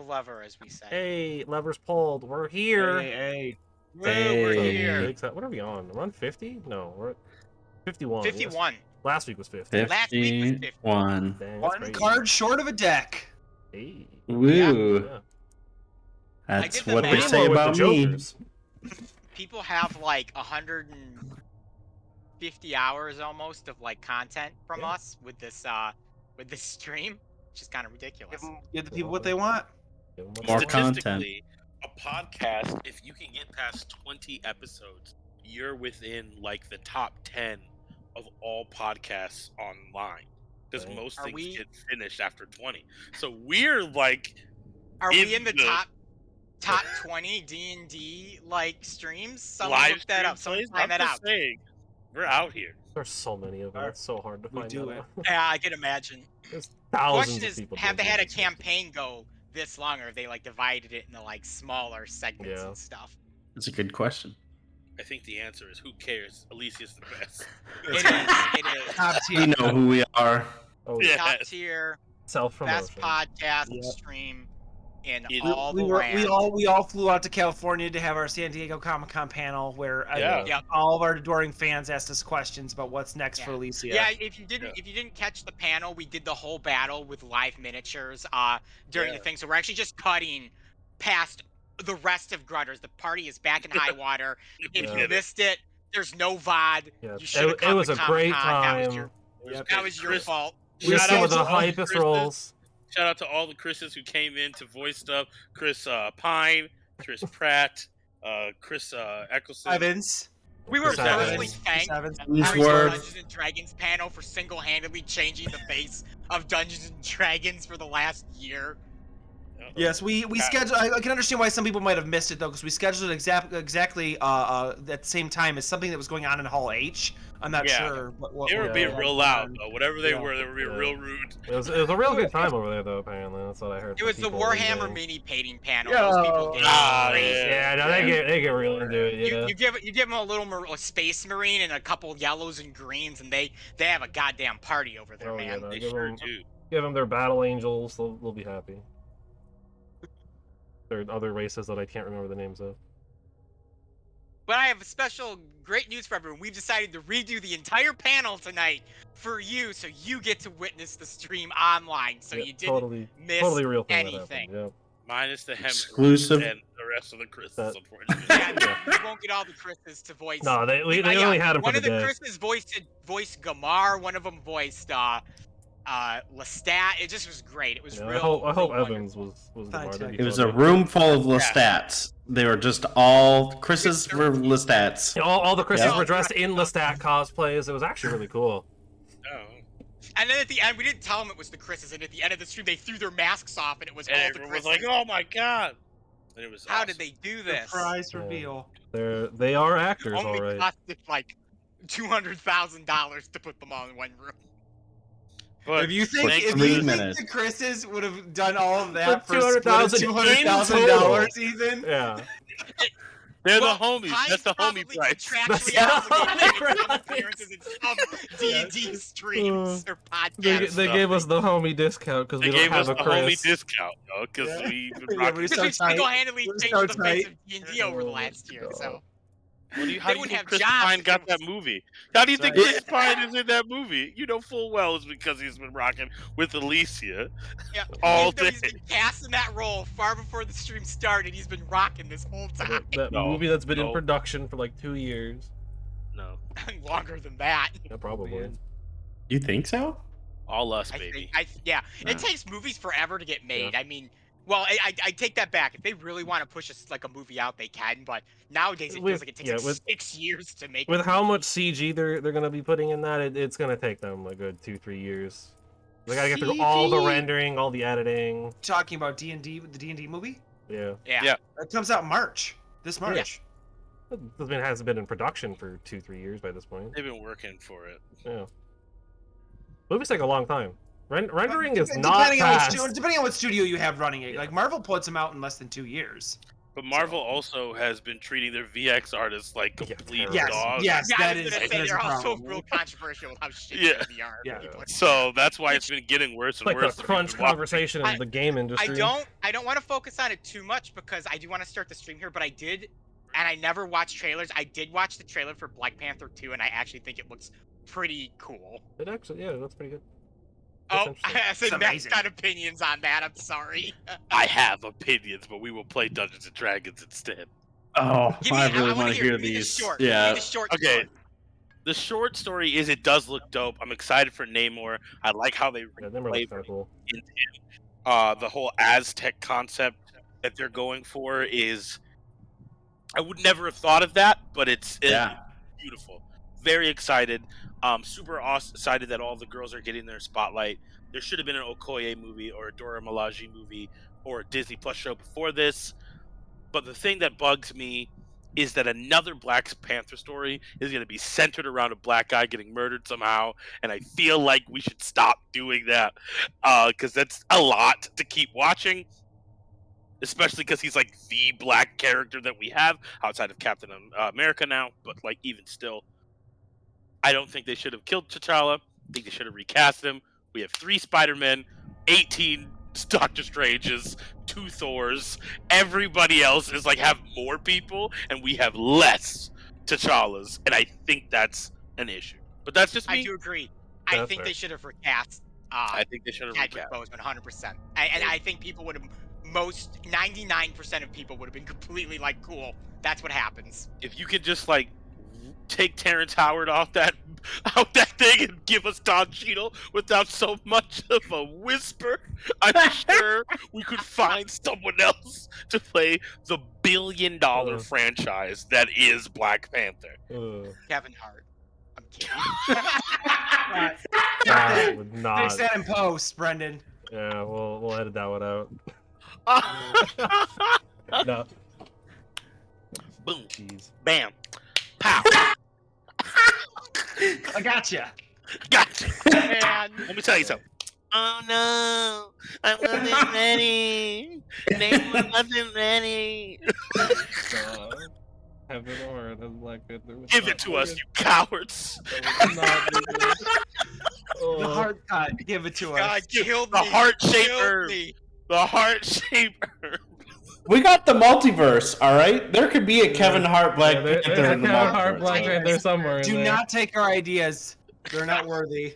lever, as we say. Hey, levers pulled. We're here. Hey. Woo, we're here. What are we on? We're on 50? No, we're at 51. 51. Yes. Last week was 50. Last week was 50. 51. Dang, that's One crazy. card short of a deck. Hey. Woo. Yeah. That's did the what they math. say With the about me. Jokers. People have like 150 hours almost of like content from us with this stream, which is kind of ridiculous. Give the people what they want. Give 'em what More they want. Statistically, a podcast, if you can get past 20 episodes, you're within like the top 10 of all podcasts online. Because Right. most Are things we- get finished after 20. So we're like, Are we in the the- top 20 D&D like streams? Someone live look that up. stream Someone plays. I'm find that just out. saying, we're out here. There's so many of them. It's so hard to We find do that it. out. Yeah, I can imagine. There's thousands Question of is, people. have they doing had a this. campaign go this long, or have they like divided it into like smaller segments Yeah. and stuff? That's a good question. I think the answer is who cares? Elysia's the best. It is. It is. Top We tier. know who we are. Oh, Yeah. Top tier, Self-promotion. best podcast Yep. stream in We- all the we land. all flew out to California to have our San Diego Comic-Con panel where Yeah. Yep. all of our adoring fans asked us questions about what's next for Elyssia. Yeah, if you didn't catch the panel, we did the whole battle with live miniatures during the Yeah. thing. So we're actually just cutting past the rest of Grutters. The party is back in high water. If Yeah. you missed it, there's no VOD. Yeah. You should have It come was to a great Comic-Con. time. That was your fault. We had Shout some out of the to all the hypest Chris's. roles. Shout out to all the Chris's who came in to voice stuff. Chris Pine, Chris Pratt, Chris Eccleston. Evans. We were Chris Evans. personally thanked Evans. Whose Harry's word? Dungeons and Dragons panel for single-handedly changing the face of Dungeons and Dragons for the last year. Yes, we scheduled. I can understand why some people might have missed it though, because we scheduled it exactly at the same time as something that was going on in Hall H. I'm not Yeah. sure. What They were Yeah. being real loud, though. Whatever they Yeah. were being Yeah. real rude. It was a real good time over there, though. Apparently, that's what I heard. It from was the people Warhammer leaving. mini painting panel. Yeah. Those people get crazy. Yeah, no, they get real into it. Yeah. You give them a little a space marine and a couple yellows and greens, and they have a goddamn party over there, Oh, yeah, man. no, They give sure them, do. give them their battle angels. They'll be happy. There are other races that I can't remember the names of. But I have a special great news for everyone. We've decided to redo the entire panel tonight for you, so you get to witness the stream online, so Yeah, you didn't totally miss real thing anything. that happened. Minus the Hemsworth Exclusive. and the rest of the Chris's, That- unfortunately. Yeah, you won't get all the Chris's to voice. Yeah. No, they Yeah, only had them for one the of the day. Chris's voiced Gamar. One of them voiced Lestat. It just was great. It was Yeah, real. I hope real Evans was the Fine, Martin. check. It was a room full of Lestats. They were just all Chris's were Lestats. Yeah, all the Chris's Yeah. were dressed in Lestat cosplays. It was actually really cool. Oh. And then at the end, we didn't tell them it was the Chris's, and at the end of the stream, they threw their masks off, and it was And all the everyone was Chris's. like, "Oh my god!" And it was. How awesome. did they do this? Surprise Yeah. reveal. They are actors, Only all right. costed like $200,000 to put them all in one room. But If you think Like if 3 you think minutes. the Chris's would have done all of that For for $200,000 $200,000, even. Yeah. they're Well, the homies. Pine's That's the probably homie price. contractually That's the obligated homie to make price. appearances in some D&D streams or podcasts. They gave us the homie discount because They we don't gave us have the a homie Chris. discount, because Yeah. we've been Yeah, rocking. we Because so we tight. single-handedly We're changed so the face tight. of D&D over the Oh my last year, God. so... How do you They think wouldn't have Chris jobs Pine if got it that was- movie? How do you think Sorry. Chris Pine is in that movie? You know full well it's because he's been rocking with Elyssia Yeah, all even though day. he's been cast in that role far before the stream started, he's been rocking this whole time. That No, movie that's been in no. production for like 2 years. No, Longer than that. Yeah, probably. Man. You think so? all us, I baby. think, yeah, Yeah. it takes movies forever to get made. I mean, well, I take that back. If they really want to push a movie out, they can. But nowadays, it feels like it takes like 6 years to make. With how much CG they're gonna be putting in that, it's gonna take them a good 2-3 years. They gotta get through all the CG? rendering, all the editing. Talking about D&D, the D&D movie? Yeah. Yeah. That comes out March. This March. It hasn't been in production for 2-3 years by this point. They've been working for it. Yeah. Movies take a long time. Rendering is Depending not on fast. depending on what studio you have running it. Like Marvel puts them out in less than 2 years. But Marvel also has been treating their VX artists like Yeah, complete Yes, dogs. yes, Yeah, I that was is gonna that say is they're a also problem. real controversial with how shitty Yeah. their VR Yeah. people are. So that's why it's been getting worse It's and like the worse. if you've crunch been watching. conversation in the game industry. I don't want to focus on it too much because I do want to start the stream here, but I did, and I never watched trailers. I did watch the trailer for Black Panther 2, and I actually think it looks pretty cool. It actually, yeah, that's pretty good. Oh, interesting. I said It's Matt's amazing. got opinions on that. I'm sorry. I have opinions, but we will play Dungeons and Dragons instead. Oh, Give me, I really wanna want to hear give me the these. short. Give me Yeah. the short Okay. story. The short story is it does look dope. I'm excited for Namor. I like how they Yeah, them are looks replay kinda cool. the whole Aztec concept that they're going for is. I would never have thought of that, but it's beautiful. Very excited. Super excited that all the girls are getting their spotlight. There should have been an Okoye movie or a Dora Milaje movie or a Disney Plus show before this. But the thing that bugs me is that another Black Panther story is going to be centered around a black guy getting murdered somehow, and I feel like we should stop doing that because that's a lot to keep watching. Especially because he's like the black character that we have outside of Captain America now, but like even still, I don't think they should have killed T'Challa. I think they should have recast him. We have 3 Spider-Men, 18 Doctor Stranges, 2 Thors. Everybody else is like have more people, and we have less T'Challas, and I think that's an issue. But that's just me. I do agree. I That's think fair. they should have recast. I think they should have Chadwick recast. Boseman 100%. And I think people would have, 99% of people would have been completely like, cool, that's what happens. If you could just like take Terrence Howard off that thing and give us Don Cheadle without so much of a whisper, I'm sure we could find someone else to play the billion-dollar Ugh. franchise that is Black Panther. Ugh. Kevin Hart. I'm kidding. That would not. Fix that in post, Brendan. Yeah, we'll edit that one out. No. Boom, Jeez. bam, pow. I gotcha. Gotcha. Man. Let me tell you something. Oh no, I wasn't ready. Namor wasn't ready. Heaven or Earth and Black Panther. Give it to us, you cowards. The hard cut. Give it to us. God, killed The me. heart-shaped Killed herb. me. The heart-shaped herb. We got the multiverse, all right? There could be a Kevin Hart Black There's Panther a in the Kevin Hart multiverse. Black Panther somewhere in Do there. not take our ideas. They're not worthy.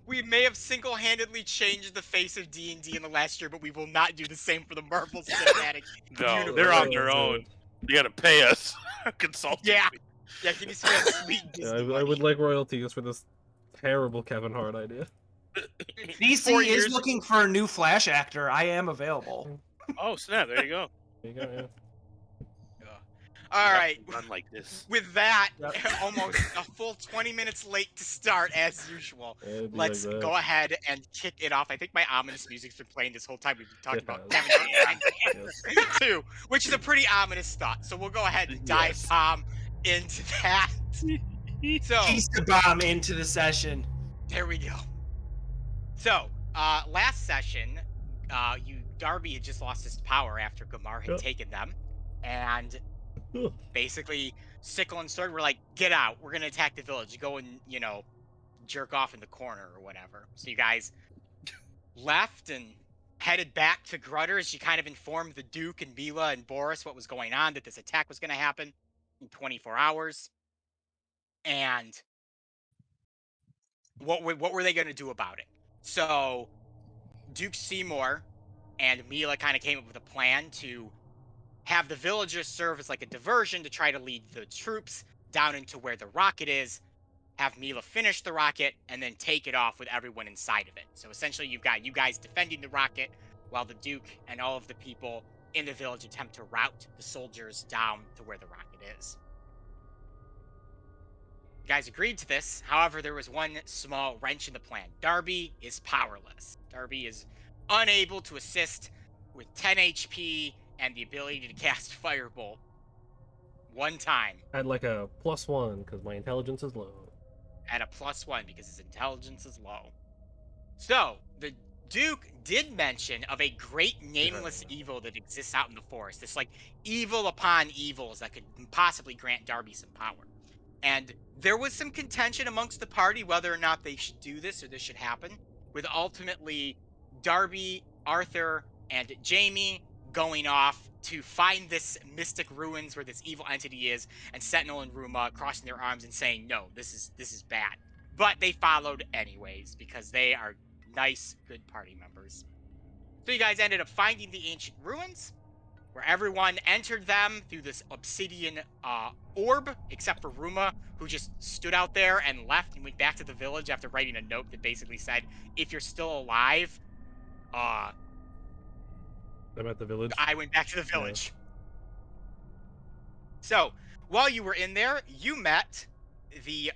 We may have single-handedly changed the face of D&D in the last year, but we will not do the same for the Marvel Cinematic No, Universe. they're on their own. You gotta pay us. Consulting. Yeah. Yeah, give me some of that sweet Yeah, Disney I would money. like royalties for this terrible Kevin Hart idea. DC 4 is years- looking for a new Flash actor. I am available. Oh snap! There you go. There you go, yeah. All right. Run like this. With that, Yep. almost a full 20 minutes late to start as usual. Yeah, it'd be Let's like that. go ahead and kick it off. I think my ominous music's been playing this whole time we've been talking It about has. Kevin Hart too, which is a pretty ominous thought. So we'll go ahead and dive Yes. bomb into that. So Piece the bomb into the session. there we go. So last session, Darby had just lost his power after Gamar had Yep. taken them, and Ugh. basically Sickle and Sword were like, "Get out! We're gonna attack the village. Go and jerk off in the corner or whatever." So you guys left and headed back to Grutter. She kind of informed the Duke and Mila and Boris what was going on, that this attack was going to happen in 24 hours. And what were they going to do about it? So Duke Seymour and Mila kind of came up with a plan to have the villagers serve as like a diversion to try to lead the troops down into where the rocket is, have Mila finish the rocket, and then take it off with everyone inside of it. So essentially you've got you guys defending the rocket while the Duke and all of the people in the village attempt to route the soldiers down to where the rocket is. You guys agreed to this. However, there was one small wrench in the plan. Darby is powerless. Darby is unable to assist with 10 HP and the ability to cast Firebolt one time I had like a +1 because my intelligence is low. at a +1 because his intelligence is low. So, the Duke did mention of a great nameless evil that exists out in the forest. This like evil upon evils that could possibly grant Darby some power. And there was some contention amongst the party whether or not they should do this or this should happen, with ultimately Darby, Arthur, and Jamie going off to find this mystic ruins where this evil entity is, and Sentinel and Ruma crossing their arms and saying, no, this is bad. But they followed anyways because they are nice, good party members. So you guys ended up finding the ancient ruins, where everyone entered them through this obsidian orb, except for Ruma, who just stood out there and left and went back to the village after writing a note that basically said, if you're still alive, I'm at the village. I went back to the village. So, while you were in there, you met the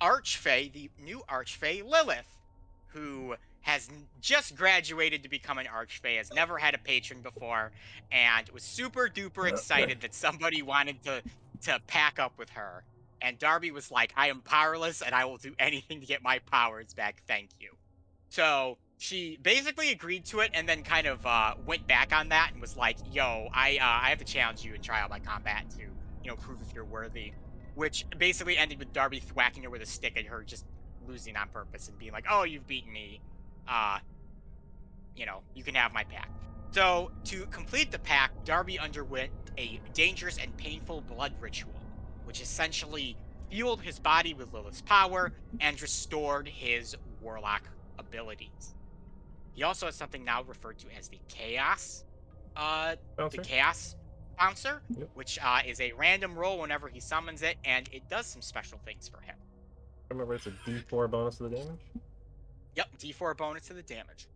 Archfey, the new Archfey, Lilith, who has just graduated to become an Archfey, has never had a patron before, and was super duper excited that somebody wanted to pack up with her. And Darby was like, I am powerless and I will do anything to get my powers back, thank you. So she basically agreed to it and then kind of went back on that and was like, yo, I have to challenge you and try out my combat to, you know, prove if you're worthy. Which basically ended with Darby thwacking her with a stick and her just losing on purpose and being like, oh, you've beaten me. You know, you can have my pack. So to complete the pack, Darby underwent a dangerous and painful blood ritual, which essentially fueled his body with Lilith's power and restored his warlock abilities. He also has something now referred to as the Chaos Bouncer, Yep. which is a random roll whenever he summons it, and it does some special things for him. I remember it's a D4 bonus to the damage. Yep, D4 bonus to the damage.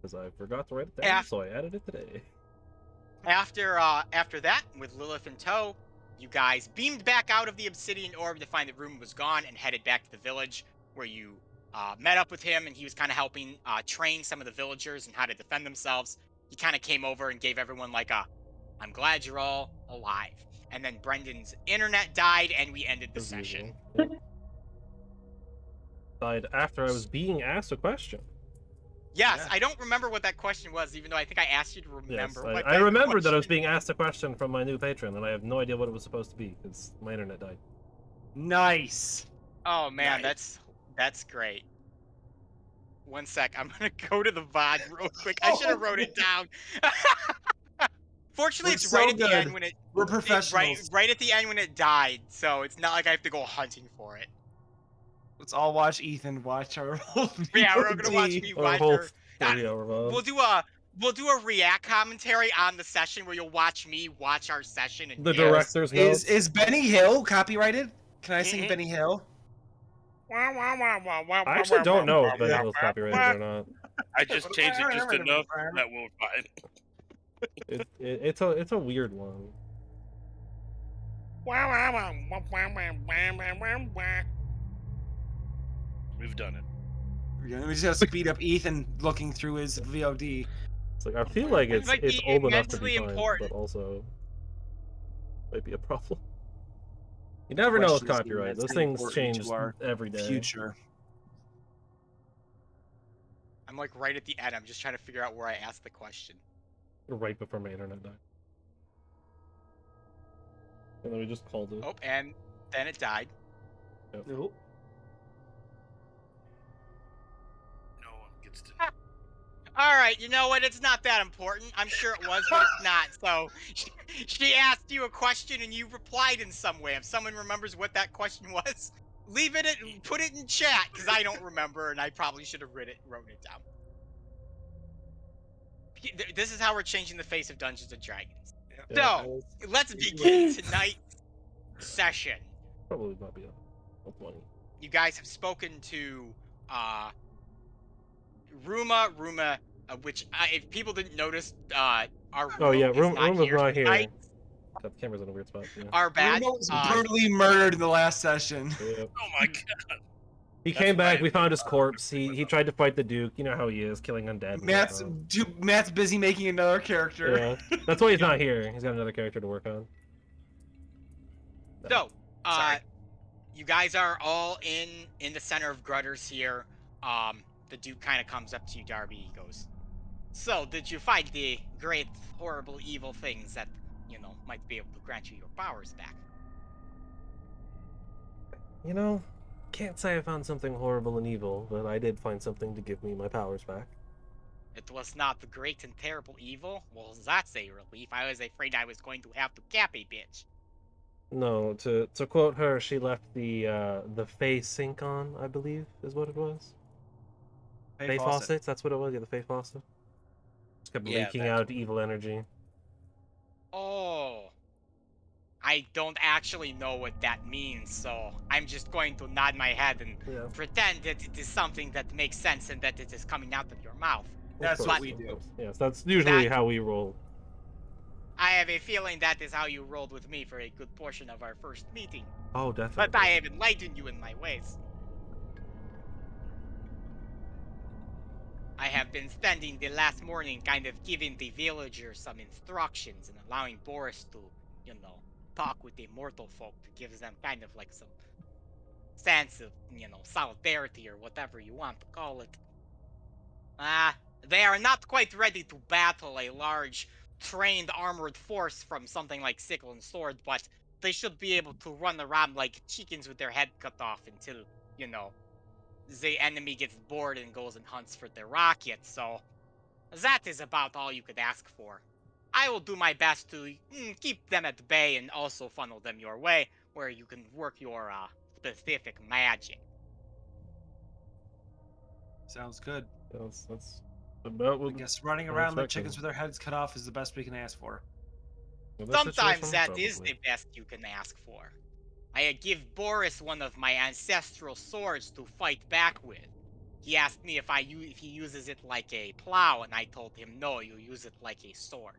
Because I forgot to write it down, so I added it today. After that, with Lilith in tow, you guys beamed back out of the obsidian orb to find the room was gone and headed back to the village, where you met up with him, and he was kind of helping train some of the villagers and how to defend themselves. He kind of came over and gave everyone like a, I'm glad you're all alive. And then Brendan's internet died, and we ended the As session. usual. Yep. Died after I was being asked a question. Yes, Yeah. I don't remember what that question was, even though I think I asked you to remember. Yes, what I that remembered that I was question- being asked a question from my new patron, and I have no idea what it was supposed to be because my internet died. Nice. Oh man, Nice. that's great. One sec, I'm gonna go to the VOD real quick. I should have wrote it down. Fortunately, We're it's so right at the good. end when We're it's professionals. right at the end when it died, so it's not like I have to go hunting for it. Let's all watch Ethan watch our whole Yeah, we're gonna watch VOD. me Or a watch whole her. 40-hour VOD. We'll do a react commentary on the session where you'll watch me watch our session and The yell. director's notes. Is Benny Hill copyrighted? Can I sing Mhm. Benny Hill? I actually don't know if Benny Hill's copyrighted or not. I just changed it just enough that we're fine. It's a weird one. We've done it. Yeah, we just gotta speed up Ethan looking through his VOD. It's like I feel like It might it's be old enough to be immensely fine, important. but also might be a problem. You never know with Question is copyright. Those immensely things important change to our every day. Future. I'm like right at the end. I'm just trying to figure out where I asked the question. Right before my internet died. And then we just called it. Oh, and then it died. Nope. No one gets to. All right, you know what? It's not that important. I'm sure it was, but it's not. So she asked you a question and you replied in some way. If someone remembers what that question was, leave it and put it in chat because I don't remember and I probably should have wrote it down. This is how we're changing the face of Dungeons and Dragons. Yeah, So let's begin tonight's session. probably not be a 20. You guys have spoken to Ruma, which if people didn't notice, our Oh yeah, Ruma Room was not here. tonight. God, the camera's in a weird spot. Yeah. Our bad. Bruno was brutally murdered in the last session. Yep. Oh my god. He That's came back. why- We found his corpse. He tried to fight the Duke. You know how he is, killing undead. and Matt's whatnot. Matt's busy making another character. Yeah, that's why he's not here. He's got another character to work on. So, Sorry. you guys are all in the center of Grutters here. The Duke kind of comes up to you, Darby. He goes, "So, did you fight the great, horrible, evil things that, might be able to grant you your powers back?" You know, can't say I found something horrible and evil, but I did find something to give me my powers back. It was not the great and terrible evil? Well, that's a relief. I was afraid I was going to have to cap a bitch. No, to quote her, she left the Fey sink on, I believe, is what it was. Fey faucets, that's what it was. Yeah, the Fey faucet. Just kept Yeah, leaking that's- out evil energy. Oh. I don't actually know what that means, so I'm just going to nod my head and Yeah, pretend that it is something that makes sense and that it is coming out of your mouth. That's of what course, we of do. course. Yes, that's usually That- how we roll. I have a feeling that is how you rolled with me for a good portion of our first meeting. Oh, definitely. But I have enlightened you in my ways. I have been spending the last morning kind of giving the villagers some instructions and allowing Boris to, talk with the mortal folk to give them kind of like some sense of, solidarity or whatever you want to call it. They are not quite ready to battle a large, trained armored force from something like Sickle and Sword, but they should be able to run around like chickens with their head cut off until, the enemy gets bored and goes and hunts for the rocket, so that is about all you could ask for. I will do my best to keep them at bay and also funnel them your way, where you can work your specific magic. Sounds good. That's about I what guess running I'm around like expecting. chickens with their heads cut off is the best we can ask for. In this Sometimes situation, that is probably. the best you can ask for. I give Boris one of my ancestral swords to fight back with. He asked me if he uses it like a plow, and I told him no, you use it like a sword.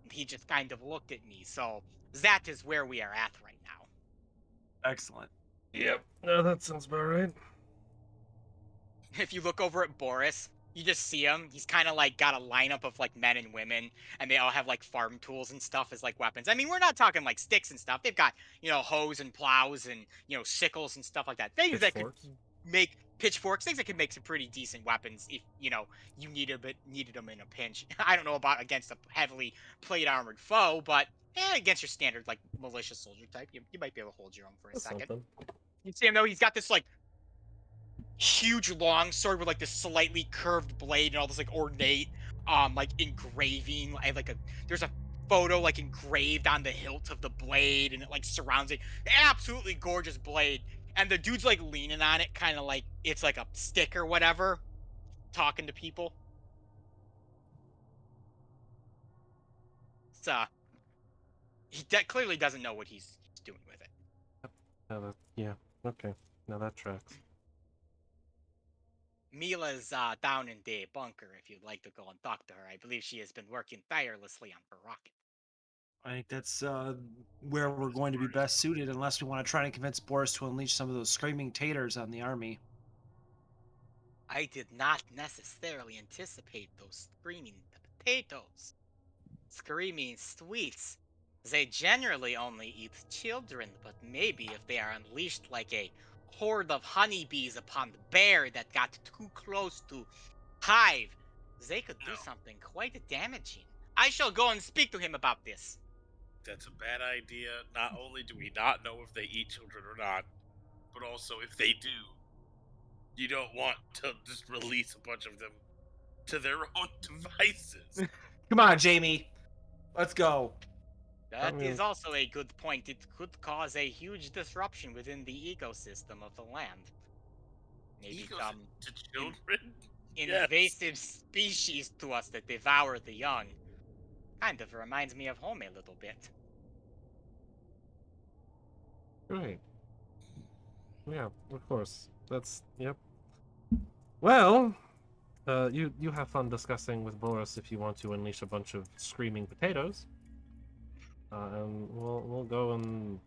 And he just kind of looked at me, so that is where we are at right now. Excellent. Yep. No, that sounds about right. If you look over at Boris, you just see him. He's kind of like got a lineup of like men and women, and they all have like farm tools and stuff as like weapons. I mean, we're not talking like sticks and stuff. They've got, hoes and plows and, sickles and stuff like that. Things that could Pitchforks. make pitchforks, things that could make some pretty decent weapons if, you needed them in a pinch. I don't know about against a heavily plate armored foe, but against your standard like militia soldier type, you might be able to hold your own for a That's second. something. You see him though, he's got this like huge long sword with like this slightly curved blade and all this like ornate like engraving there's a photo like engraved on the hilt of the blade and it like surrounds it. Absolutely gorgeous blade, and the dude's like leaning on it kind of like it's like a stick or whatever, talking to people. So clearly doesn't know what he's doing with it. Yeah. Okay. Now that tracks. Mila's down in the bunker if you'd like to go and talk to her. I believe she has been working tirelessly on her rocket. I think that's where we're going to be best suited, unless we want to try and convince Boris to unleash some of those screaming taters on the army. I did not necessarily anticipate those screaming potatoes. Screaming sweets. They generally only eat children, but maybe if they are unleashed like a horde of honeybees upon the bear that got too close to Hive, they could do No. something quite damaging. I shall go and speak to him about this. That's a bad idea. Not only do we not know if they eat children or not, but also if they do, you don't want to just release a bunch of them to their own devices. Come on, Jamie. Let's go. That mean- is also a good point. It could cause a huge disruption within the ecosystem of the land. Maybe Egos some to children? invasive species to us that devour the young. Kind of reminds me of home a little bit. Right. Yeah, of course. That's yep. Well, you have fun discussing with Boris if you want to unleash a bunch of screaming potatoes. And we'll go and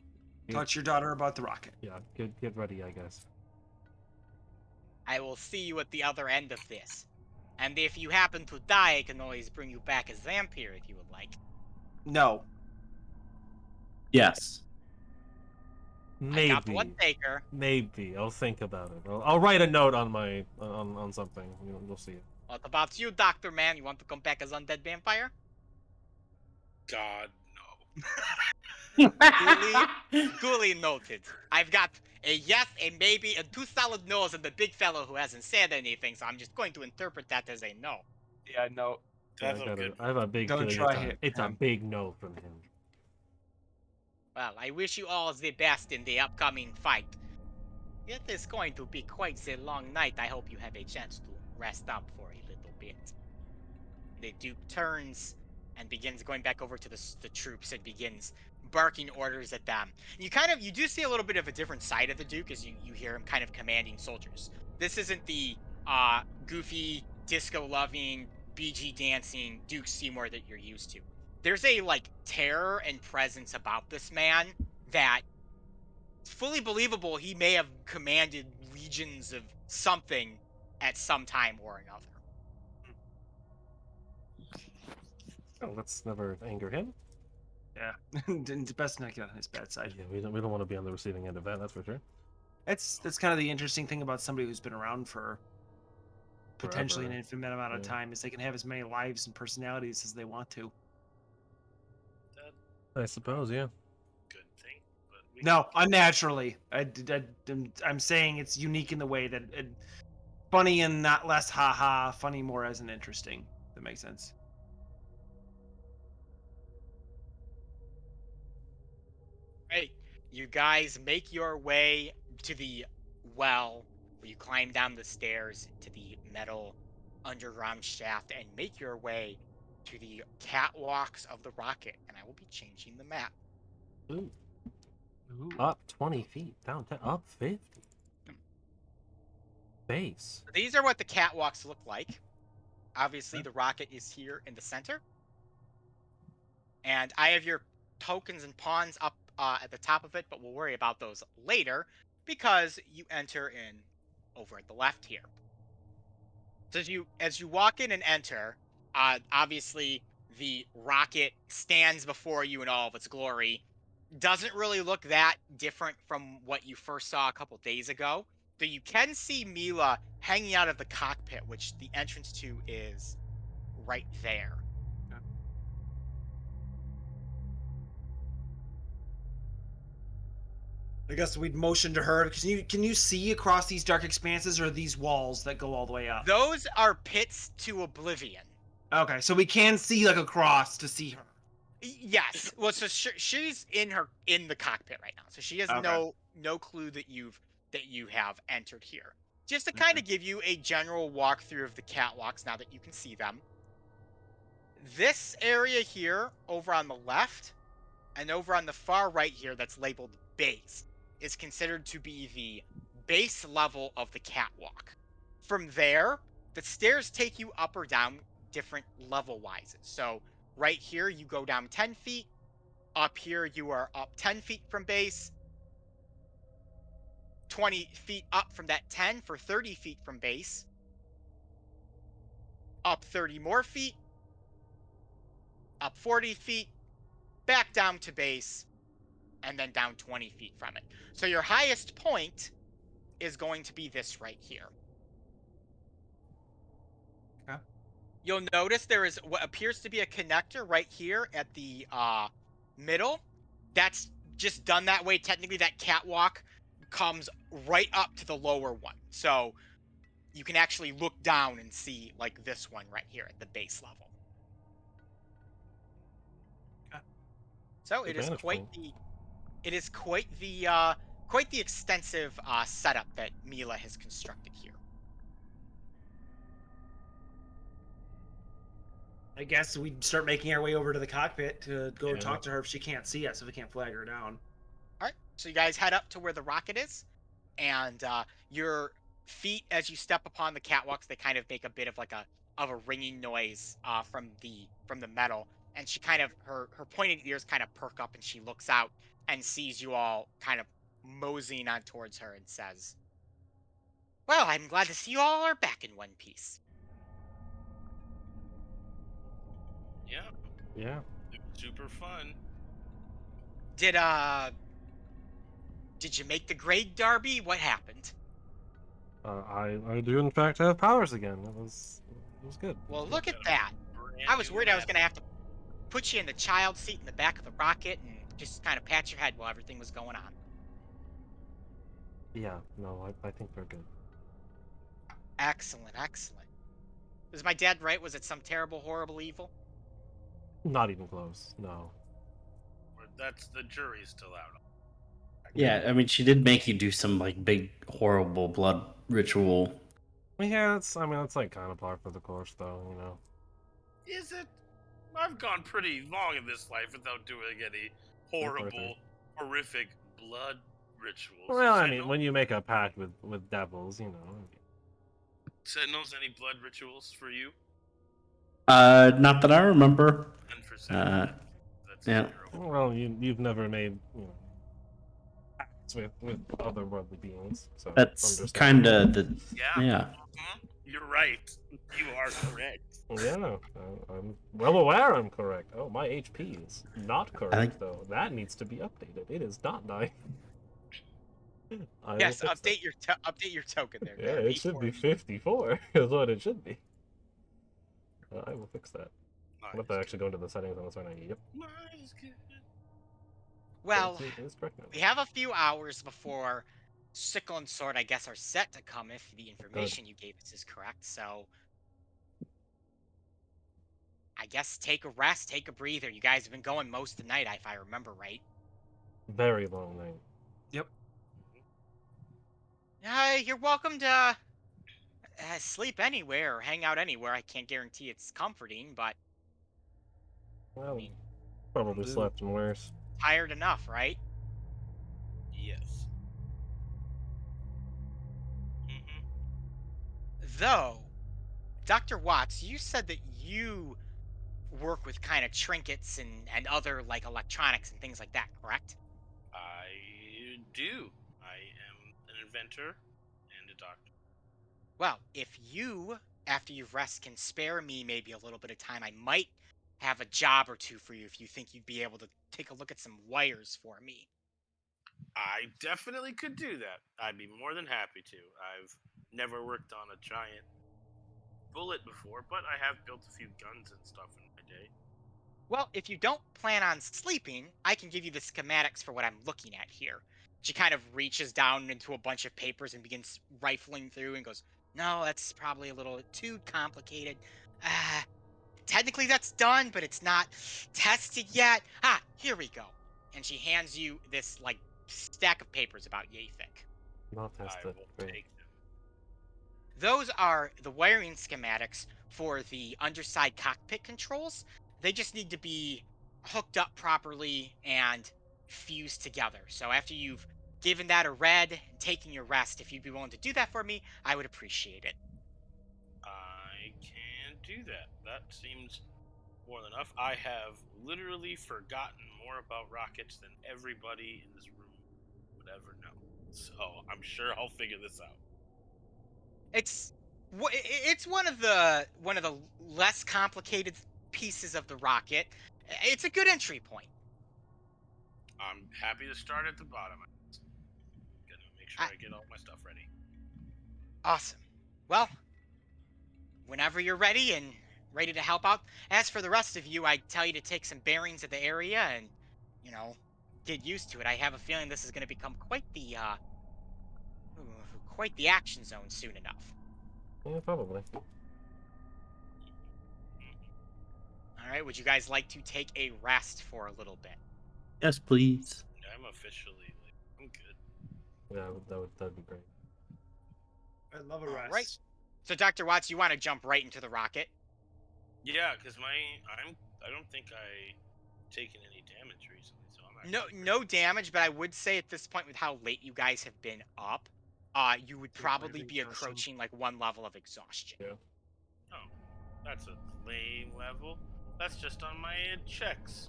Touch your daughter about the rocket. yeah, get ready, I guess. I will see you at the other end of this. And if you happen to die, I can always bring you back as vampire if you would like. No. Yes. I got the one Maybe. taker. Maybe. I'll think about it. I'll write a note on my on something. We'll see it. What about you, Doctor Man? You want to come back as undead vampire? God, no. Duly noted. I've got a yes, a maybe, and 2 solid no's, and the big fellow who hasn't said anything. So I'm just going to interpret that as a no. Yeah, no. Yeah, That's a good. I have a big Don't feeling try it's a, it, it's a him. big no from him. Well, I wish you all the best in the upcoming fight. It is going to be quite a long night. I hope you have a chance to rest up for a little bit. The Duke turns and begins going back over to the troops and begins barking orders at them. You do see a little bit of a different side of the Duke as you hear him kind of commanding soldiers. This isn't the goofy, disco-loving, BG dancing Duke Seymour that you're used to. There's a terror and presence about this man that it's fully believable he may have commanded legions of something at some time or another. Oh, let's never anger him. Yeah. It's best not get on his bad side. Yeah, we don't want to be on the receiving end of that. That's for sure. That's kind of the interesting thing about somebody who's been around for potentially an Forever. infinite amount of Yeah. time is they can have as many lives and personalities as they want to. I suppose, yeah. Good thing, but we No, unnaturally. I'm saying it's unique in the way that funny and not less haha, funny more as an interesting. If that makes sense. Right. You guys make your way to the well where you climb down the stairs to the metal underground shaft and make your way to the catwalks of the rocket. And I will be changing the map. Ooh. Ooh. Up 20 feet, down 10, up 50. Base. These are what the catwalks look like. Obviously, the rocket is here in the center. And I have your tokens and pawns up at the top of it, but we'll worry about those later because you enter in over at the left here. So as you walk in and enter, obviously the rocket stands before you in all of its glory. Doesn't really look that different from what you first saw a couple days ago. Though you can see Mila hanging out of the cockpit, which the entrance to is right there. I guess we'd motion to her. Can you see across these dark expanses, or are these walls that go all the way up? Those are pits to oblivion. Okay, so we can see across to see her. Yes. Well, so she's in the cockpit right now, so she has Okay. no clue that you have entered here. Just to kind of give you a general walkthrough of the catwalks now that you can see them. This area here, over on the left, and over on the far right here, that's labeled base, is considered to be the base level of the catwalk. From there, the stairs take you up or down different level wise. So right here, you go down 10 feet. Up here, you are up 10 feet from base. 20 feet up from that 10 for 30 feet from base. Up 30 more feet. Up 40 feet. Back down to base. And then down 20 feet from it. So your highest point is going to be this right here. Okay. You'll notice there is what appears to be a connector right here at the middle. That's just done that way. Technically, that catwalk comes right up to the lower one. So you can actually look down and see like this one right here at the base level. Okay. So it is Advantage quite point. quite the extensive setup that Mila has constructed here. I guess we'd start making our way over to the cockpit to go Yeah. talk to her if she can't see us, if we can't flag her down. All right, so you guys head up to where the rocket is, and your feet, as you step upon the catwalks, they kind of make a bit of like a ringing noise from the metal. And she kind of her pointed ears kind of perk up, and she looks out and sees you all kind of moseying on towards her, and says, "Well, I'm glad to see you all are back in one piece." Yeah, Yeah. super fun. Did Did you make the grade, Darby? What happened? I do in fact have powers again. It was good. Well, Yeah. look at that. I was worried I was Brand gonna have to put you in the child seat in the back of the rocket and just kind of pat your head while everything was going on. Yeah, no, I think we're good. Excellent, excellent. Was my dad right? Was it some terrible, horrible evil? Not even close. No. That's the jury's still out. Yeah, I mean, she did make you do some like big, horrible blood ritual. Yeah, it's like kind of par for the course, though. You know. Is it? I've gone pretty long in this life without doing any horrible, horrific blood rituals. Well, I mean, Sentinel? when you make a pact with devils, you know. Sentinels, any blood rituals for you? Not that I remember. And for Sentinel, that's yeah. zero. Well, you've never made pacts with otherworldly beings, so That's understand. kind of the Yeah. yeah. You're right. You are correct. Yeah, I'm well aware I'm correct. Oh, my HP is not correct, though. That needs to be updated. It is not 9. Yes, update your token there. Yeah, Darby, it should for be me. 54 is what it should be. I will fix that. Mine I'm about to actually go into the settings on this right now. Yep. Mine is good. Well, it is correct now. we have a few hours before Sickle and Sword, I guess, are set to come if the information you gave us is correct. So, I guess take a rest, take a breather. You guys have been going most of the night, if I remember right. Very long night. You're welcome to sleep anywhere or hang out anywhere. I can't guarantee it's comforting, but Well, mean, probably dude. slept and worse. tired enough, right? Yes. Mm-hmm. Though, Dr. Watts, you said that you work with kind of trinkets and other like electronics and things like that, correct? I do. I am an inventor and a doctor. Well, if you, after you've rest, can spare me maybe a little bit of time, I might have a job or two for you if you think you'd be able to take a look at some wires for me. I definitely could do that. I'd be more than happy to. I've never worked on a giant bullet before, but I have built a few guns and stuff in my day. Well, if you don't plan on sleeping, I can give you the schematics for what I'm looking at here. She kind of reaches down into a bunch of papers and begins rifling through and goes, no, that's probably a little too complicated. Technically that's done, but it's not tested yet. Here we go. And she hands you this, like, stack of papers about Yafik. Not I tested. will Great. take them. Those are the wiring schematics for the underside cockpit controls. They just need to be hooked up properly and fused together. So after you've given that a read and taken your rest, if you'd be willing to do that for me, I would appreciate it. I can do that. That seems more than enough. I have literally forgotten more about rockets than everybody in this room would ever know. So I'm sure I'll figure this out. It's one of the less complicated pieces of the rocket. It's a good entry point. I'm happy to start at the bottom. I'm gonna make sure I get all my stuff ready. Awesome. Well, whenever you're ready and ready to help out. As for the rest of you, I tell you to take some bearings of the area and, get used to it. I have a feeling this is going to become quite the action zone soon enough. Yeah, probably. All right, would you guys like to take a rest for a little bit? Yes, please. I'm officially I'm good. Yeah, that'd be great. I love a rest. Right. So, Dr. Watts, you want to jump right into the rocket? Yeah, because I don't think I taken any damage recently, so I'm actually No damage, but I would say at this point, with how late you guys have been up, you would probably be approaching like 1 level of exhaustion. Yeah. Oh, that's a lame level. That's just on my checks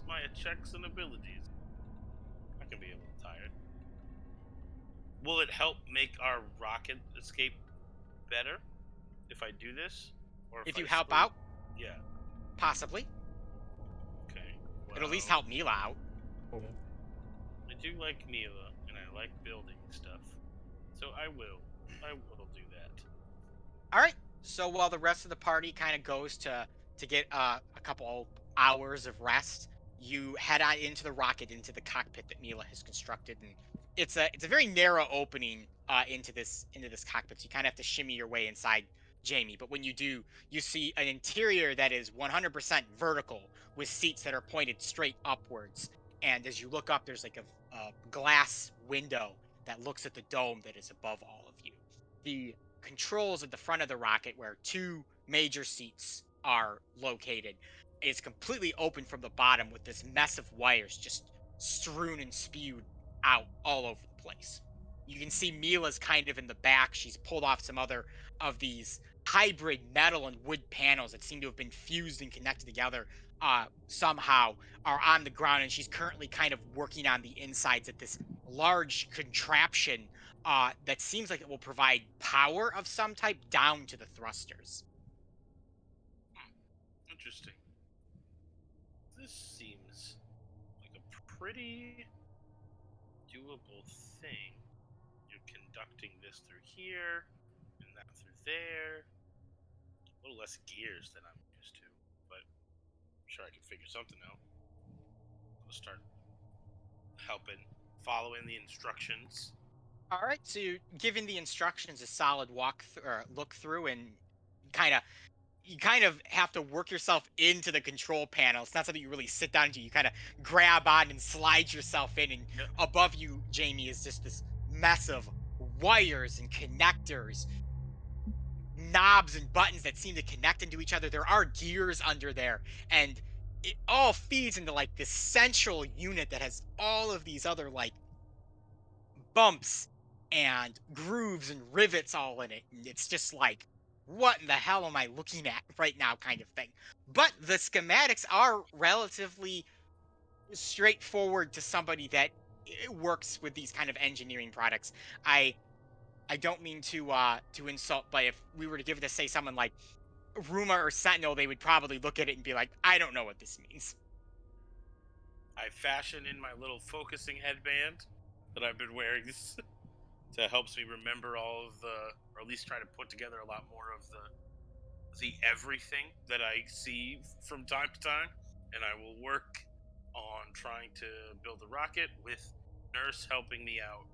and abilities. I can be a little tired. Will it help make our rocket escape better if I do this? Or If I you help sleep? out, Yeah. possibly. Okay. It'll at least well, help Mila out. Okay. I do like Mila, and I I like building stuff. So I will do that. All right. So while the rest of the party kind of goes to get a couple hours of rest, you head on into the rocket, into the cockpit that Mila has constructed, and it's a very narrow opening into this cockpit. So you kind of have to shimmy your way inside, Jamie. But when you do, you see an interior that is 100% vertical with seats that are pointed straight upwards. And as you look up, there's like a glass window that looks at the dome that is above all of you. The controls at the front of the rocket, where two major seats are located, is completely open from the bottom with this mess of wires just strewn and spewed out all over the place. You can see Mila's kind of in the back. She's pulled off some other of these hybrid metal and wood panels that seem to have been fused and connected together somehow, are on the ground, and she's currently kind of working on the insides at this large contraption that seems like it will provide power of some type down to the thrusters. Interesting. This seems like a pretty doable thing. You're conducting this through here and that through there. A little less gears than I'm used to, but I'm sure I can figure something out. I'll start helping, following the instructions. All right, so you're giving the instructions a solid or look through, and you kind of have to work yourself into the control panel. It's not something you really sit down to. You kind of grab on and slide yourself in, and Yep. above you, Jamie, is just this mess of wires and connectors, knobs and buttons that seem to connect into each other. There are gears under there, and it all feeds into like this central unit that has all of these other like bumps and grooves and rivets all in it. And it's just like, what in the hell am I looking at right now, kind of thing. But the schematics are relatively straightforward to somebody that works with these kind of engineering products. I don't mean to insult, but if we were to give it to say someone like Ruma or Sentinel, they would probably look at it and be like, I don't know what this means. I fashion in my little focusing headband that I've been wearing to helps me remember all of the, or at least try to put together a lot more of the everything that I see from time to time, and I will work on trying to build a rocket with Nurse helping me out,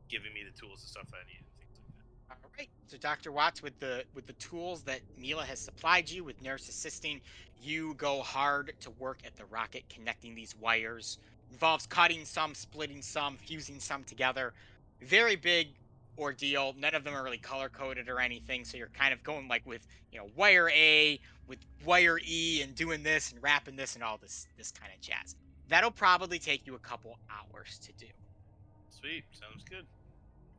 giving me the tools and stuff I need and things like that. All right. So Dr. Watts, with the tools that Mila has supplied you, with Nurse assisting, you go hard to work at the rocket, connecting these wires. Involves cutting some, splitting some, fusing some together. Very big ordeal. None of them are really color coded or anything, so you're kind of going like with wire A with wire E and doing this and wrapping this and all this kind of jazz. That'll probably take you a couple hours to do. Sweet, sounds good.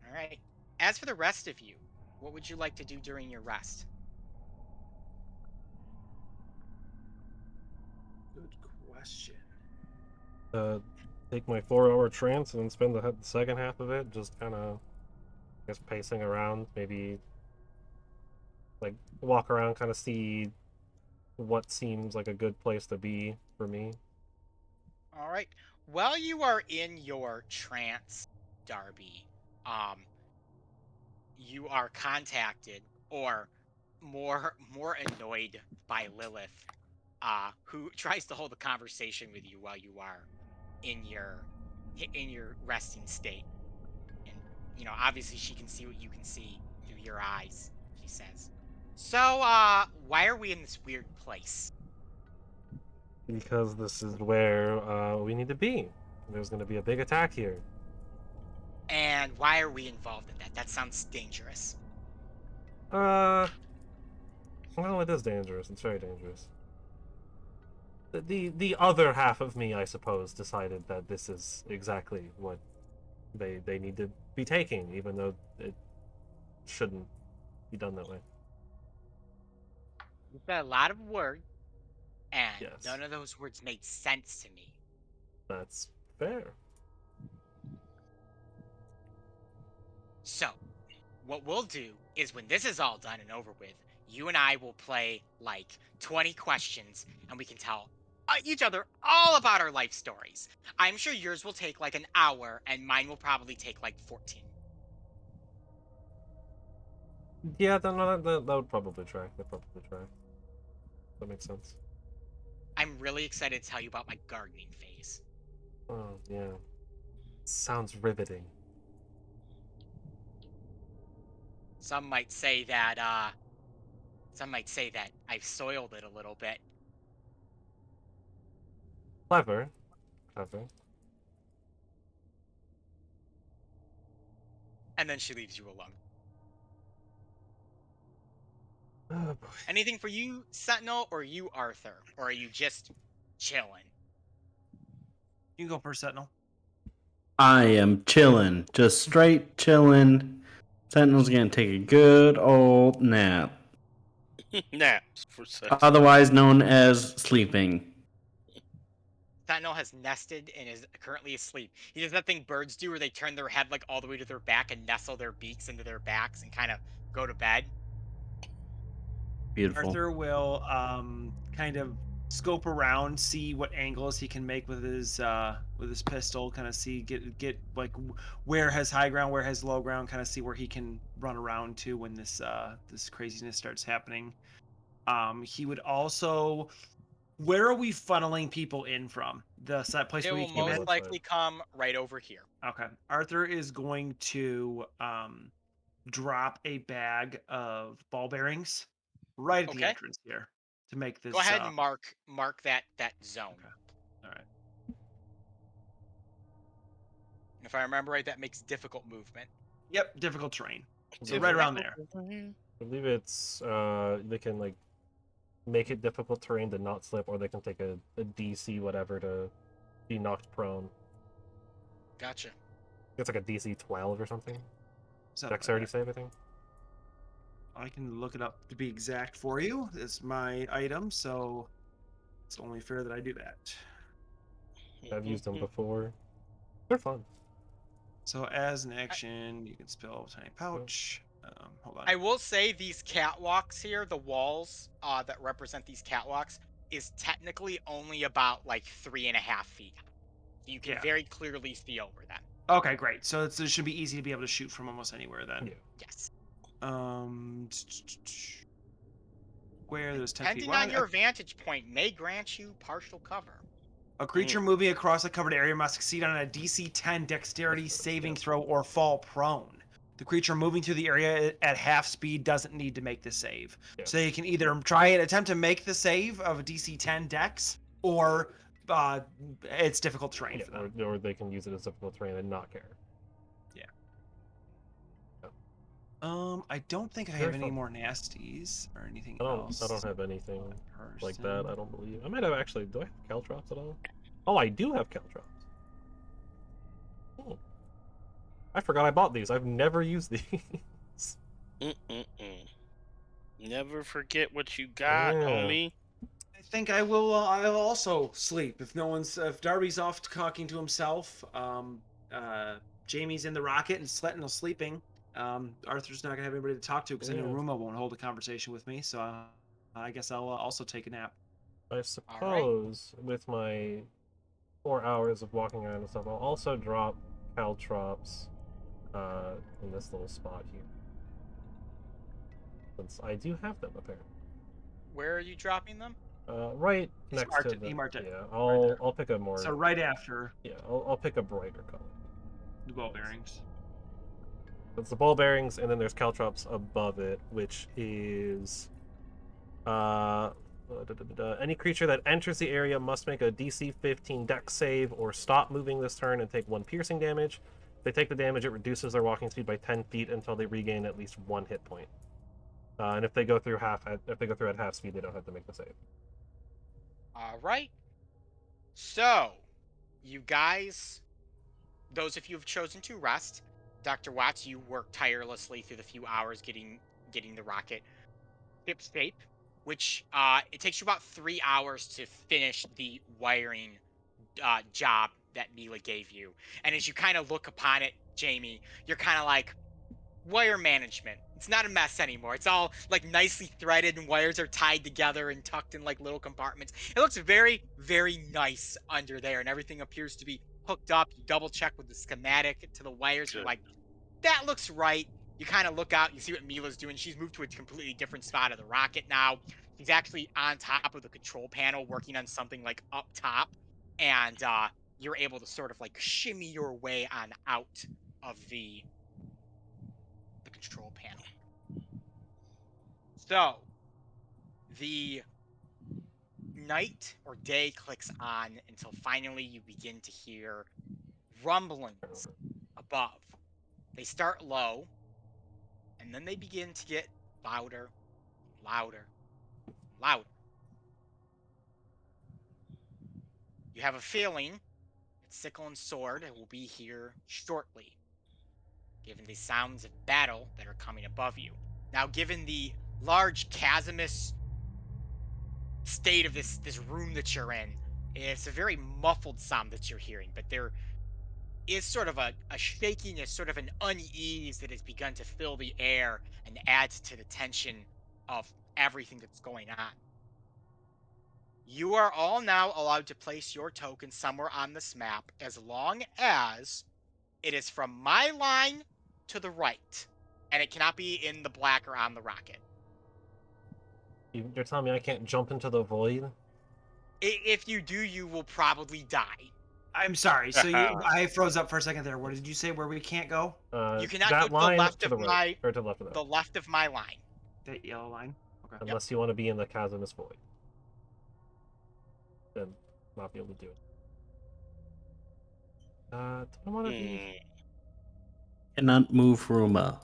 All right. As for the rest of you, what would you like to do during your rest? Good question. Take my 4-hour trance and then spend the second half of it just kind of, I guess, pacing around. Maybe like walk around, kind of see what seems like a good place to be for me. All right. While you are in your trance, Darby, you are contacted, or more annoyed by Lilith, who tries to hold a conversation with you while you are in your resting state. And obviously she can see what you can see through your eyes. She says, "So, why are we in this weird place?" Because this is where we need to be. There's going to be a big attack here. And why are we involved in that? That sounds dangerous. Well, it is dangerous. It's very dangerous. The other half of me, I suppose, decided that this is exactly what they need to be taking, even though it shouldn't be done that way. You said a lot of words, and Yes. none of those words made sense to me. That's fair. So, what we'll do is when this is all done and over with, you and I will play like 20 questions, and we can tell each other all about our life stories. I'm sure yours will take like an hour, and mine will probably take like 14. Yeah, that would probably track. That probably track. That makes sense. I'm really excited to tell you about my gardening phase. Oh yeah, sounds riveting. Some might say that I've soiled it a little bit. Clever, clever. And then she leaves you alone. Oh boy. Anything for you, Sentinel, or you, Arthur? Or are you just chilling? You can go first, Sentinel. I am chilling, just straight chilling. Sentinel's gonna take a good old nap, Naps for sex. otherwise known as sleeping. Sentinel has nested and is currently asleep. He does that thing birds do where they turn their head like all the way to their back and nestle their beaks into their backs and kind of go to bed. Beautiful. Arthur will kind of scope around, see what angles he can make with his pistol, kind of see get like where has high ground, where has low ground, kind of see where he can run around to when this this craziness starts happening. He would also, where are we funneling people in from? The set place It where we will came most in? likely come right over here. Okay. Arthur is going to drop a bag of ball bearings right at the Okay. entrance here to make this. Go ahead and mark that zone. Okay. All right. And if I remember right, that makes difficult movement. Yep. Difficult terrain. So Difficult. right around there. I believe it's they can like make it difficult terrain to not slip, or they can take a DC whatever to be knocked prone. Gotcha. It's like a DC 12 or something. So Dexterity save, I think. I can look it up to be exact for you. It's my item, so it's only fair that I do that. I've used them before. They're fun. So as an action, you can spell tiny pouch. Hold on. I will say these catwalks here, the walls that represent these catwalks, is technically only about like 3.5 feet. You can Yeah. very clearly see over them. Okay, great. So it should be easy to be able to shoot from almost anywhere then. Yeah. Yes. Where there's 10 feet Depending wide. on your vantage point, may grant you partial cover. A creature moving across a covered area must succeed on a DC 10 dexterity saving throw or fall prone. The creature moving through the area at half speed doesn't need to make the save. Yeah. So you can either try and attempt to make the save of a DC 10 dex, or it's difficult terrain Yeah, for them. or they can use it as difficult terrain and not care. I don't think I Very have any fun. more nasties or anything I else. don't have anything like that. Person. I don't believe. I might have actually. Do I have caltrops at all? Oh, I do have caltrops. Oh. I forgot I bought these. I've never used these. Never forget what you got, Yeah. homie. I think I will. I'll also sleep if Darby's off talking to himself. Jamie's in the rocket and Sletton is sleeping. Arthur's not gonna have anybody to talk to because I know Yeah. Ruma won't hold a conversation with me. So I guess I'll also take a nap. I suppose with my 4 hours of walking around and stuff, I'll also drop caltrops in this little spot here. Since I do have them apparently. Where are you dropping them? Right He's next marked to it, the. he marked it Yeah, right there. I'll pick a more. So right after Yeah, I'll pick a brighter color. the ball bearings. It's the ball bearings, and then there's caltrops above it, which is any creature that enters the area must make a DC 15 Dex save or stop moving this turn and take 1 piercing damage. If they take the damage, it reduces their walking speed by 10 feet until they regain at least 1 hit point. And if they go through at half speed, they don't have to make the save. All right. So, you guys, those of you who've chosen to rest, Dr. Watts, you worked tirelessly through the few hours getting the rocket ship shape, which it takes you about 3 hours to finish the wiring job that Mila gave you. And as you kind of look upon it, Jamie, you're kind of like, wire management. It's not a mess anymore. It's all like nicely threaded and wires are tied together and tucked in like little compartments. It looks very, very nice under there, and everything appears to be hooked up. You double check with the schematic to the wires. You're Good. like, that looks right. You kind of look out, you see what Mila's doing. She's moved to a completely different spot of the rocket now. She's actually on top of the control panel working on something like up top. And you're able to sort of like shimmy your way on out of the control panel. So the night or day clicks on until finally you begin to hear rumblings above. They start low, and then they begin to get louder, louder, louder. You have a feeling that Sickle and Sword will be here shortly, given the sounds of battle that are coming above you. Now, given the large chasmous state of this room that you're in, it's a very muffled sound that you're hearing, but there is sort of a shakiness, sort of an unease that has begun to fill the air and adds to the tension of everything that's going on. You are all now allowed to place your token somewhere on this map as long as it is from my line to the right, and it cannot be in the black or on the rocket. You're telling me I can't jump into the void? If you do, you will probably die. I'm sorry. So I froze up for a second there. What did you say? Where we can't go? You cannot that go to the line left to of the right, or to the left of that. the left of my line. That yellow line. Okay. Unless you want to be in the chasmous void. Then not be able to do it. Do I want to be... Cannot move Ruma.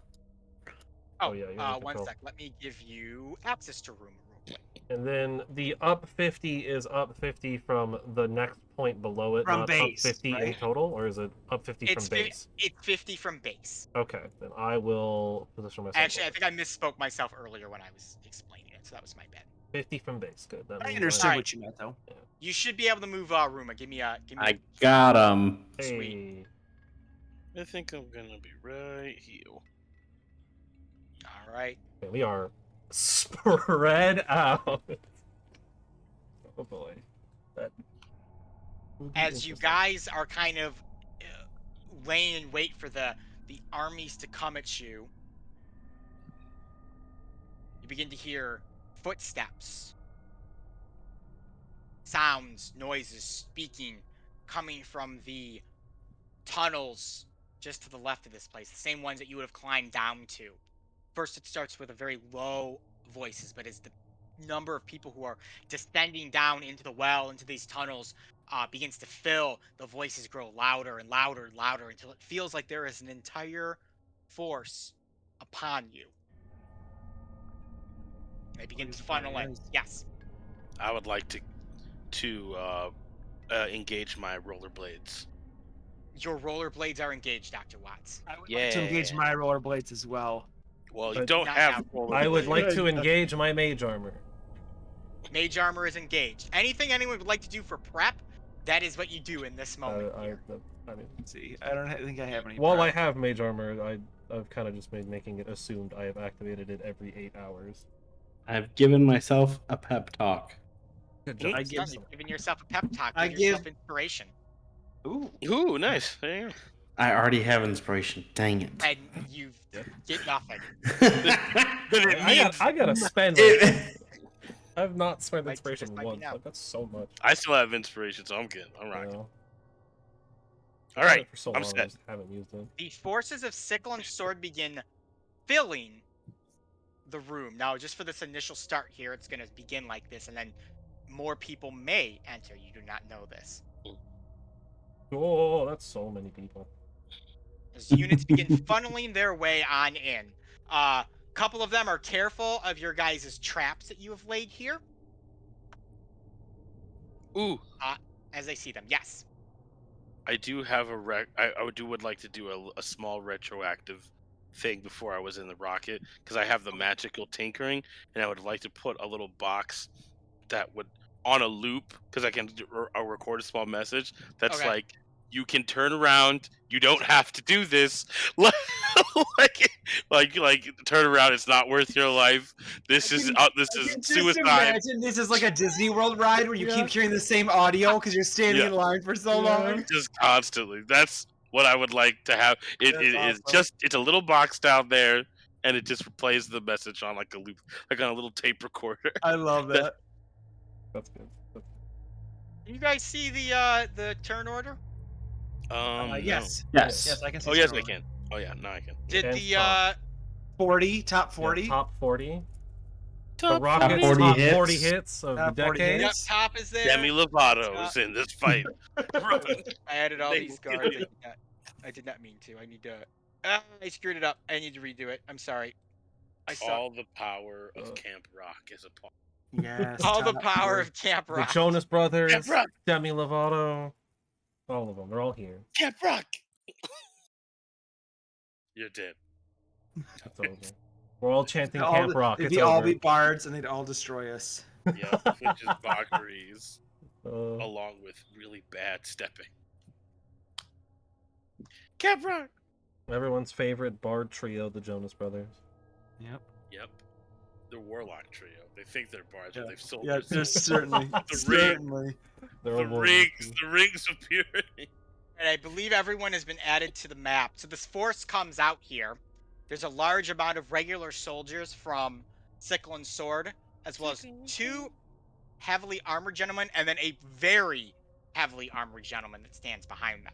Oh, yeah, you're in one control. sec. Let me give you access to room real quick. And then the up 50 is up 50 from the next point below it, From not base, up 50 in right? total, or is it up 50 It's from base? It's 50 from base. Okay, then I will position myself. Actually, I think I misspoke myself earlier when I was explaining it, so that was my bad. 50 from base. Good. That I means understood Alright. what you meant, though. You should be able to move Ruma. Give me a I got him. Hey, I think I'm gonna be right here. All right. okay, we are spread out. Oh boy. That would be As you interesting. guys are kind of laying in wait for the armies to come at you, you begin to hear footsteps, sounds, noises, speaking coming from the tunnels just to the left of this place, the same ones that you would have climbed down to. First, it starts with a very low voices, but as the number of people who are descending down into the well, into these tunnels, begins to fill, the voices grow louder and louder and louder until it feels like there is an entire force upon you. They begin to funnel in. Yes. I would like to engage my rollerblades. Your rollerblades are engaged, Dr. Watts. I would like to engage my rollerblades as well. Well, you But don't not have now. rollerblades. I would like to engage my mage armor. Mage armor is engaged. Anything anyone would like to do for prep, that is what you do in this moment here. I mean, Let's see. I don't think I have any. while I prep. have mage armor, I've kind of just been making it assumed I have activated it every 8 hours. I've given myself a pep talk. Good I It's give- done. You've given yourself a pep talk. I Give yourself give- inspiration. Ooh. Ooh, nice. There you go. I already have inspiration. Dang it. And you get nothing. Then it means I gotta spend. It- I've not spent Like, inspiration just let me once. know. Like, that's so much. I still have inspiration, so I'm good. I'm you rocking. know? All right, For so I'm long, I set. just haven't used it. The forces of Sickle and Sword begin filling the room. Now, just for this initial start here, it's going to begin like this, and then more people may enter. You do not know this. Oh, that's so many people. As units begin funneling their way on in. A couple of them are careful of your guys' traps that you have laid here, Ooh, as I see them. Yes. I do have a would like to do a small retroactive thing before I was in the rocket because I have the magical tinkering, and I would like to put a little box that would on a loop because I can I'll record a small message that's Okay. like, you can turn around, you don't have to do this. like turn around. It's not worth your life. This is I this can is just suicide. imagine this is like a Disney World ride where you keep hearing the same audio because you're standing Yeah. in line for so long. Just constantly. That's what I would like to have. It That's is awesome. just it's a little box down there, and it just plays the message on like a loop, like on a little tape recorder. I love that. That's good. Can you guys see the turn order? No. Yes. Yes. Yes, I can see. Oh yes, turn I order. can. Oh yeah, now I can. Did And the top. 40, top 40. Yeah, top 40. The Top Rockets 40 top hits. 40 hits of the Top 40 decade. Yep, hits. top is there. Demi Lovato's in this fight. Run. I added all They these will cards. kill I did not mean to. I need to. I screwed it up. I need to redo it. I'm sorry. I suck. All the power of Camp Rock is upon. Yes. All the top power 40. of Camp The Rock. Jonas Brothers, Camp Rock. Demi Lovato, all of them. They're all here. Camp Rock. You're dead. It's over. We're all chanting All Camp the- Rock. They'd It's be all over. be bards and they'd all destroy us. Yep, which is mockeries, Uh, along with really bad stepping. Camp Rock. everyone's favorite bard trio, the Jonas Brothers. Yep. Yep. They're Warlock trio. They think they're bards, but they've sold Yeah, their there's souls. certainly, The ring. certainly. They're The all warriors. rings of purity. And I believe everyone has been added to the map. So this force comes out here. There's a large amount of regular soldiers from Sickle and Sword, as well as two heavily armored gentlemen, and then a very heavily armored gentleman that stands behind them.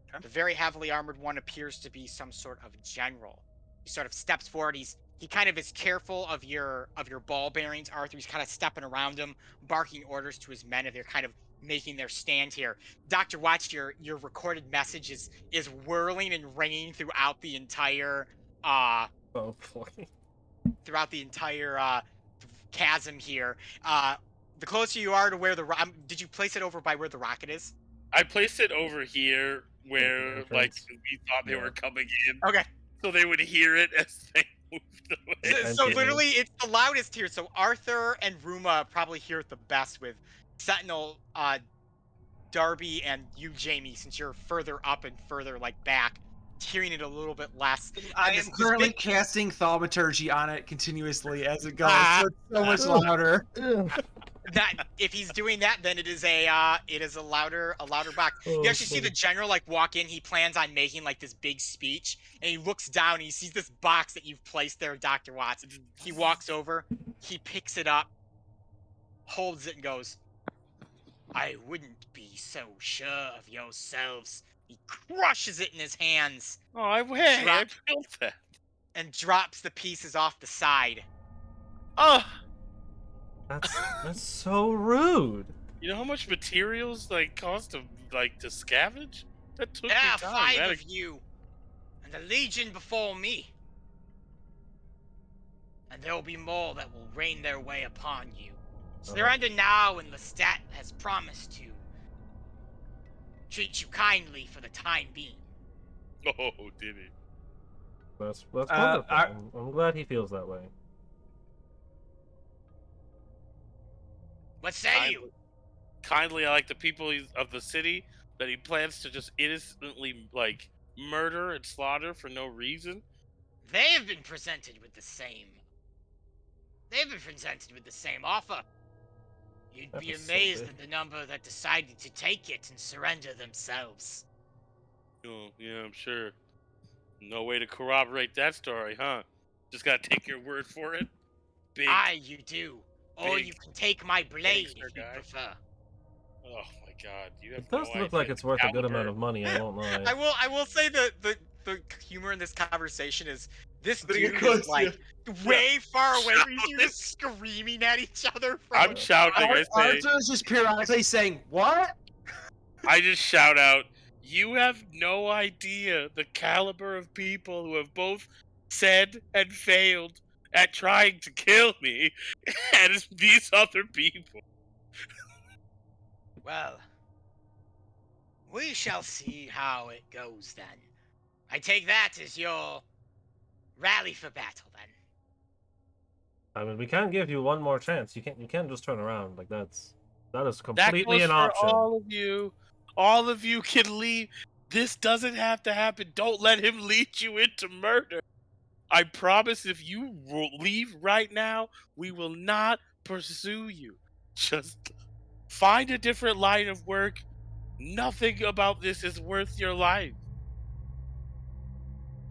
Okay. The very heavily armored one appears to be some sort of general. He sort of steps forward. He kind of is careful of your ball bearings, Arthur. He's kind of stepping around him, barking orders to his men as they're kind of making their stand here. Dr. Watch, your recorded message is whirling and ringing throughout the entire Oh boy. chasm here. The closer you are to where did you place it over by where the rocket is? I placed it over here where, entrance. like, we thought they Yeah. were coming in, Okay. so they would hear it as they moved away. So Entrance. literally, it's the loudest here. So Arthur and Ruma probably hear it the best with Sentinel, Darby, and you, Jamie, since you're further up and further like back, hearing it a little bit less. I And am this currently big- casting thaumaturgy on it continuously as it goes. Ah. So it's so much louder. that if he's doing that, then it is a louder box. Oh, You actually see funny. the general like walk in. He plans on making like this big speech, and he looks down and he sees this box that you've placed there, Dr. Watts. He walks over, he picks it up, holds it, and goes, "I wouldn't be so sure of yourselves." He crushes it in his hands Oh, I Drop. built that. and drops the pieces off the side. Oh, That's so rude. you know how much materials like cost to scavenge? That took Yeah, me time. 5 That- of you, and the legion before me. And there will be more that will rain their way upon you. Surrender now, and Lestat has promised to treat you kindly for the time being. Oh, did he? That's wonderful. I- I'm glad he feels that way. What say you? Kindly, I like the people of the city that he plans to just innocently like murder and slaughter for no reason. They have been presented with the same. They've been presented with the same offer. You'd That be was so amazed big. at the number that decided to take it and surrender themselves. Oh, yeah, I'm sure. No way to corroborate that story, huh? Just gotta take your word for it. Big. Aye, you do. Or big you can take my blade gangster if you guy. prefer. Oh my God, you have It does no look like idea it's the worth a good caliber. amount of money. I won't lie. I will say the humor in this conversation is this But it dude goes is like way far away from you two, Shouting. just screaming at each other. I'm shouting. I say. Arthur is just periodically saying, "What?" I just shout out. You have no idea the caliber of people who have both said and failed at trying to kill me, and it's these other people. Well, we shall see how it goes then. I take that as your rally for battle then. I mean, we can give you one more chance. You can't just turn around like that is That completely goes an for option. all of you. All of you can leave. This doesn't have to happen. Don't let him lead you into murder. I promise if you leave right now, we will not pursue you. Just find a different line of work. Nothing about this is worth your life.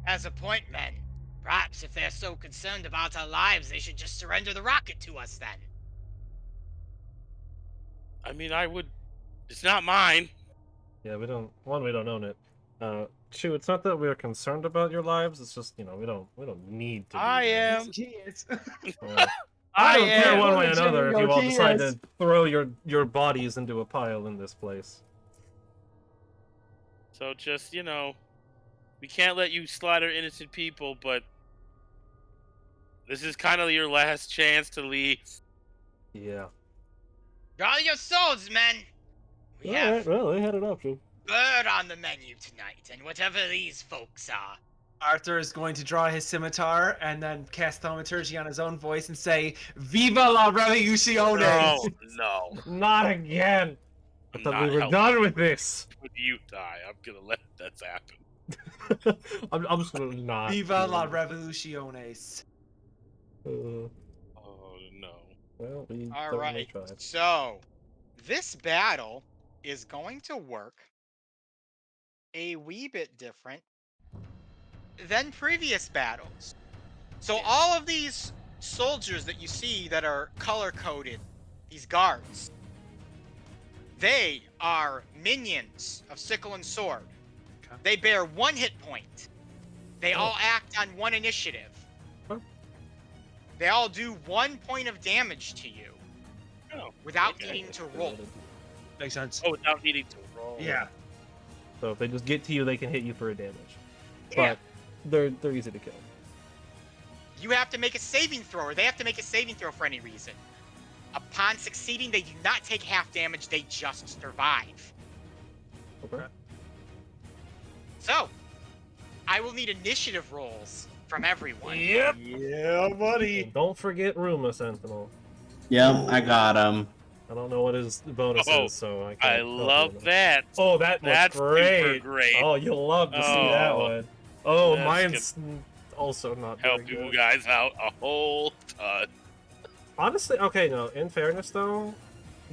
As a point, men. Perhaps if they're so concerned about our lives, they should just surrender the rocket to us then. I mean, I would. It's not mine. Yeah, we don't own it. Chu, it's not that we're concerned about your lives. It's just we don't need to. I am. Kids. I don't care am. one way or another if you all decide Yes. to throw your bodies into a pile in this place. So just we can't let you slaughter innocent people, but this is kind of your last chance to leave. Yeah. Draw your swords, men. We have well, they had an option. bird on the menu tonight, and whatever these folks are. Arthur is going to draw his scimitar and then cast thaumaturgy on his own voice and say, "Viva la revoluzione!" No. Not again. I I'm thought not we were helping done with this. When you die, I'm gonna let that happen. I'm just gonna not. Viva la revolutiones. Uh, Oh no. well, we All certainly right. tried. So, this battle is going to work a wee bit different than previous battles. So all of these soldiers that you see that are color-coded, these guards, they are minions of Sickle and Sword. Okay. They bear 1 hit point. They all act on 1 initiative. Oh. They all do 1 point of damage to you Oh, without okay. needing to roll. Makes sense. Oh, without needing to roll. Yeah. So if they just get to you, they can hit you for a damage. Yeah. But they're easy to kill. You have to make a saving throw, or they have to make a saving throw for any reason. Upon succeeding, they do not take half damage, they just survive. Okay. So, I will need initiative rolls from everyone. Yep. Yeah, buddy. And don't forget Ruma Sentinel. Yep, I got him. I don't know what his bonus Oh, is, so I I can't. help you love with it. that. Oh, that was That's great. super great. Oh, you'll love to see that Oh, one. Oh, that's mine's also not Help very you good. guys out a whole ton. Honestly, okay, no. In fairness, though,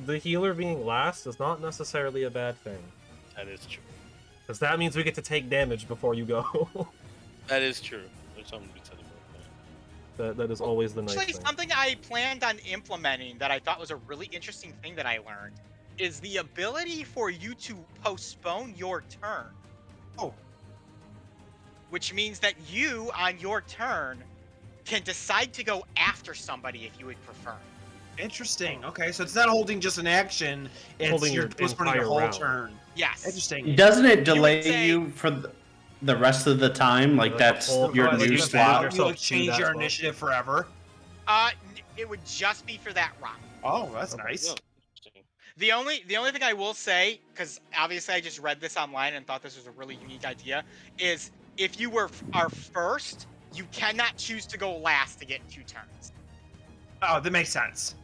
the healer being last is not necessarily a bad thing, That is true. because that means we get to take damage before you go. That is true. There's something to be said about that is always the nice Actually, thing. something I planned on implementing that I thought was a really interesting thing that I learned is the ability for you to postpone your turn. Oh. Which means that you, on your turn, can decide to go after somebody if you would prefer. Interesting. Okay, so it's not holding just an action. It's Holding you're your postponing your entire whole round. turn. Yes. Interesting. Doesn't it would delay say- you for the rest of the time? Like Like that's the whole your time, like new you You just slot? yourself You'll to change that your spot. initiative forever. It would just be for that round. Oh, that's Okay. nice. Interesting. The only thing I will say, because obviously I just read this online and thought this was a really unique idea, is if you are first, you cannot choose to go last to get 2 turns. Oh, that makes sense.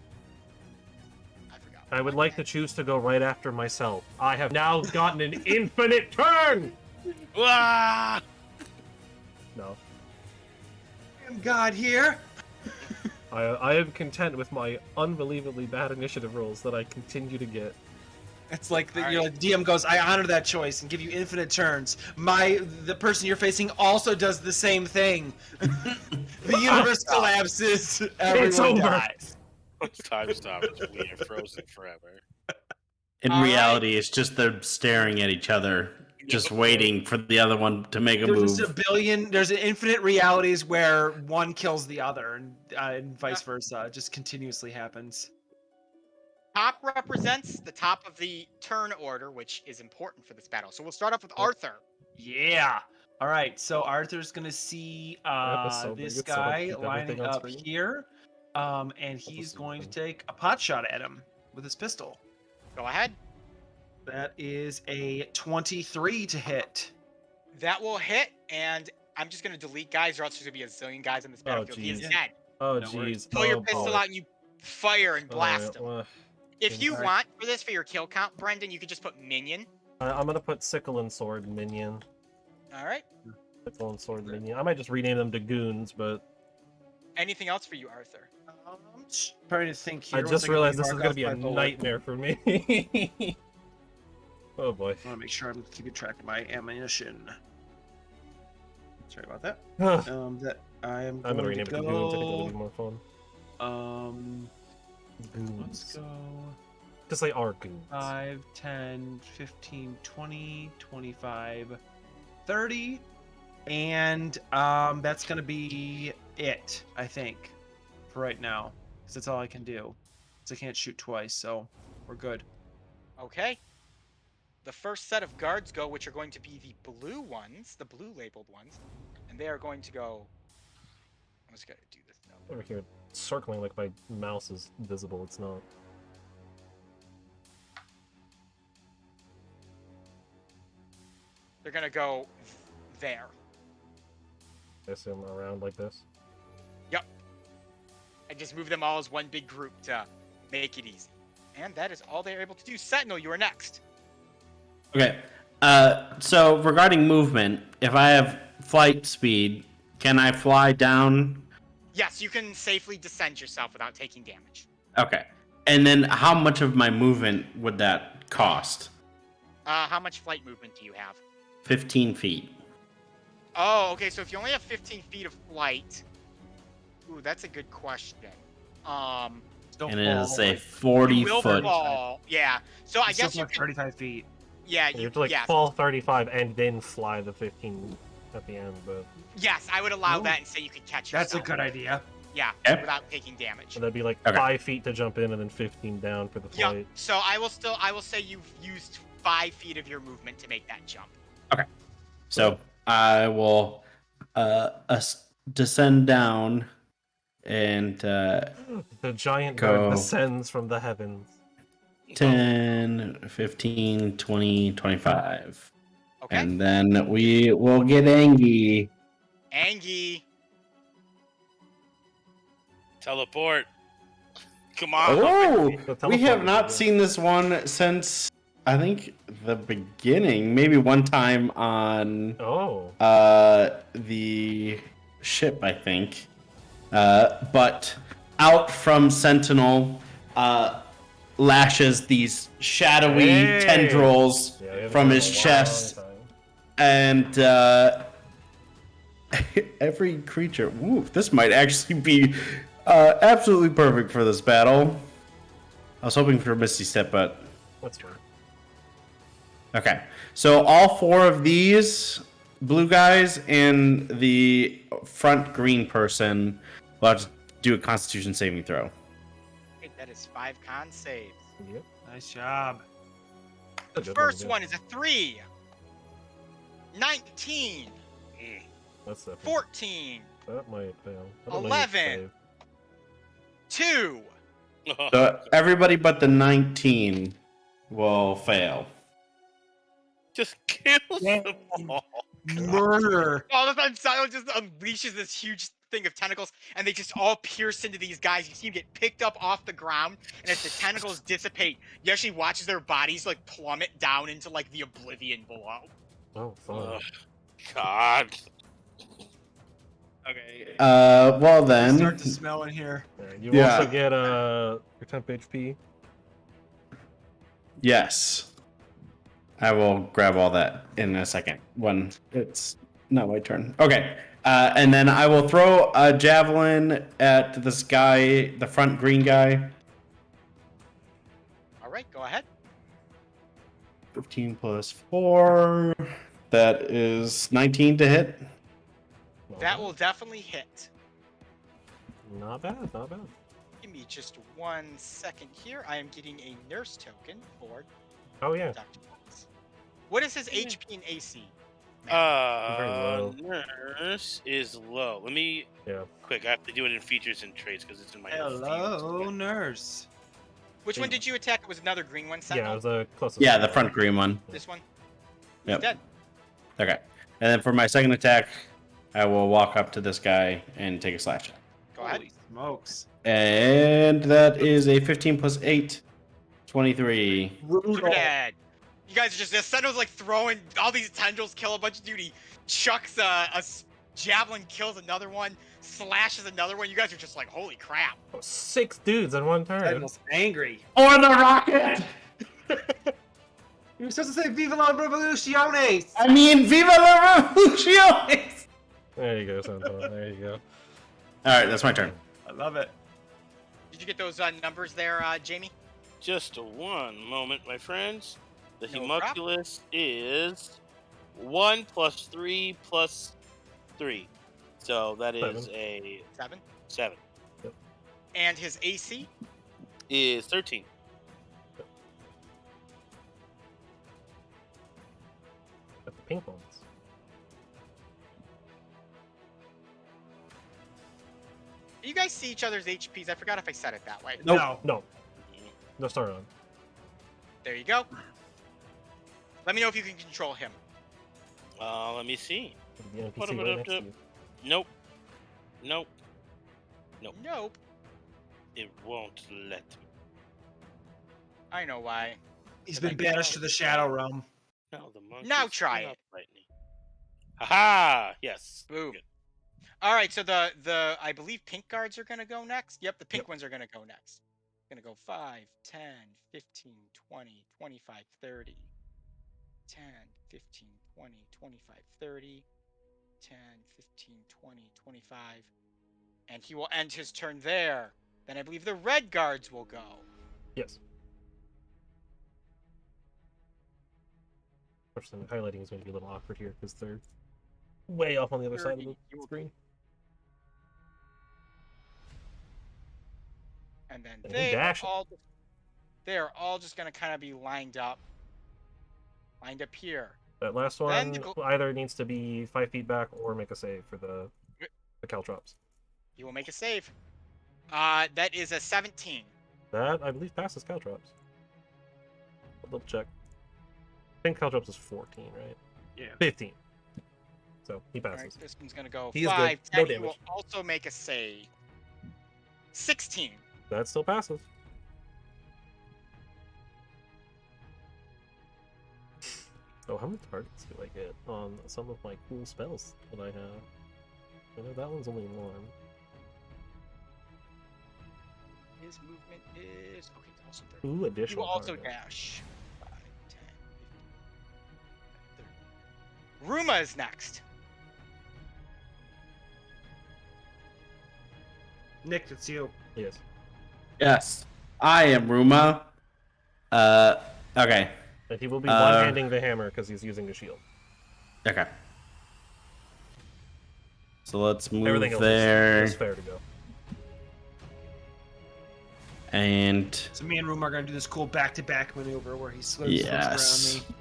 I forgot. I would like to choose to go right after myself. I have now gotten an infinite turn! Ah! No. I am God here. I am content with my unbelievably bad initiative rolls that I continue to get. It's like the Alright. DM goes, I honor that choice and give you infinite turns. The person you're facing also does the same thing. The universe collapses. Everyone over. dies. Once time stops, we are frozen forever. In All right. reality, it's just they're staring at each other, just waiting for the other one to make a There's move. a billion. There's an infinite realities where one kills the other, and vice versa. It just continuously happens. Top represents the top of the turn order, which is important for this battle. So we'll start off with Arthur. Yeah. All right. So Arthur's gonna see was so big, this it's so hard to guy keep lining everything on up screen. here, and he's see going to him. take a pot shot at him with his pistol. Go ahead. That is a 23 to hit. That will hit, and I'm just going to delete guys, or else there's going to be a zillion guys on this battlefield. He is jeez. dead. Oh, No worries. jeez. Pull your Oh, pistol boy. out and you fire and blast him. Well, If you Alright. want for this, for your kill count, Brendan, you could just put minion. I'm gonna put sickle and sword minion. All right. Sickle and sword minion. I might just rename them to goons, but Anything else for you, Arthur? I'm just trying to think here. I One just second, realized let this me is mark gonna off be a my bullet. nightmare for me. Oh boy. I want to make sure I'm keeping track of my ammunition. Sorry about that. That I am I'm gonna going rename to it to goons. I think that'll go. be more fun. Let's Goons. go. Because they are goons. 5, 10, 15, 20, 25, 30. And that's going to be it, I think, for right now. Because that's all I can do. Because I can't shoot twice, so we're good. Okay. The first set of guards go, which are going to be the blue ones, the blue labeled ones. And they are going to go... I'm just going to do this now. Over here, circling like my mouse is visible. It's not. They're going to go there. I assume around like this. Yep. I just move them all as one big group to make it easy. And that is all they're able to do. Sentinel, you are next. Okay. So regarding movement, if I have flight speed, can I fly down? Yes, you can safely descend yourself without taking damage. Okay. And then how much of my movement would that cost? How much flight movement do you have? 15 feet. Oh, okay, so if you only have 15 feet of flight... Ooh, that's a good question. Still And it is fall, a like, 40 You will foot. fall. Yeah. So I still guess you have could... 35 feet. Yeah, You you have to like yes. fall 35 and then fly the 15 at the end, but Yes, I would allow Ooh. that and say you could catch That's a yourself. good idea. Yeah, Okay. without taking damage. that'd be like Okay. 5 feet to jump in and then 15 down for the Yeah. flight. So I will say you've used 5 feet of your movement to make that jump. So I will descend down and The giant Go. bird descends from the heavens. 10, 15, 20, 25. Okay. And then we will get Angie. Angie. Teleport. Come on. Oh, The we teleport have is not good. seen this one since I think the beginning. Maybe one time on Oh. the ship, I think. But out from Sentinel lashes these shadowy Hey! tendrils Yeah, we haven't from done it his in a long chest, time. and every creature. Ooh, this might actually be absolutely perfect for this battle. I was hoping for a Misty Step, but That's fine. okay. So all 4 of these blue guys and the front green person will have to do a Constitution saving throw. Okay, that is 5 con saves. Yep. Nice job. The Good first yeah. one is a 3. 19. That's a 14. That might fail. I don't know 11. your save. 2. So everybody but the 19 will fail. Just kill them all. Murder. All of a sudden, Silo just unleashes this huge thing of tentacles, and they just all pierce into these guys. You see them get picked up off the ground, and as the tentacles dissipate, you actually watch their bodies like plummet down into like the oblivion below. Oh, fun. Ugh, God. Okay. Well then. Start to smell in here. You Yeah. also get your temp HP. Yes. I will grab all that in a second when it's not my turn. Okay. And then I will throw a javelin at this guy, the front green guy. All right, go ahead. 15 plus 4. That is 19 to hit. Not That bad. will definitely hit. Not bad, not bad. Give me just 1 second here. I am getting a nurse token for Oh, yeah. Dr. Bones. What is his HP and AC? Very low. Nurse is low. Let me Yeah. quick. I have to do it in features and traits because it's in my Hello, fields. nurse. Which one did you attack? It was another green one. Yeah, Sentinel? it was the closest. Yeah, one. the front green one. This one? Yep. He's dead. Okay. And then for my second attack, I will walk up to this guy and take a slash shot. Go ahead. Holy smokes. And that is a 15 plus 8. 23. Super dead. You guys are just, the Sentinel's like throwing all these tendrils, kill a bunch of dude. He chucks javelin, kills another one, slashes another one. You guys are just like, holy crap. Oh, 6 dudes in one turn. Sentinel's angry. Or the rocket! You were supposed to say "Viva la Revoluciones." I mean, Viva la Revoluciones! There you go, Sentinel. There you go. Alright, that's my turn. I love it. Did you get those numbers there, Jamie? Just one moment, my friends. The No homunculus is 1 + 3 + 3. So that is 7. a 7. 7. And his AC? Is 13. Got the pink ones. Do you guys see each other's HPs? I forgot if I said it that way. Nope. No. No start on. There you go. Let me know if you can control him. Let me see. The NPC right next to you. Nope. Nope. Nope. It won't let me. I know why. He's been banished to the Shadow Realm. No, the monkey. Now try it. Haha! Yes. Boom. Good. All right, so the I believe pink guards are gonna go next. Yep, the pink ones are gonna go next. Gonna go 5, 10, 15, 20, 25, 30. 10, 15, 20, 25, 30. 10, 15, 20, 25. And he will end his turn there. Then I believe the red guards will go. Yes. Unfortunately, highlighting is going to be a little awkward here because they're way off on the other side of the screen. And then And they're all just gonna kind of be lined up here. That last Then one either needs to be 5 feet back or make a save for the caltrops. You will make a save. That is a 17. That, I believe, passes caltrops. I'll double check. I think caltrops is 14, right? Yeah. 15. So he All right, passes. this one's gonna go He is 5, good. No 10. He will damage. also make a save. 16. That still passes. Oh, how many targets do I get on some of my cool spells that I have? I know that one's only 1. His movement is okay. It's also 30. Ooh, He additional will also target. dash. 5, 10, 15, 30. Ruma is next. Nick, it's you. Yes. Yes. I am Ruma. Okay. And he will be one-handing the hammer because he's using the shield. Okay. So let's move Everything else there. is fair to go. And So me and Room are gonna do this cool back-to-back maneuver where he slurs yes. around me.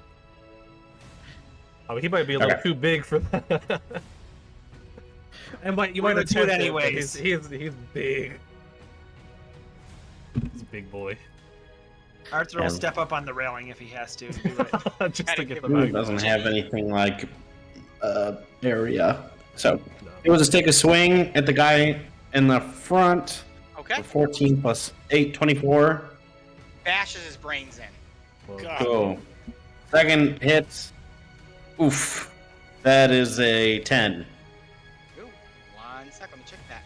Oh, he might be a little Okay. too big for that. And you We're might gonna do it attempt but anyways. He's big. He's a big boy. Arthur will And- step up on the railing if he has to do it. Just Gotta to get give the him Ruma back. doesn't have anything like area. So No. it will just take a swing at the guy in the front. Okay. For 14 plus 8, 24. Bashes his brains in. Well, God. Cool. Second hit. Oof. That is a 10. Ooh, 1 sec. Let me check that.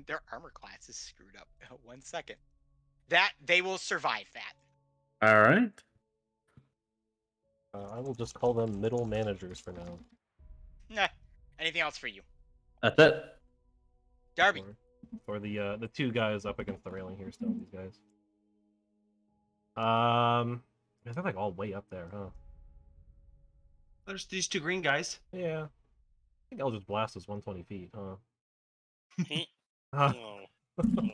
Their armor class is screwed up. 1 second. That they will survive that. All right. I will just call them middle managers for now. Nah. Anything else for you, That's it. Darby? For the 2 guys up against the railing here still, these guys. They're like all way up there, huh? There's these 2 green guys. Yeah. I think Eldritch Blast is 120 feet, huh? Oh. Oh.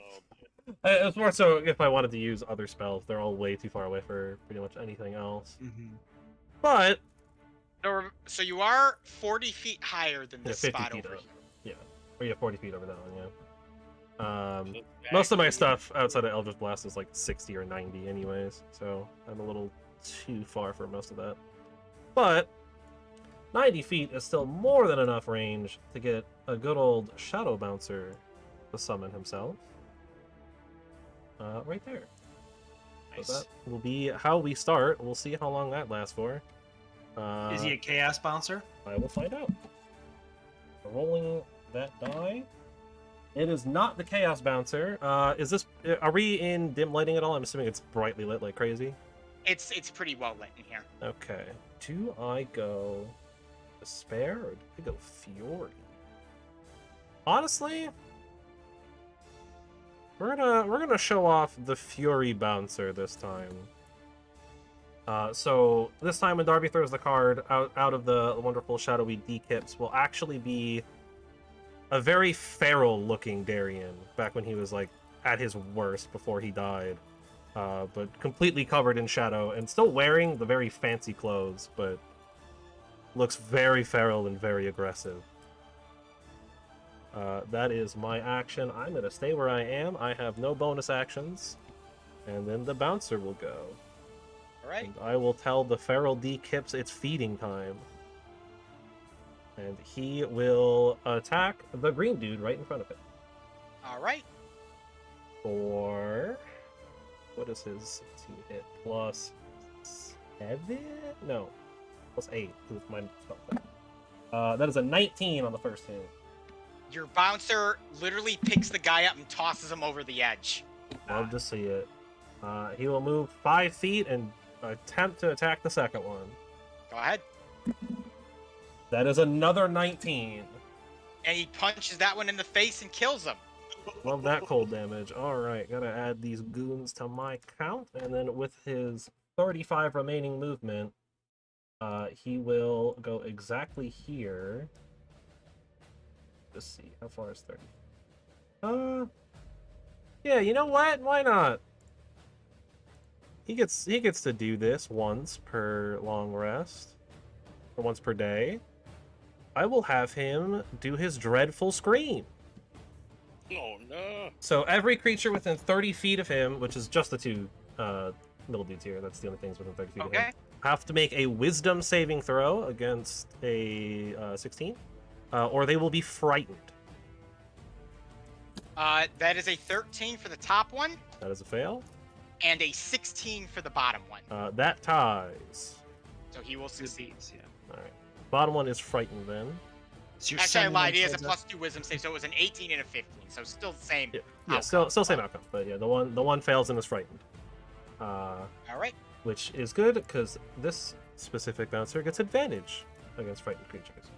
It's more so if I wanted to use other spells. They're all way too far away for pretty much anything else. Mm-hmm. But So you are 40 feet higher than yeah, this 50 spot feet over up. here. Yeah. Or yeah, 40 feet over that one, yeah. Most of my stuff outside of Eldritch Blast is like 60 or 90 anyways, so I'm a little too far for most of that. But 90 feet is still more than enough range to get a good old Shadow Bouncer to summon himself. Right there. Nice. So that will be how we start. We'll see how long that lasts for. Is he a chaos bouncer? I will find out. Rolling that die. It is not the Chaos Bouncer. Is this? Are we in dim lighting at all? I'm assuming it's brightly lit like crazy. It's pretty well lit in here. Okay. Do I go Despair or do I go Fury? Honestly, we're gonna show off the Fury Bouncer this time. So this time when Darby throws the card out of the wonderful shadowy D-Kips will actually be a very feral looking Darien back when he was like at his worst before he died. But completely covered in shadow and still wearing the very fancy clothes, but looks very feral and very aggressive. That is my action. I'm going to stay where I am. I have no bonus actions. And then the bouncer will go. All right. And I will tell the feral D-Kips it's feeding time. And he will attack the green dude right in front of him. All right. For... what is his hit? Plus 7? No. Plus 8. That is a 19 on the first hit. Your bouncer literally picks the guy up and tosses him over the edge. Love to see it. He will move 5 feet and attempt to attack the second one. Go ahead. That is another 19. And he punches that one in the face and kills him. Love that cold damage. Alright, gotta add these goons to my count. And then with his 35 remaining movement, he will go exactly here. Let's see, how far is 30? Yeah, you know what? Why not? He gets to do this once per long rest. Or once per day. I will have him do his dreadful scream. Oh no! So every creature within 30 feet of him, which is just the two middle dudes here, that's the only things within 30 feet of him, Okay. have to make a wisdom saving throw against a 16, or they will be frightened. That is a 13 for the top one, That is a fail. and a 16 for the bottom one. That ties. So he will succeed. Yeah. Alright. Bottom one is frightened then. So you're Actually, I sending lied. them He has a towards plus 2 wisdom save, so it was an 18 and a 15. So still the same. Yeah, still same outcome, but yeah, the one fails and is frightened. All right. Which is good, because this specific bouncer gets advantage against frightened creatures.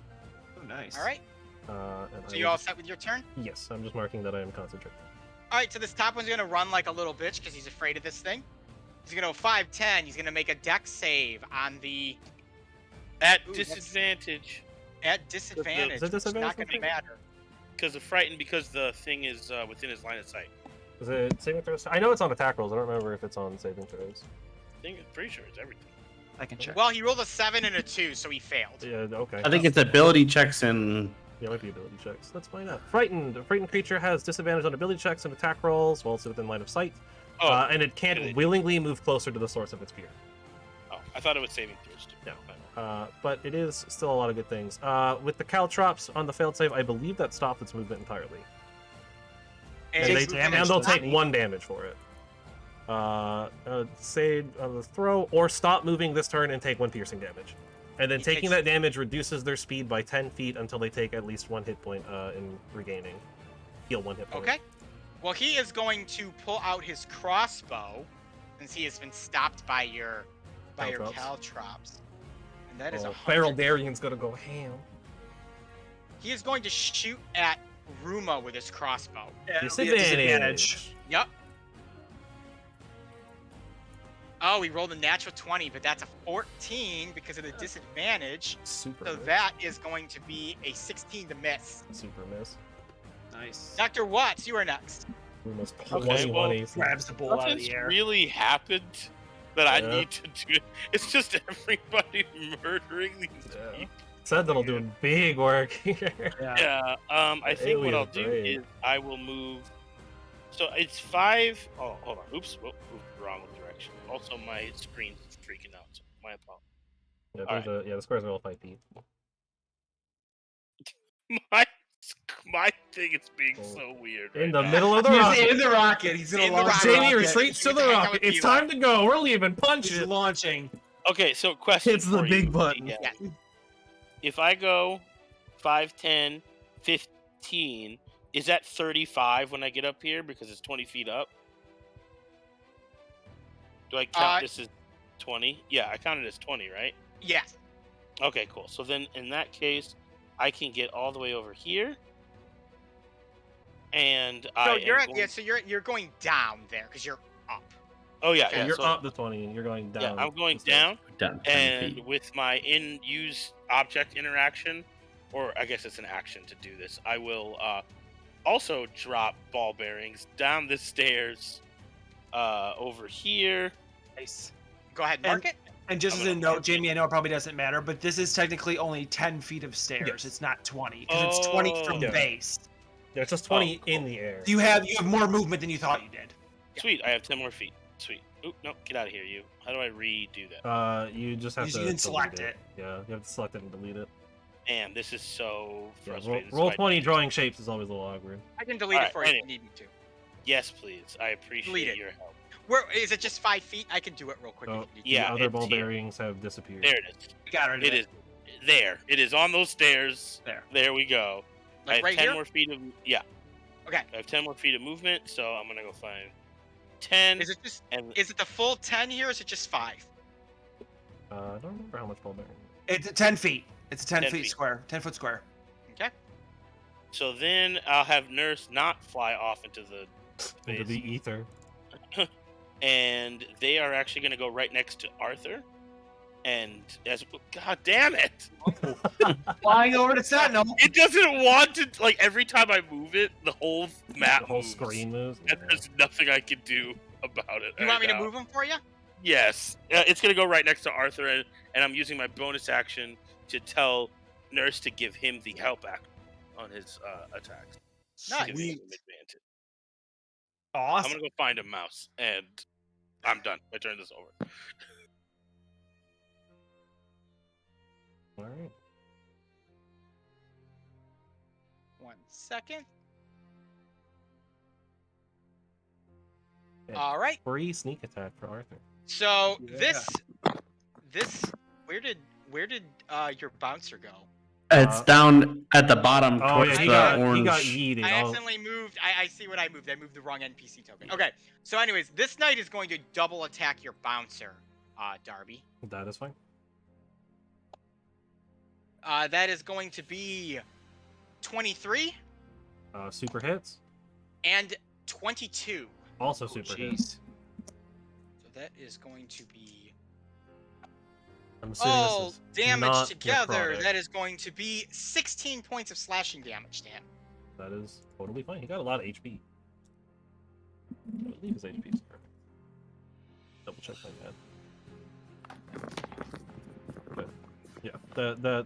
Oh, nice. All right. And So I you will all just- set with your turn? Yes, I'm just marking that I am concentrating. All right, so this top one's going to run like a little bitch because he's afraid of this thing. He's going to go 5'10". He's going to make a dex save on the... At Ooh, that's- disadvantage, At disadvantage, Is it which is not disadvantage? going to matter. because of frightened, because the thing is within his line of sight. Is it saving throws? I know it's on attack rolls. I don't remember if it's on saving throws. I think I'm pretty sure it's everything. I can check. Well, he rolled a 7 and a 2, so he failed. Yeah, okay. I think it's ability checks and Yeah, it might be ability checks. Let's find out. Frightened. A frightened creature has disadvantage on ability checks and attack rolls while it's within line of sight. Oh, And it can't really? willingly move closer to the source of its fear. oh, I thought it was saving throws too. No. But it is still a lot of good things. With the caltrops on the failed save, I believe that stopped its movement entirely. And And, takes they- damage, they'll doesn't take he? 1 damage for it. Say the throw or stop moving this turn and take 1 piercing damage. And then He taking takes- that damage reduces their speed by 10 feet until they take at least 1 hit point in regaining. Heal 1 hit point. Okay. Well, he is going to pull out his crossbow, since he has been stopped by your Caltrops. caltrops. And that is Oh, a Feral 100. Darian's gonna go ham. He is going to shoot at Ruma with his crossbow. Yeah, it'll be a Disadvantage. Yep. Oh, he rolled a natural 20, but that's a 14 because of the disadvantage. Super So miss. that is going to be a 16 to miss. Super miss. Nice. Dr. Watts, you are next. Almost Okay, 20 well, Grabs the bull out of Nothing's the air. really happened that I Yeah. need to do. It's just everybody murdering these Yeah. people. Sentinel doing big work here. Yeah. Yeah. I think what Alien I'll do parade. is I will move. So it's 5. Oh, hold on. Oops. Moved the wrong direction. Also, my screen's freaking out. So my apologies. Yeah, the squares are all 5 feet. My thing is being Oh. so weird. In right the now. middle of the He's rocket. in the rocket. He's gonna In the launch rocket. the Jamie rocket. retreats to He's the hanging out rocket. with It's Eli. time to go. We're leaving. Punch He's it. launching. Okay, so question It's the for big you, button. DK. Yes. If I go 5, 10, 15, is that 35 when I get up here because it's 20 feet up? Do I count this as 20? Yeah, I count it as 20, right? Yes. Okay, cool. So then in that case, I can get all the way over here. And So you're going down there because you're up. Oh yeah, Okay. yeah. You're so, up to 20. You're going down. yeah, I'm going the stairs. down. Down 10 And feet. with my in-use object interaction, or I guess it's an action to do this, I will also drop ball bearings down the stairs over here. Nice. Go ahead, mark it. And just I'm as a gonna note, mark Jamie, I know it probably doesn't matter, but this is technically only 10 feet of stairs. Yes. It's not 20 because it's 20 from Yeah. base. Yeah, it's just 20 cool. in the air. You have more movement than you thought you did. Sweet, I have 10 more feet. Sweet. Oop, no, get out of here, you. How do I redo that? You just have You to can delete select it. it. Yeah, you have to select it and delete it. Damn, this is so Yeah, frustrating. roll So 20 drawing shapes is always a little awkward. I can delete Alright, it for you if anyway. you need me to. Yes, please. I appreciate Delete it. your help. Where is it? Just 5 feet? I can do it real quick. So if you need to. Yeah, the other it's ball here. bearings have disappeared. There it is. We got rid of It is there. It is on those stairs. There. There we go. I Like have right 10 here. more feet of Okay. I have 10 more feet of movement, so I'm gonna go find 10. Is it just? and Is it the full 10 here? Or is it just 5? I don't remember how much ball bearing. It's 10 feet. It's a 10 10 feet feet. square. 10 foot square. Okay. so then I'll have Nurse not fly off into the Into space, the ether. and they are actually gonna go right next to Arthur. And God damn it! Flying over to Sentinel. It doesn't want to. Like every time I move it, the whole map The whole moves, screen moves. and there's nothing I can do about it. You want me to move them for you? Yes, it's gonna go right next to Arthur, and I'm using my bonus action to tell Nurse to give him the help action on his attacks. Nice. Give him some advantage. I'm Awesome. gonna go find a mouse, and I'm done. I turn this over. Alright. 1 second. Yeah. All right. Free sneak attack for Arthur. So Yeah. this where did your bouncer go? It's down at the bottom Oh towards yeah, he the got- orange. he got yeeted. I Oh, accidentally moved. I see what I moved. I moved the wrong NPC token. Okay. So anyways, this knight is going to double attack your bouncer, Darby. that is fine. That is going to be 23 Super hits. and 22. Also Oh, super hits. jeez. So that is going to be I'm assuming all this is damage not together. necrotic. That is going to be 16 points of slashing damage to him. That is totally fine. He got a lot of HP. I believe his HP is perfect. Double check my head. But yeah,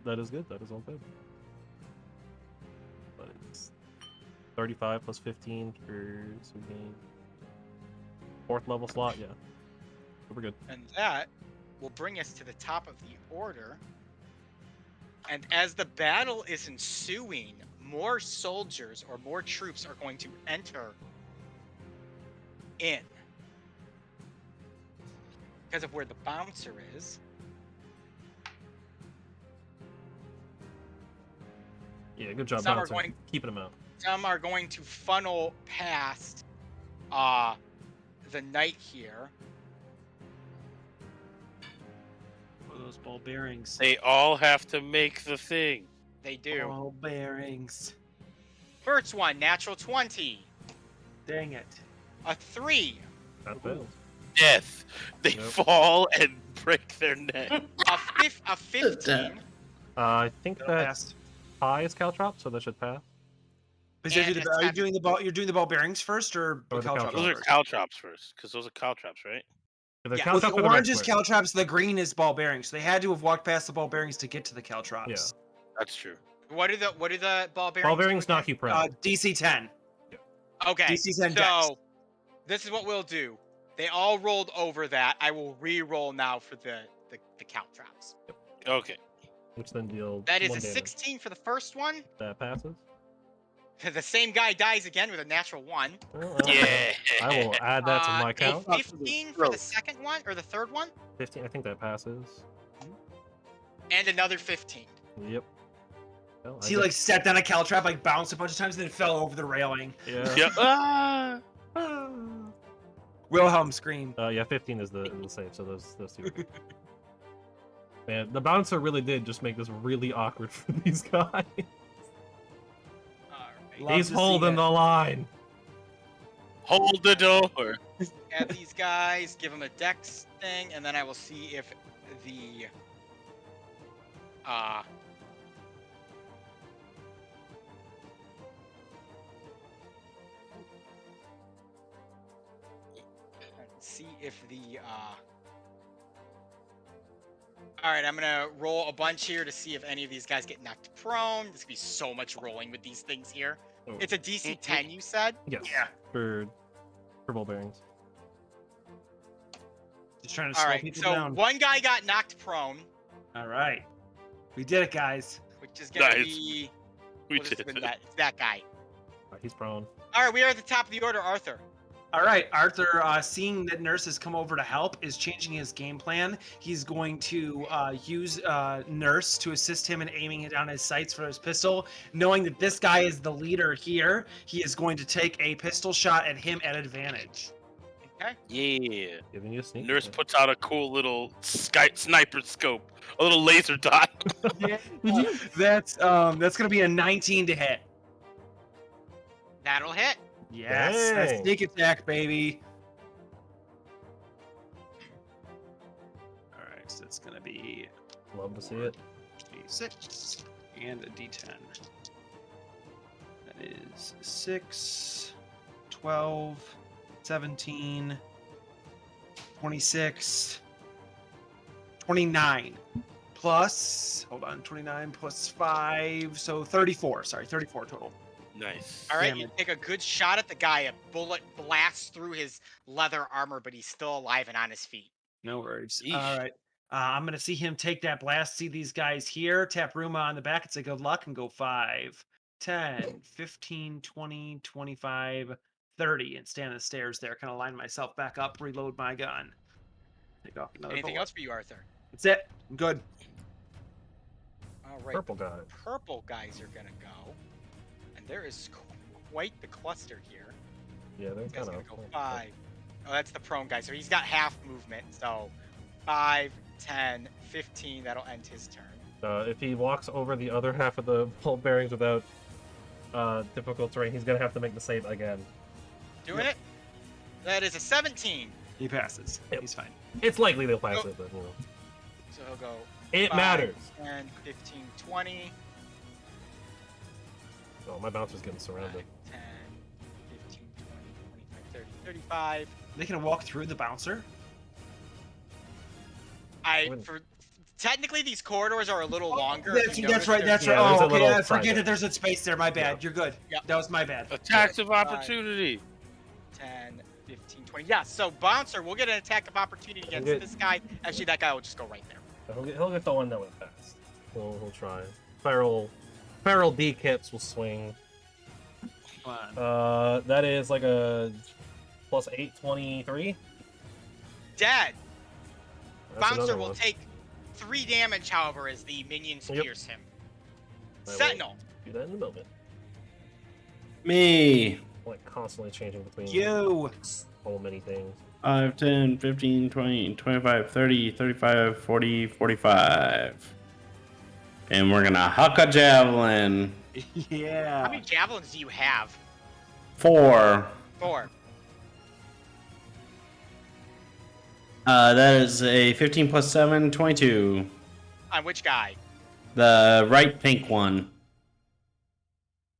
that is good. That is all good. But it's 35 plus 15 for some game. 4th level slot, yeah. So we're good. And that will bring us to the top of the order. And as the battle is ensuing, more soldiers or more troops are going to enter in. Because of where the bouncer is. Yeah, good job Some are bouncing. going- Keeping him out. Some are going to funnel past the knight here. Oh, those ball bearings. They all have to make the thing. They do. Ball bearings. First one, natural 20. Dang it. A 3. That fails. Death. They Nope. fall and break their neck. A 15. I think That'll that pass. high is caltrop, so that should pass. Is there And the- it's are you happy. doing the ball? You're doing the ball bearings first, or Or the caltrops Those are first? caltrops first, because those are caltrops, right? The Yeah. Well, caltrop the for the red orange is square. caltrops. The green is ball bearings. So they had to have walked past the ball bearings to get to the caltrops. Yeah. That's true. What are the ball bearings? Ball do bearings again? knock you prone. DC 10. Okay. DC 10 dex. So this is what we'll do. They all rolled over that. I will re-roll now for the caltrops. Okay. which then deals That is 1 a damage. 16 for the first one. That passes. The same guy dies again with a natural 1. Well, Yeah. I will add that to my A count. 15 for the second one, or the third one, 15. I think that passes. and another 15. Yep. Well, I He get- like stepped on a caltrap, like bounced a bunch of times, and then fell over the railing. Yeah. Yep. Ah. Wilhelm screamed. Yeah. 15 is the save. So those two. Man, the bouncer really did just make this really awkward for these guys. Alright. Love He's to see holding it. the line. Hold the door. Have these guys, give them a dex thing, and then I will see if the see if the Alright, I'm gonna roll a bunch here to see if any of these guys get knocked prone. There's gonna be so much rolling with these things here. Oh. It's a DC 10, you said? Yes. Yeah. For ball bearings. Just trying to slow Alright, people so down. one guy got knocked prone, All right, we did it, guys. which is gonna Nice. be We we'll just did win it. that. It's that guy. He's prone. Alright, we are at the top of the order, Arthur. All right, Arthur, seeing that Nurse has come over to help, is changing his game plan. He's going to use Nurse to assist him in aiming it down his sights for his pistol. Knowing that this guy is the leader here, he is going to take a pistol shot at him at advantage. Okay. Yeah. Giving you a sneak. Nurse attack. puts out a cool little sniper scope, a little laser dot. That's gonna be a 19 to hit. That'll hit. Yes, Dang. that's sneak attack, baby. All right, so it's gonna be Love to see it. D6 and a D10. That is 6, 12, 17, 26, 29. Plus, hold on, 29 plus 5, so 34. Sorry, 34 total. Nice. All right, Damn you it. take a good shot at the guy. A bullet blasts through his leather armor, but he's still alive and on his feet. No worries. Yeesh. All right. I'm going to see him take that blast. See these guys here. Tap Ruma on the back and say good luck and go 5, 10, 15, 20, 25, 30 and stand on the stairs there. Kind of line myself back up, reload my gun. Take off another Anything bullet. else for you, Arthur? That's it. I'm good. All right. Purple guy. Purple guys are gonna go, and there is quite the cluster here. Yeah, they're This guy's kind gonna of. go 5. Oh, that's the prone guy. So he's got half movement. So 5, 10, 15. That'll end his turn. If he walks over the other half of the ball bearings without difficult terrain, he's gonna have to make the save again. Doing it. That is a 17. He passes. Yep. He's fine. It's likely they'll pass Oh. it, but you know. So he'll go. It 5, matters. 10, 15, 20. Oh, my bouncer's getting 5, surrounded. 10, 15, 20, 25, 30, 35. They can walk through the bouncer. Technically these corridors are a little longer. if That's, you that's notice. right. That's Yeah, right. there's Oh, a okay. little I forget side that there's a space there. My bad. Yeah. You're good. Yep. That was my bad. Attacks of Five. opportunity. 10, 15, 20. Yeah, so Bouncer will get an attack of opportunity against Okay. this guy. Actually, that guy will just go right there. He'll get the one that went past. He'll try. Feral D kips will swing. Come on. That is like a plus 8, 23. Dead. That's Bouncer another will one. take 3 damage, however, as the minions Yep. pierce him. I will Sentinel. Do that in a moment. Me. Like constantly changing between You. so many things. 5, 10, 15, 20, 25, 30, 35, 40, 45. And we're gonna huck a javelin. How Yeah. many javelins do you have? 4. 4. That is a 15 plus 7, 22. On which guy? The right pink one.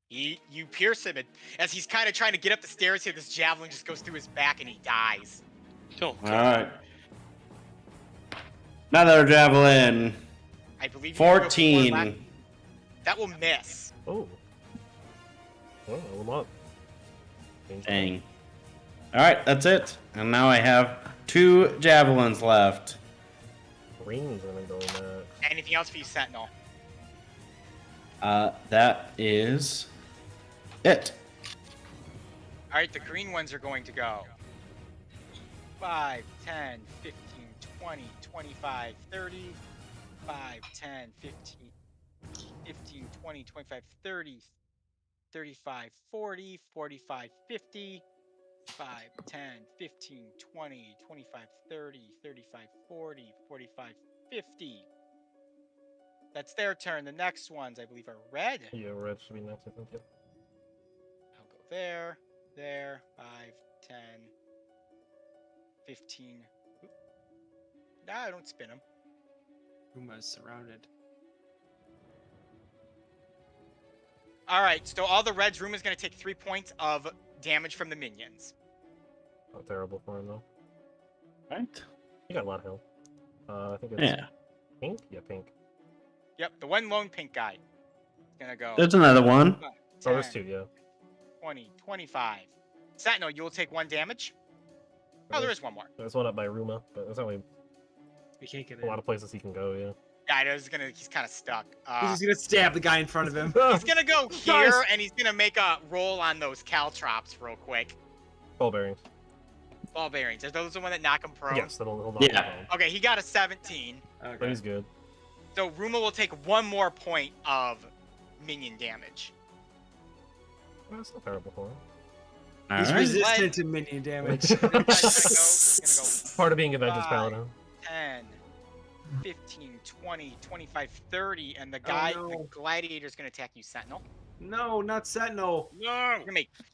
You pierce him, and as he's kind of trying to get up the stairs here, this javelin just goes through his back, and he dies. Oh, Alright. Another javelin. I believe. you have 4 left. 14. That will miss. Oh. Well, I'm up. Change Dang. Alright, that's it. And now I have 2 javelins left. Green's gonna go in that. Anything else for you, Sentinel? That is it. All right, the green ones are going to go. 5, 10, 15, 20, 25, 30. 5, 10, 15, 15, 20, 25, 30, 35, 40, 45, 50. 5, 10, 15, 20, 25, 30, 35, 40, 45, 50. That's their turn. The next ones, I believe, are red. Yeah, red should be next, I think. Yep. I'll go there, there, 5, 10, 15. Oop. Nah, I don't spin them. Ruma's surrounded. All right, so all the reds, Ruma's going to take 3 points of damage from the minions. Not terrible for him, though. Right? He got a lot of health. I think it's Yeah. pink? Yeah, pink. Yep, the one lone pink guy. Going to go. There's another one. 5, Oh, there's 10, 2, yeah. 20, 25. Sentinel, you will take 1 damage. Oh, there is one more. There's one up by Ruma, but there's only We can't get a in. lot of places he can go, yeah. Yeah, he's kind of stuck. He's just gonna stab the guy in front of him. He's gonna go here, and he's gonna make a roll on those caltrops real quick. Ball bearings. Ball bearings. Are those the one that knock him prone? Yes, he'll knock Yeah. him down. Okay, he got a 17. But Okay. he's good. So Ruma will take 1 more point of minion damage. Well, that's not terrible for him. He's All right. resistant to minion damage. He's gonna Part of being Avengers 5, Paladin. go 10, 15, 20, 25, 30, and the guy, no. the gladiator's gonna attack you, Sentinel. No, not Sentinel. No.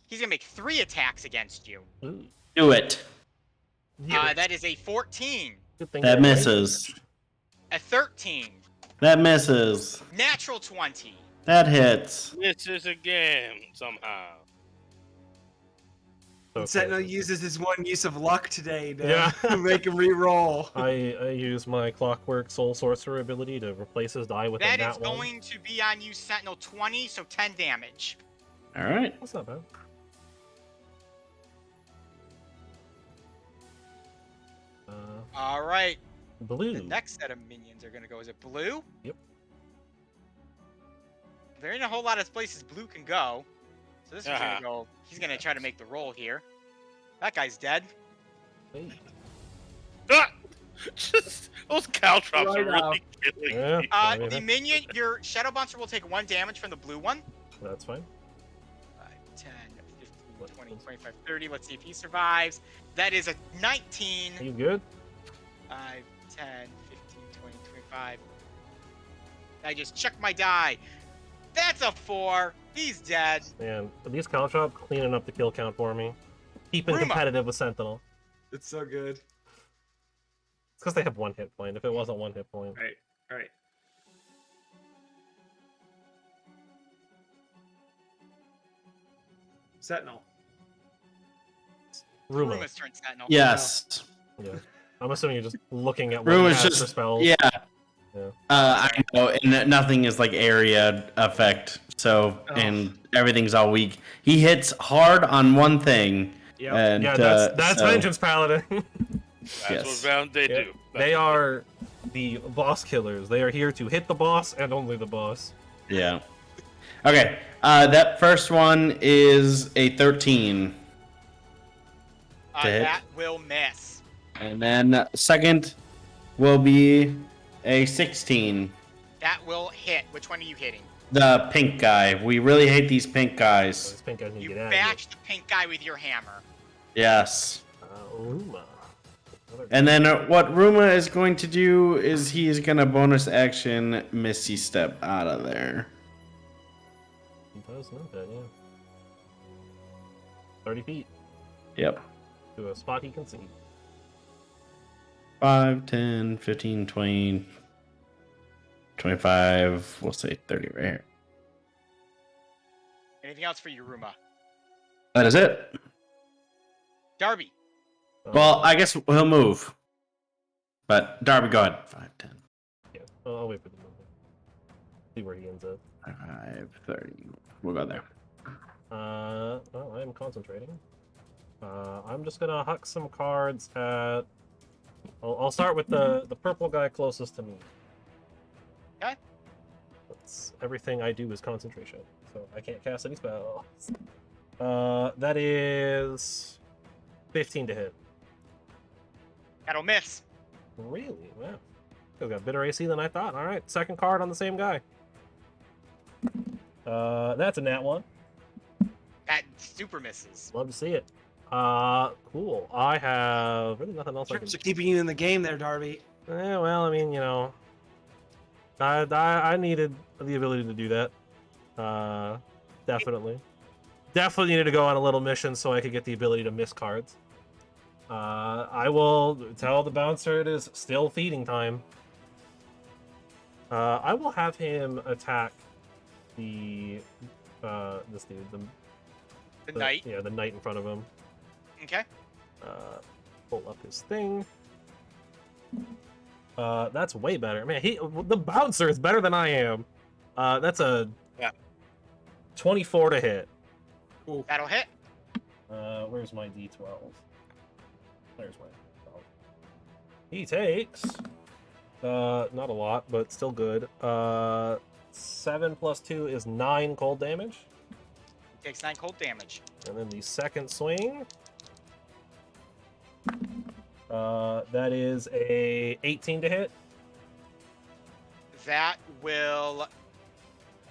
He's gonna make 3 attacks against you. Ooh. Do it. That is a 14, Good thing That you're misses. a 13, That misses. natural 20. That hits. This is a game somehow. okay. Sentinel uses his one use of luck today to Yeah. make him re-roll. I use my Clockwork Soul Sorcerer ability to replace his die with a That nat is 1. going to be on you, Sentinel 20, so 10 damage. All right. That's not bad. All right, Blue. the next set of minions are going to go. Is it blue? Yep. There ain't a whole lot of places blue can go. So this is going Uh-huh. to go. He's going to try to make the roll here. That guy's dead. Hey. Ah! Just those caltrops Right are really killing Yeah. me. I mean, The minion, your Shadow Bouncer will take 1 damage from the blue one. that's fine. 5, 10, 15, 20, 25, 30. Let's see if he survives. That is a 19. Are you good? 5, 10, 15, 20, 25. I just checked my die. That's a 4. He's dead. Man, these caltrops cleaning up the kill count for me. Keeping Ruma. competitive with Sentinel. It's so good. It's because they have 1 hit point. If it wasn't 1 hit point. Right. Sentinel. Ruma. Ruma's turn, Sentinel. Yes. Yeah. I'm assuming you're just looking at what Ruma's he has for just spells. yeah. Yeah. I know, and nothing is like area effect. So Oh. and everything's all weak. He hits hard on one thing. Yep. And, Yeah, that's so- Vengeance Paladin. That's Yes. what Valent they Yeah. do. They are the boss killers. They are here to hit the boss and only the boss. Yeah. Okay. That first one is a 13, to hit. That will miss. and then second will be a 16. That will hit. Which one are you hitting? The pink guy. We really hate these pink guys. These pink guys need You to get out of here. bash the pink guy with your hammer. Yes. Ruma. Another- And then what Ruma is going to do is he is going to bonus action Misty Step out of there. He does know that, yeah. 30 feet Yep. to a spot he can see. 5, 10, 15, 20, 25. We'll say 30 right here. Anything else for you, Ruma? That is it. Darby. Well, I guess he'll move. But Darby, go ahead. 5, 10, Yeah, I'll wait for the movement. See where he ends up. 5, 30. We'll go there. Well, I am concentrating. I'm just gonna huck some cards at. I'll start with the purple guy closest to me. Okay. Let's see. everything I do is concentration, so I can't cast any spells. That is 15 to hit. That'll miss. Really? Wow. He's got better AC than I thought. All right, second card on the same guy. That's a nat 1. That super misses. Love to see it. Cool. I have really nothing else I can. Trips are keeping you in the game there, Darby. Well, I mean, I needed the ability to do that. Definitely. Definitely needed to go on a little mission so I could get the ability to miss cards. I will tell the bouncer it is still feeding time. I will have him attack the this dude, The knight. Yeah, the knight in front of him. Okay. Pull up his thing. That's way better. Man, the bouncer is better than I am. That's a 24 to hit. That'll hit. Where's my D12? There's my D12. He takes not a lot, but still good. 7 plus 2 is 9 cold damage. Takes 9 cold damage. And then the second swing. That is a 18 to hit. That will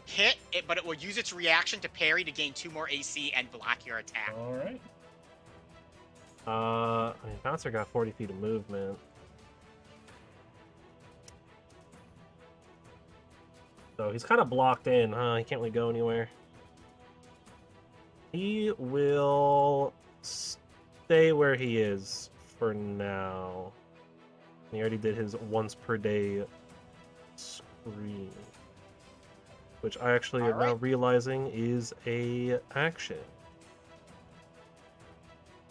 hit it, but it will use its reaction to parry to gain 2 more AC and block your attack. All right. I mean, bouncer got 40 feet of movement. So he's kind of blocked in, huh? He can't really go anywhere. He will stay where he is for now. He already did his once per day scream, which I actually am now realizing is a action.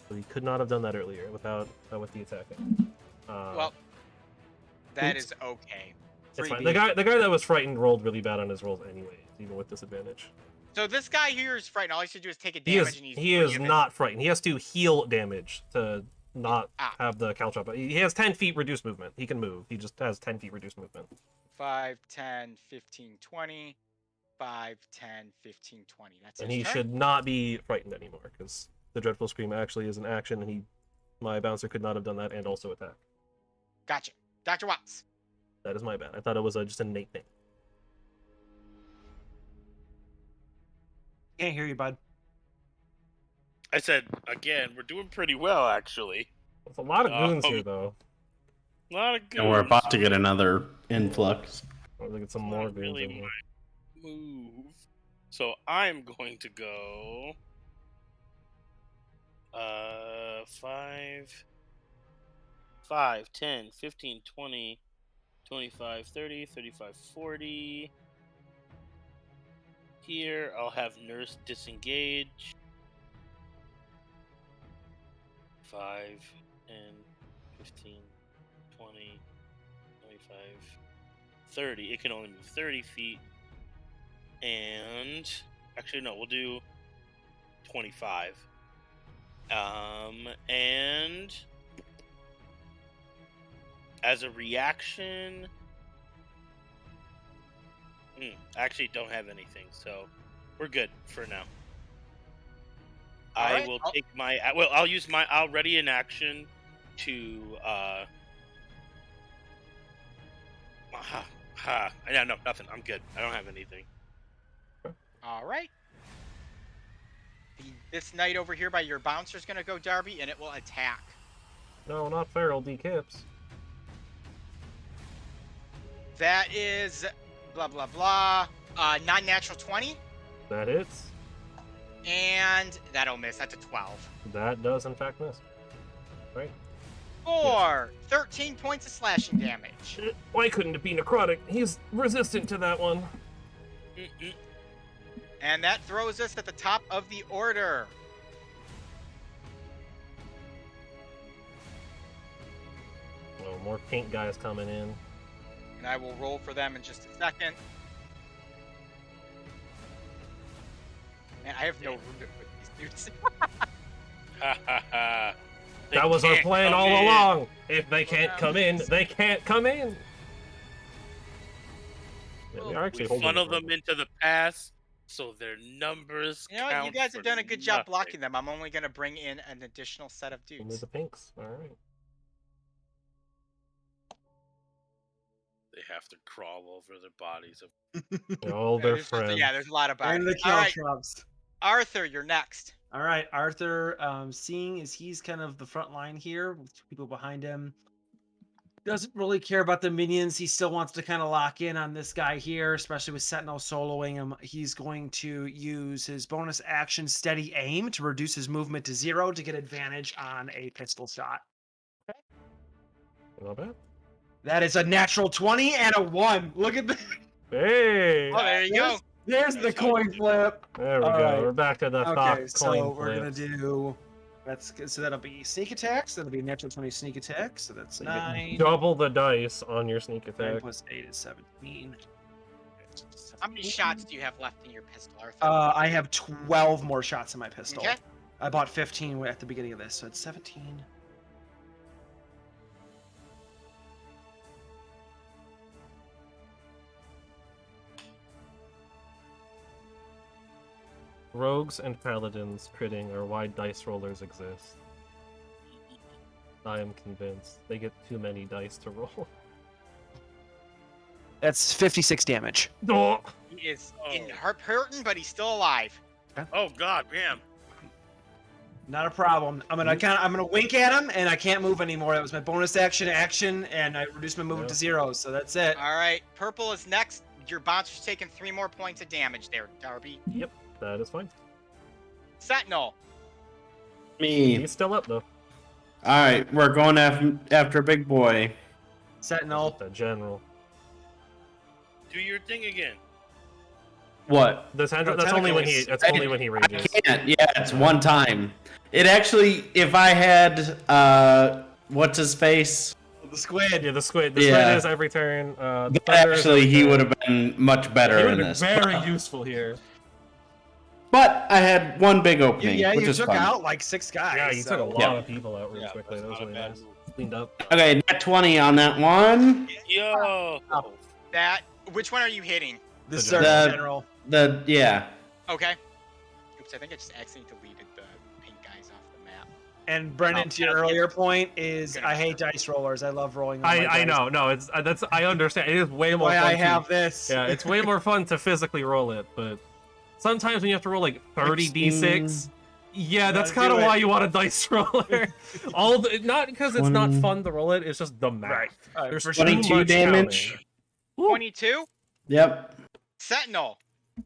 So he could not have done that earlier without with the attacking. Well, that is okay. It's fine. The guy that was frightened rolled really bad on his rolls anyway, even with disadvantage. So this guy here is frightened. All he should do is take a damage, and He is not frightened. He has to heal damage to not have the couch up. He has 10 feet reduced movement. He can move. He just has 10 feet reduced movement. 5, 10, 15, 20. 5, 10, 15, 20. That's And his he turn. should not be frightened anymore, because the Dreadful Scream actually is an action, and my bouncer could not have done that and also attack. Gotcha. Dr. Watts. That is my bad. I thought it was just a innate thing. Can't hear you, bud. I said again, we're doing pretty well actually. There's a lot of goons here, though. A lot of goons. And we're about to get another influx. We're gonna get some more Not goons really in here. my move. So I'm going to go 5, 10, 15, 20, 25, 30, 35, 40. Here, I'll have Nurse disengage. 5, 10, 15, 20, 25, 30. It can only move 30 feet. And actually, no, we'll do 25. And as a reaction, actually don't have anything, so we're good for now. I will take my I'll ready an action to no, nothing. I'm good. I don't have anything. All right. This knight over here by your bouncer is going to go, Darby, and it will attack. No, not feral, D-Kips. That is blah, blah, blah. Non-natural 20. That hits. And that'll miss. That's a 12. That does, in fact, miss. Right? 4. 13 points of slashing damage. Why couldn't it be necrotic? He's resistant to that one. And that throws us at the top of the order. Oh, more pink guys coming in. And I will roll for them in just a second. Man, I have no room to put these dudes. That was our plan all along. If they can't come in, they can't come in. There we are actually We holding funnel it. them into the pass, so their numbers You know what? You count guys for have done a good job nothing. blocking them. I'm only gonna bring in an additional set of Only dudes. the pinks. All right. They have to crawl over their bodies. All their There's just- friends. yeah, there's a lot of And bodies. the kill All right, traps. Arthur, you're next. All right, Arthur, seeing as he's kind of the front line here with 2 people behind him, doesn't really care about the minions. He still wants to kind of lock in on this guy here, especially with Sentinel soloing him. He's going to use his bonus action steady aim to reduce his movement to 0 to get advantage on a pistol shot. Not bad. That is a natural 20 and a 1. Look at that. Hey! Oh, there you go. There's the coin flip. There we All go. right. We're back to the Okay, top so coin we're gonna flips. do so that'll be sneak attacks. That'll be a natural 20 sneak attack. So that's So you get 9. double the dice on your sneak 9 attack. plus 8 is 17. How many shots do you have left in your pistol, Arthur? I have 12 more shots in my pistol. Okay. I bought 15 at the beginning of this, so it's 17. Rogues and paladins critting are why dice rollers exist. I am convinced. They get too many dice to roll. That's 56 damage. Oh! He is Oh. hurting, but he's still alive. Oh god, damn! Not a problem. I'm gonna wink at him, and I can't move anymore. That was my bonus action, and I reduced my movement to 0. So that's it. All right, purple is next. Your bouncer's taking 3 more points of damage there, Darby. Yep, that is fine. Sentinel. Me. He's still up though. All right, we're going after Big Boy. Sentinel. The general. Do your thing again. What? That's only when he. That's only when he I rages. can't. Yeah, it's one time. It actually, if I had, what's his face? The squid. Yeah, the squid. The Yeah. squid is every turn. The thunder is Actually, every he turn. would have been much better He in would have this. been very useful here. But I had one big opening, Yeah, which you is took fun. out like 6 guys. Yeah, you took a lot Yeah. of people out really Yeah, quickly. that's That was not a really bad nice. move. Cleaned up. Okay, net 20 on that one. Yo! That. Which one are you hitting? The The Surgeon general. General. Yeah. Okay. Oops, I think I just accidentally deleted the pink guys off the map. And Brendan, to your yeah. earlier point, is Gonna I be hate dice rollers. I love rolling. On my I dice. know. No, it's that's. I understand. It is way more Why fun I to- have this. Yeah, it's way more fun to physically roll it, but sometimes when you have to roll like 30 d6, yeah, that's Gotta kind of do it. why you want a dice roller. Not because it's not 20. fun to roll it, it's just the math. Right. There's For too 22 much damage. counting. Woo. 22. Yep. Sentinel.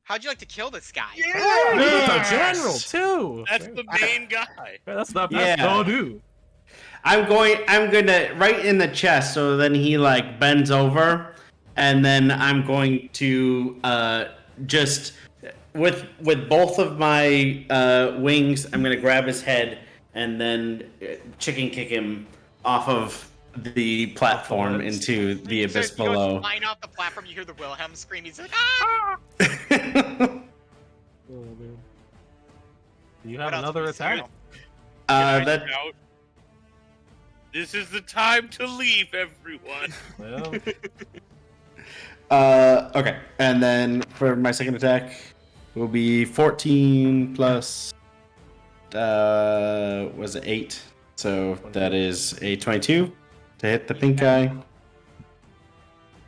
How'd you like to kill this guy? Dude, it's a Yes! general too. That's the main guy. Yeah, that's not Yeah. bad. No, dude. I'm gonna right in the chest, so then he like bends over, and then I'm going to just with both of my wings, I'm gonna grab his head and then chicken kick him off of the platform into the abyss So he goes below. flying off the platform. You hear the Wilhelm scream. He's like, ah! Oh, dude. You have What else another do we attack. Sentinel? Can I that shout? This is the time to leave, everyone. Well, okay, and then for my second attack will be 14 plus was it 8? So that is a 22 to hit the pink guy.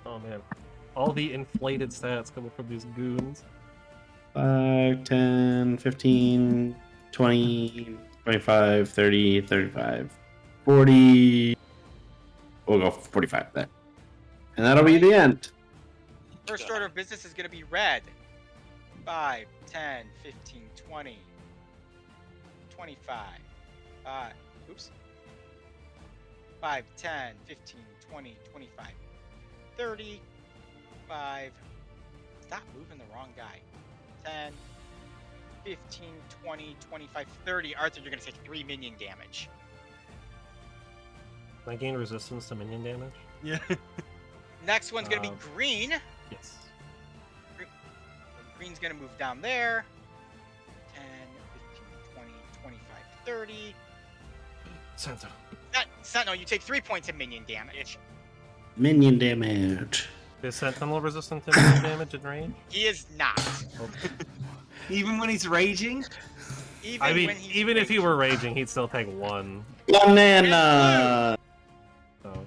oh man, all the inflated stats coming from these goons. 5, 10, 15, 20, 25, 30, 35, 40. We'll go 45 then. And that'll be the end. First order of business is going to be red. 5, 10, 15, 20, 25. Oops. 5, 10, 15, 20, 25, 30, 5. Stop moving the wrong guy. 10, 15, 20, 25, 30. Arthur, you're going to take 3 minion damage. Can I gain resistance to minion damage? Yeah. Next one's going to be Um, green. Yes. Green's going to move down there. 10, 15, 20, 25, 30. Sentinel. Sentinel, you take 3 points of minion damage. Minion damage. Is Sentinel resistant to melee damage and range? He is not. Even when he's raging? Even I mean, when he's even if he raging. were raging, he'd still take 1. Banana. So.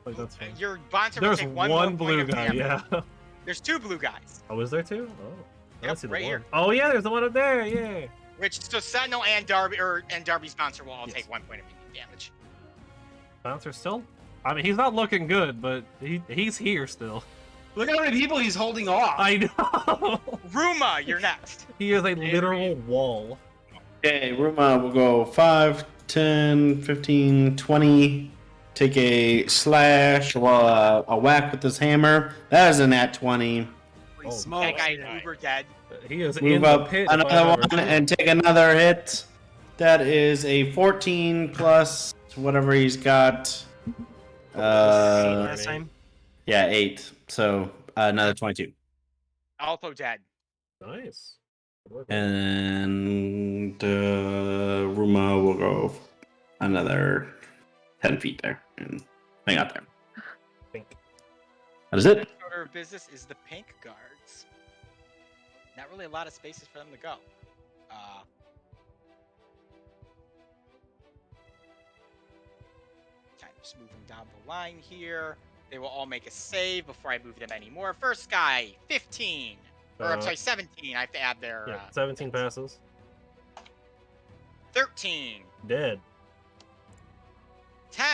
Like, that's fine. Your Bonser will There's take one more point blue of guy, damage. yeah. There's 2 blue guys. Oh, is there 2? Oh. I Yep, see the right one. here. Oh, yeah, there's the one up there, yeah. Which, so Sentinel and Darby's Bonser will all Yes. take 1 point of damage. Bouncer still? I mean, he's not looking good, but he's here still. Look at how many people he's holding off. I know! Ruma, you're next. He is a literal wall. Okay, Ruma will go 5, 10, 15, 20. Take a slash or a whack with his hammer. That is a nat 20. Holy Oh, smokes. That guy's uber dead. He is in Move the up pit. if I've another ever one seen and take another hit. That is a 14 plus whatever he's got. Last time. Yeah, 8. So another 22. Also dead. Nice. Good work. And Ruma will go another 10 feet there and hang out there. Pink. That is it. Next order of business is the pink guards. Not really a lot of spaces for them to go. Kind of just moving down the line here. They will all make a save before I move them anymore. First guy, 15. Or I'm sorry, 17. I have to add their. Yeah, 17 passes. 13. Dead. 10.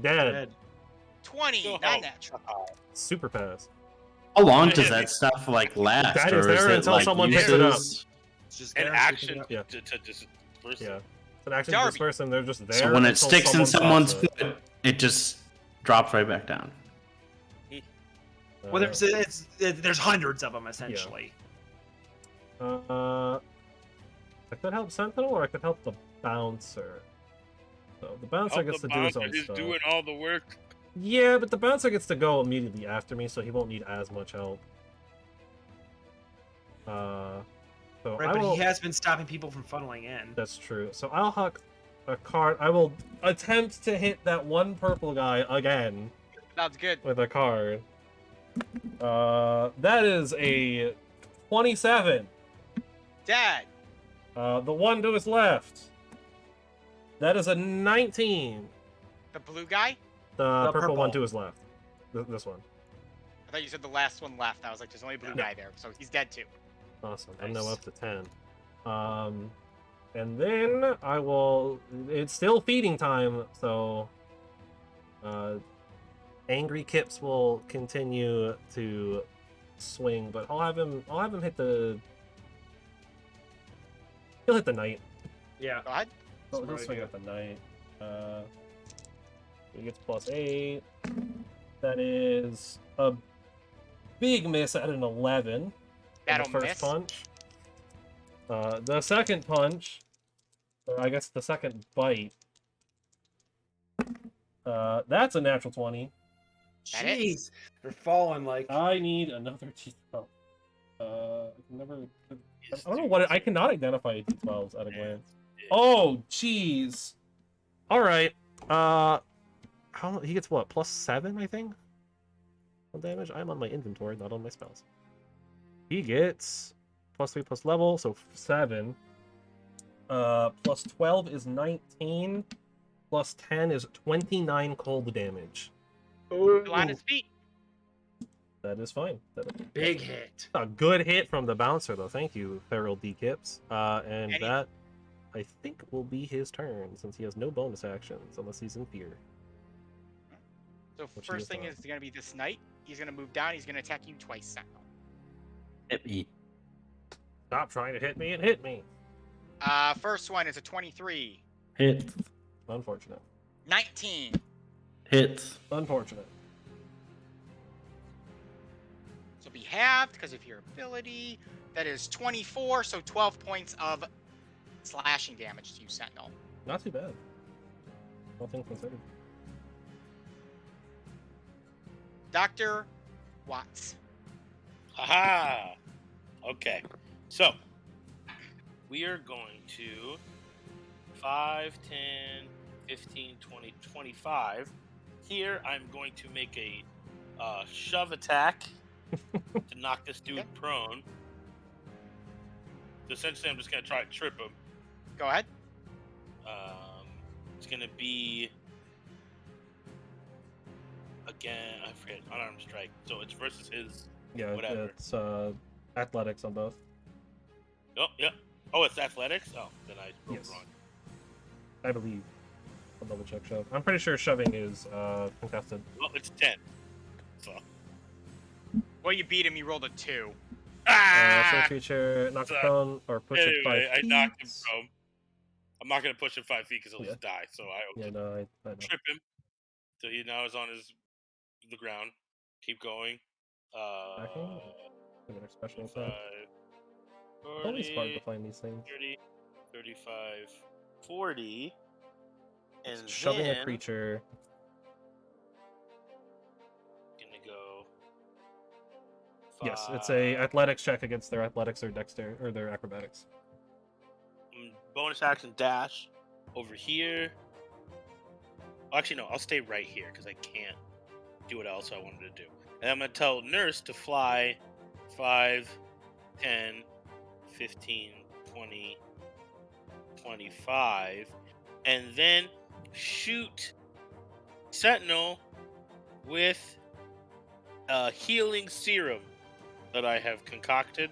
Dead. 20. Oh. Not natural. Super pass. How long does that stuff like last? That or is there it, until like, someone picks it up. uses- It's just An there, action Yeah. to disperse Yeah. it. It's an action Darby. disperse and they're just there. So when it until sticks in someone someone's stops it. foot, it just drops right back down. Well, there's hundreds of them essentially. I could help Sentinel or I could help the bouncer. So the bouncer gets to do his own He's stuff. doing all the work. Yeah, but the bouncer gets to go immediately after me, so he won't need as much help. So Right, I but will... he has been stopping people from funneling in. That's true. So I'll huck a card. I will attempt to hit that one purple guy again Sounds good. with a card. That is a 27. Dead. The one to his left. That is a 19. The blue guy? The purple one purple. to his left. This one. I thought you said the last one left. I was like, there's only a blue guy there, so he's dead too. Awesome. I'm now Nice. up to 10. And then I will. It's still feeding time, so. Angry Kips will continue to swing, but I'll have him hit the. He'll hit the knight. Yeah. Go ahead. Oh, he'll Smart swing idea. at the knight. He gets +8. That is a big miss at an 11. on That'll the first miss. punch. The second punch, or I guess the second bite. That's a natural 20. That hits. Jeez, they're falling like. I need another T12. I can never. I don't know what I cannot identify T12s at a glance. Oh, jeez. All right. How he gets what? +7, I think. On damage. I'm on my inventory, not on my spells. He gets +3 plus level, so 7. +12 is 19. +10 is 29 cold damage. Still on his feet. That is fine. Big hit. A good hit from the bouncer, though. Thank you, Feral D Kips. And Any- that, I think, will be his turn, since he has no bonus actions, unless he's in fear. So Which first is thing fine. is going to be this knight. He's going to move down. He's going to attack you twice, Sentinel. Hit me. Stop trying to hit me and hit me. First one is a 23. Hit. Unfortunate. 19. Hit. Unfortunate. So be halved because of your ability. That is 24, so 12 points of slashing damage to you, Sentinel. Not too bad. All things considered. Dr. Watts. Haha. Okay. So we are going to 5, 10, 15, 20, 25. Here I'm going to make a shove attack to knock this dude prone. So essentially, I'm just gonna try to trip him. Go ahead. It's gonna be again. I forget unarmed strike. So it's versus his. Yeah, Whatever. it's athletics on both. Oh, yeah. Oh, it's athletics. Oh, then I rolled Yes. wrong. I believe. I'll double check shove. I'm pretty sure shoving is contested. Well, it's 10. So. Well, you beat him. You rolled a 2. Show creature, knock it prone, or push it 5 Anyway, I feet. knocked him prone. I'm not gonna push him 5 feet because he'll just die. So I Yeah, no, I know. trip him. So he now is on the ground. Keep going. Backing? Another special attack. 5, It's always hard to 40, find these things. 30, 35, 40. And Shoving then a creature. gonna go. Yes, it's a athletics check against their athletics or dexterity or their acrobatics. Bonus action dash over here. Actually, no, I'll stay right here because I can't do what else I wanted to do. And I'm going to tell Nurse to fly 5, 10, 15, 20, 25, and then shoot Sentinel with a healing serum that I have concocted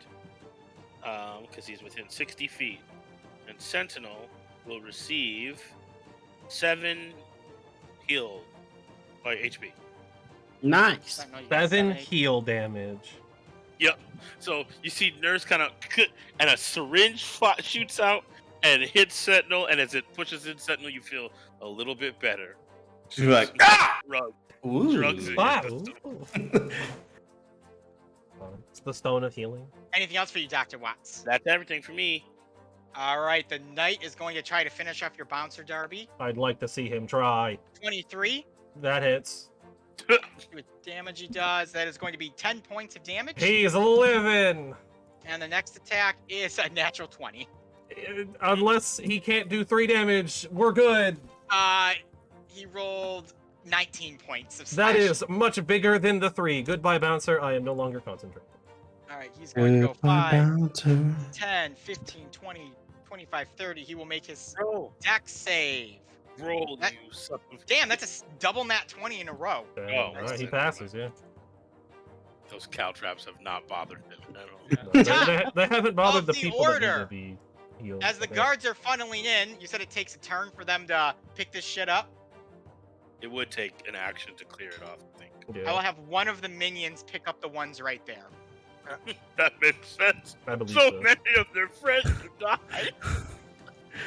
because he's within 60 feet. And Sentinel will receive 7 heal by HP. Nice. I know you got 7 8. heal damage. Yep. So you see Nurse kind of and a syringe shoots out and hits Sentinel, and as it pushes in Sentinel, you feel a little bit better. She's like, ah! Ooh. Drugs in Wow. your system. It's the stone of healing. Anything else for you, Dr. Watts? That's everything for me. All right, the knight is going to try to finish off your bouncer, Darby. I'd like to see him try. 23. That hits. See what damage he does. That is going to be 10 points of damage. He's living. And the next attack is a natural 20. Unless he can't do 3 damage, we're good. He rolled 19 points of That slash. is much bigger than the 3. Goodbye, bouncer. I am no longer concentrating. All right, he's going to go 5, 10, 15, 20, 25, 30. He will make his Roll. dex save. Roll, That- you son of... Damn, that's a double nat 20 in a row. Alright, he passes, yeah. Those caltraps have not bothered him at all. No, they haven't bothered Of the the people that order. need to be healed. As the Okay. guards are funneling in, you said it takes a turn for them to pick this shit up. It would take an action to clear it off, I think. I will Yeah, have one of the minions pick up the ones right there. That makes sense. I believe So so. many of their friends have died.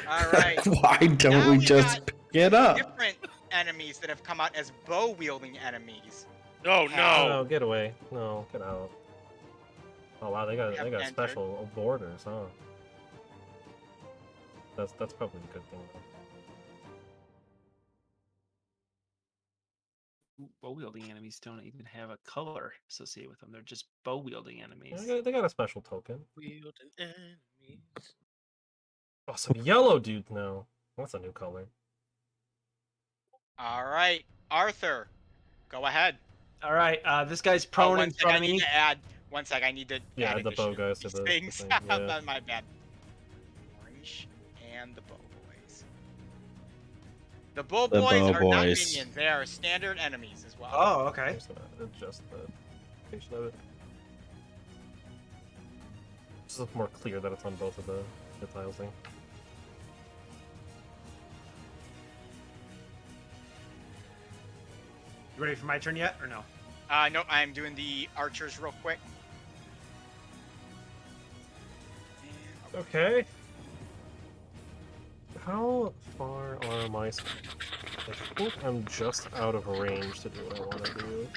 All right. Why Now don't we we just got pick it up? Different enemies that have come out as bow-wielding enemies. No, No, no. get away. No, get out. Oh wow, they got have entered. special borders, huh? That's probably a good thing. Bow wielding enemies don't even have a color associated with them. They're just bow wielding enemies. They got a special token. Wielding enemies. Oh, some yellow dudes now. That's a new color. All right, Arthur, go ahead. All right, this guy's Oh, prone one in sec, front I of need me. to add. One sec, I need to. Yeah, add the bow additional guys to these the things. thing, yeah. My bad. Orange and the bow boys. The bow The boys bow are not boys. minions; they are standard enemies as well. Oh, okay. Just adjust the location of it. Just look more clear that it's on both of the tiles thing. You ready for my turn yet, or no? No, I'm doing the archers real quick. Okay. How far are my... I think I'm just out of range to do what I want to do.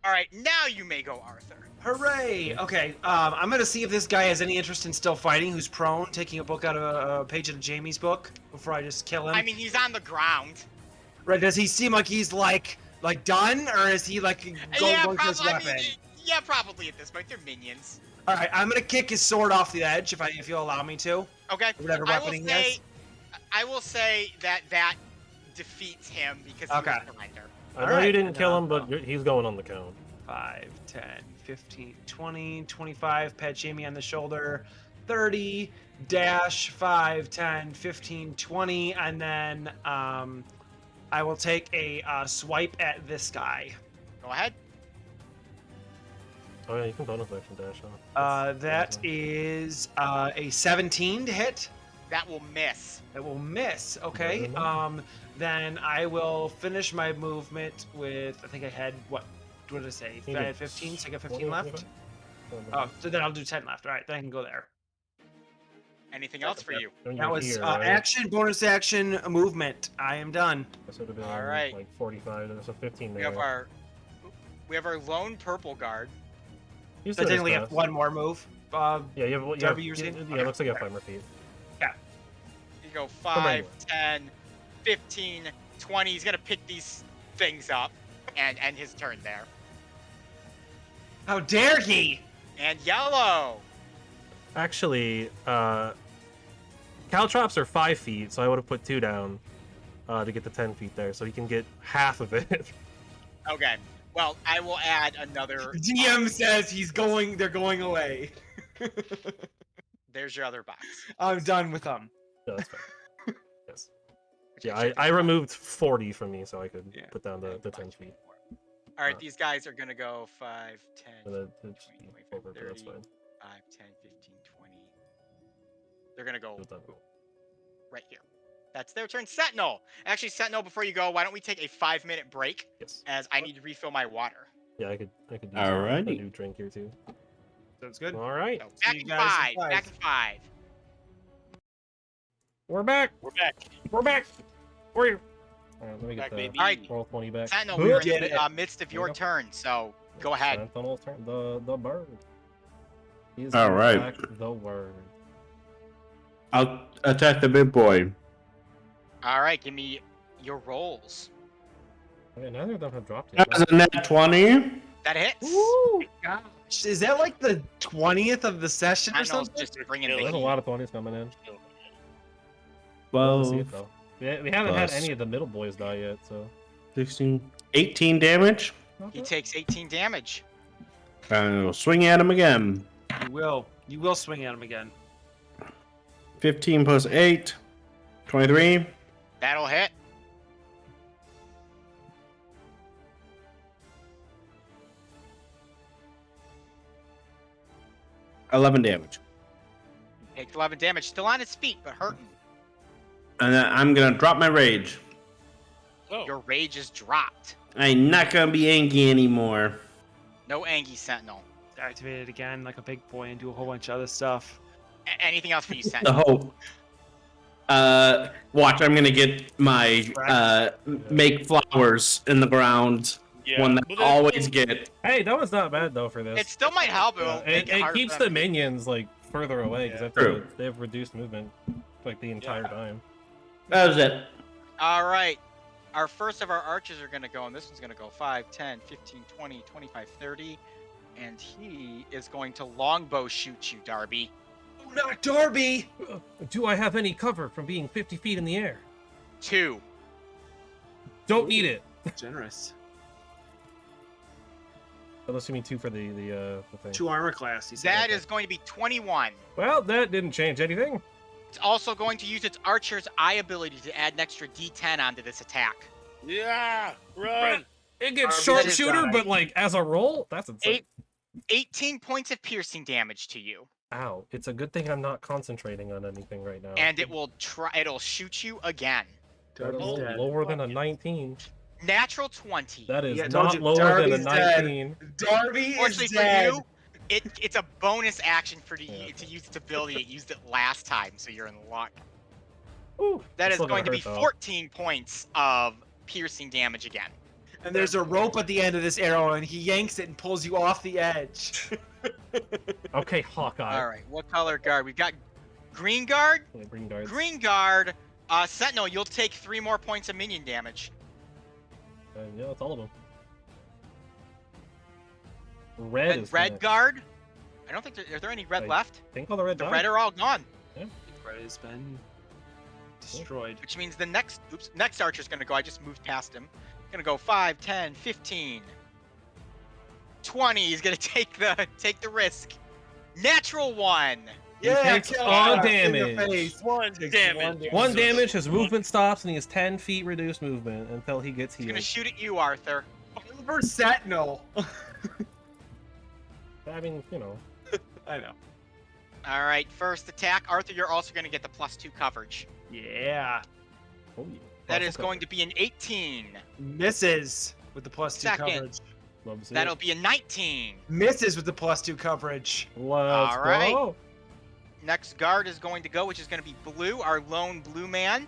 All right, now you may go, Arthur. Hooray! Okay, I'm gonna see if this guy has any interest in still fighting. Who's prone, taking a book out of a page of Jamie's book before I just kill him. I mean, he's on the ground. Right? Does he seem like he's like done, or is he like going for his weapon? Yeah, probably at this point. They're minions. All right, I'm gonna kick his sword off the edge if you'll allow me to. Okay. Whatever I weapon will he say, has. I will say that defeats him because he Okay. will surrender. I know you Alright, didn't and, kill him, but he's going on the count. 5, 10, 15, 20, 25. Pat Jamie on the shoulder. 30, dash, 5, 10, 15, 20. And then I will take a swipe at this guy. Go ahead. Oh yeah, you can bonus action dash. Huh? That is a 17 to hit. That will miss. It will miss. Okay. Never mind. Then I will finish my movement with. I think I had what did I say? You I did had 15, so I got 15 20, left. 25? Oh, so then I'll do 10 left. All right, then I can go there. Anything else for you? When That you're was here, right? action, bonus action, movement. I am done. This would have been All right. like 45. There's a 15 We there. have our lone purple guard. He's So I doing his technically have best. one more move. Yeah, you have. Darby, you're saying? Yeah, it looks like you have 5 more feet. You go right 5, away. 10, 15, 20. He's gonna pick these things up and end his turn there. How dare he? And yellow. Actually, caltrops are 5 feet, so I would have put 2 down to get the 10 feet there, so he can get half of it. Okay. Well, I will add another. DM says he's going. They're going away. There's your other box. I'm done with them. No, that's fine. Yes. Which Yeah, actually I removed 40 from me, so I could Yeah. put down the 10 feet. All right, these guys are gonna go 5, 10, So 15, that- 20, that's 25, over, but 30, that's fine. 5, 10, 15, 20. They're gonna go It's done. right here. That's their turn. Sentinel. Actually, Sentinel, before you go, why don't we take a 5-minute break Yes. as I need to refill my water. Yeah, I could do Alrighty. a new drink here too. Sounds good. All right, So See back you in guys in 5. five. Back in 5. we're back. We're back. We're back. We're here. All right, let me get Back, the baby. All right, roll 20 back. Sentinel, we're in did the it. midst of There you your go. turn, so go ahead. Sentinel's turn. The bird. He's All gonna right. attack the word. I'll attack the big boy. All right, give me your rolls. Okay, neither of them have dropped yet. That was a net 20. That hits. Ooh, gosh. Is that like the 20th of the session or Sentinel's something? just bringing There's the a heat. lot of 20s coming in. Love to see 12, it, though. We haven't had plus- any of the middle boys die yet, so. 16, 18 damage. He takes 18 damage. And we'll swing at him again. You will. You will swing at him again. 15 plus 8, 23. That'll hit. $11 damage. Takes 11 damage. Still on his feet, but hurting. And then I'm going to drop my rage. Oh, Your rage is dropped. I'm not going to be angry anymore. No Angie Sentinel. Activate it again like a big boy and do a whole bunch of other stuff. Anything else for you, The Sentinel? hope. Watch, I'm going to get my make flowers in the ground. yeah. One that But I then- always get. Hey, that was not bad, though, for this. It still might help. It, Yeah, won't make it harder keeps for the them. minions, like, further away, because True. they have reduced movement, like, the entire time. That was it. All right. Our first of our archers are going to go, and this one's going to go 5, 10, 15, 20, 25, 30. And he is going to longbow shoot you, Darby. Oh, not Darby! Do I have any cover from being 50 feet in the air? 2. Don't need it. Generous. Unless you mean 2 for the thing. 2 armor class. He said. That is going to be 21. Well, that didn't change anything. It's also going to use its archer's eye ability to add an extra D10 onto this attack. Yeah, run. It gets Darby sharpshooter, died. but, like, as a roll? That's insane. 18 points of piercing damage to you. Ow. It's a good thing I'm not concentrating on anything right now. And it will it'll shoot you again. That is Darby's dead. lower than a 19. Natural 20. That is Yeah, I told not you, lower than a Darby's dead. 19. Darby is Fortunately for dead. you, it's a bonus action for Yeah. to use its ability. It used it last time, so you're in luck. Ooh, That it's is still going to gonna be hurt, though. 14 points of piercing damage again. And there's a rope at the end of this arrow, and he yanks it and pulls you off the edge. Okay, Hawkeye. All right, what color guard? We've got green guard. Yeah, green guards. Green guard. Sentinel, you'll take 3 more points of minion damage. And yeah, that's all of them. Red And is red next. guard. I don't think are there any red I left. I think all the red The died. red are all gone, Red has been destroyed. which means the next archer's gonna go. I just moved past him. Gonna go 5, 10, 15, 20. He's gonna take the risk. Natural 1. He Yeah, takes kill all him in the damage. face. One Takes damage. One So- damage, his movement stops, and he has 10 feet reduced movement until he gets He's gonna healed. shoot at you, Arthur. Over Sentinel. I mean, you know. I know. All right, first attack. Arthur, you're also gonna get the +2 coverage. Yeah. Oh, yeah. That is going to be an 18. Misses with the +2 Second. coverage. Love to see That'll it. be a 19. Misses with the +2 coverage. Let's All right. go. Next guard is going to go, which is going to be Blue, our lone blue man.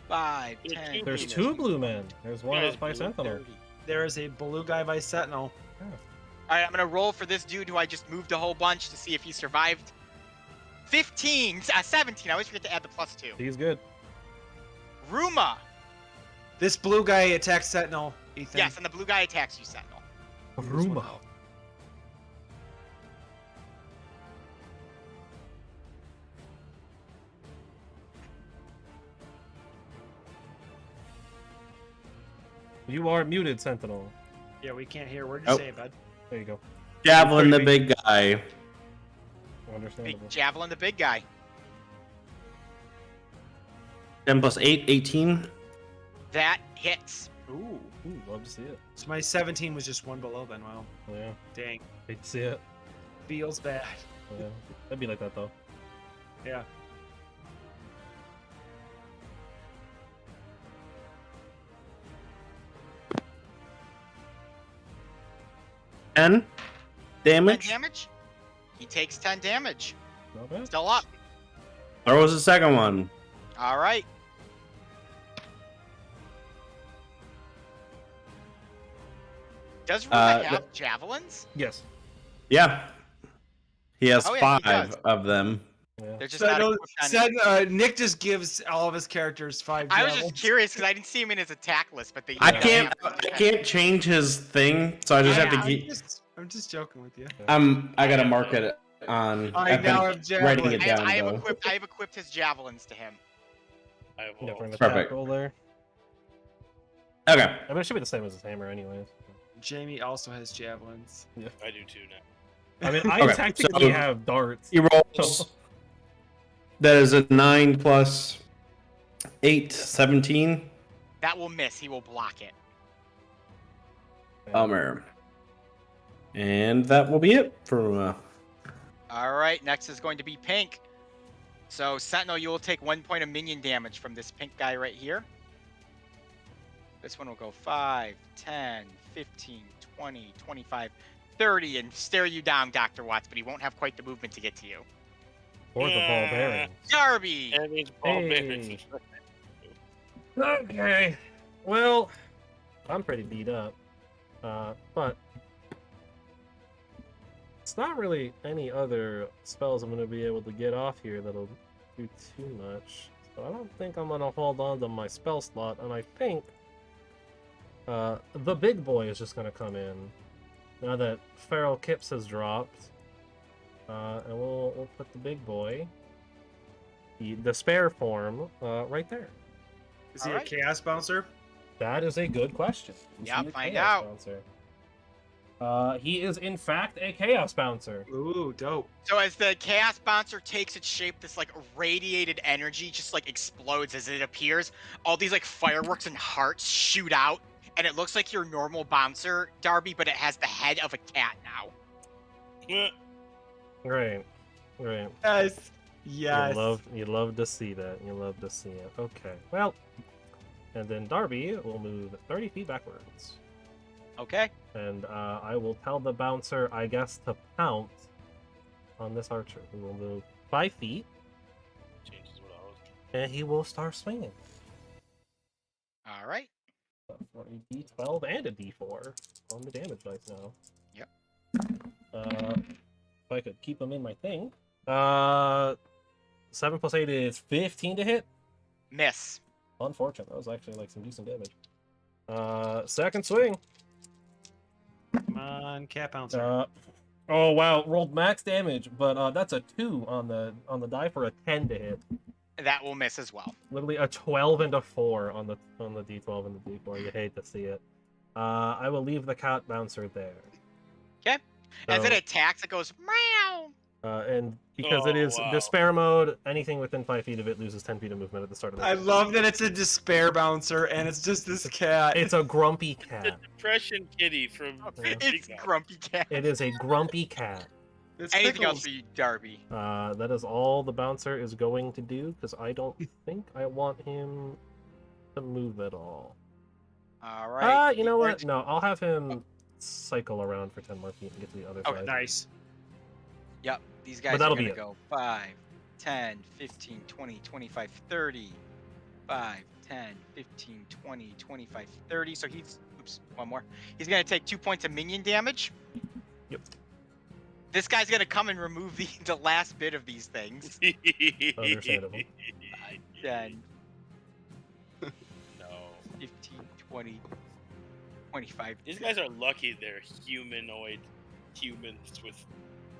5, There's 10. two There's blue 2 blue men. There's one Yeah, up by blue, Sentinel. 30. There is a blue guy by Sentinel. All right, I'm going to roll for this dude who I just moved a whole bunch to see if he survived. 17. I always forget to add the +2. He's good. Ruma. This blue guy attacks Sentinel, Ethan. Yes, and the blue guy attacks you, Sentinel. Ruma. You are muted, Sentinel. Yeah, we can't hear. Where'd you Oh. say it, bud? There you go. Javelin, the big guy. Understandable. Big Javelin, the big guy. 10 plus 8, 18. That hits. Ooh. Ooh, love to see it. So my 17 was just one below then. Wow. Yeah, Dang. hate to see it. Feels bad. Yeah, that'd be like that though. Yeah. Ten 10 damage. damage. He takes 10 damage. Not bad. Still up. Throws the second one. All right. Does Ruma have javelins? Yes. Yeah. He has Oh, yeah, he 5 does. of them. Yeah. They're just not equipped on- Nick just gives all of his characters 5 I was javelins. just curious because I didn't see him in his attack list, but they. I they can't. have- I can't change his thing, so I just have Yeah, to keep. I'm just joking with you. I gotta mark it on. I I've been now have writing it javelin. down I have though. equipped. I have equipped his javelins to him. I have Yeah, all- for an Perfect. attack roll there. Okay. I mean, it should be the same as his hammer, anyways. Jamie also has javelins. I do too now. I mean, I Okay, technically so- have darts. He rolls. That is a 9 plus 8, 17. That will miss. He will block it. Bummer. And that will be it for. All right. Next is going to be Pink. So Sentinel, you will take 1 point of minion damage from this pink guy right here. This one will go 5, 10, 15, 20, 25, 30, and stare you down, Dr. Watts, but he won't have quite the movement to get to you. Or the ball bearings. Darby! And it's ball Hey. bearings. Okay. Well, I'm pretty beat up. But it's not really any other spells I'm going to be able to get off here that'll do too much. So I don't think I'm going to hold on to my spell slot, and I think the big boy is just going to come in now that Feral Kips has dropped. And we'll put the big boy, the spare form, right there. Is he Alright. a chaos bouncer? That is a good question. Is Yeah, he a find Chaos out. Bouncer? He is in fact a Chaos Bouncer. Ooh, dope. So as the Chaos Bouncer takes its shape, this like radiated energy just like explodes as it appears. All these like fireworks and hearts shoot out, and it looks like your normal bouncer, Darby, but it has the head of a cat now. Yeah. Right. Yes. Yes. You love to see that. You love to see it. Okay. Well, and then Darby will move 30 feet backwards. Okay. And I will tell the bouncer, I guess, to pounce on this archer. He will move 5 feet, Changes what I was. and he will start swinging. All right. For a D12 and a D4 on the damage dice now. Yep. If I could keep them in my thing. 7 plus 8 is 15 to hit. Miss. Unfortunate. That was actually like some decent damage. Second swing. Come on, cat bouncer. Oh wow, rolled max damage, but that's a 2 on the die for a 10 to hit. That will miss as well. Literally a 12 and a 4 on the D12 and the D4. You hate to see it. I will leave the cat bouncer there. Okay. As it So, attacks, it goes meow. and because it Oh, is wow. despair mode, anything within 5 feet of it loses 10 feet of movement at the start of the I turn. love that it's a despair bouncer and it's just this cat. It's a grumpy The cat. depression kitty from. Yeah. It's Grumpy Cat. It is a grumpy cat. It's Anything else Pickles. for you, Darby? That is all the bouncer is going to do, because I don't think I want him to move at all. All right. You know what? No, I'll have him cycle around for 10 more feet and get to the other Okay, side. Nice. Yep. These guys But are that'll going be to it. go 5, 10, 15, 20, 25, 30. 5, 10, 15, 20, 25, 30. So he's, oops, one more. He's going to take 2 points of minion damage. Yep. This guy's going to come and remove the last bit of these things. Understandable. 5, 10, No. 15, 20, 25. These guys are lucky they're humanoid humans with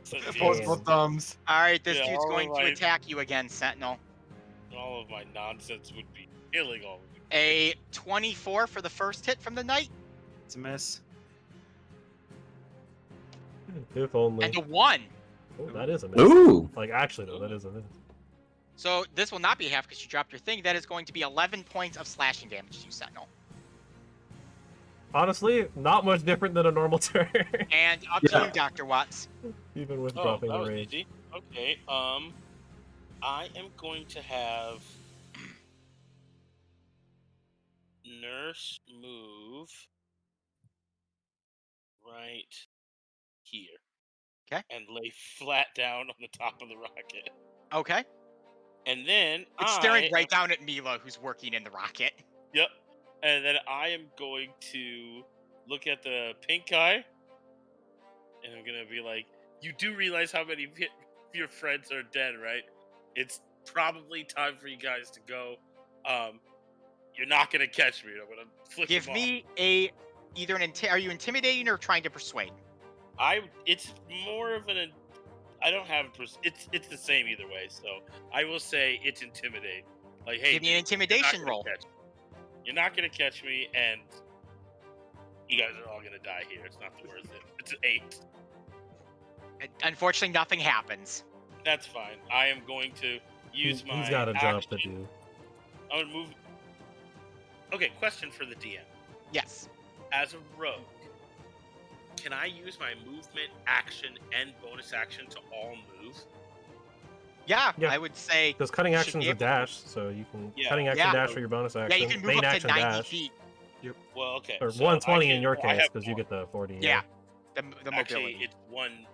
sentience. Opposable thumbs. All right, this Yeah, dude's all going of to my- attack you again, Sentinel. All of my nonsense would be killing all of you. A 24 for the first hit from the knight, It's a miss. If only. and a 1. Oh, that is a miss. Ooh. Like, actually, though, that is a miss. So this will not be half because you dropped your thing. That is going to be 11 points of slashing damage to you, Sentinel. Honestly, not much different than a normal turn, And up to Yeah. you, Dr. Watts. even with Oh, dropping that the was rage. easy. Okay. I am going to have Nurse move right here. 'Kay. And lay flat down on the top of the rocket. Okay. And then It's staring right down at Mila, who's working in the rocket. Yep. And then I am going to look at the pink guy, and I'm gonna be like, "You do realize how many of your friends are dead, right? It's probably time for you guys to go. You're not gonna catch me. I'm gonna flip Give him me a either an are you intimidating or trying to persuade? off. It's more of an. I don't have. It's the same either way. So I will say it's intimidate. Like, hey, Give me an dude, you're not intimidation gonna roll. catch me. You're not gonna catch me, and you guys are all gonna die here. It's not worth it. It's an 8. Unfortunately, nothing happens. That's fine. I am going to use my. He's got a job to action. do. I'm gonna move. Okay, question for the DM. Yes. As a rogue, can I use my movement, action, and bonus action to all move? Yeah, Yeah. I would say. Because cutting You should action's be a able to. dash, so you can Yeah. cutting action Yeah. dash for your bonus Yeah, action. you can move main up to action 90 dash, feet. Well, okay. or so 120 I in your can- I case, have because you more. get the 40. Yeah. The Actually, mobility. it's one.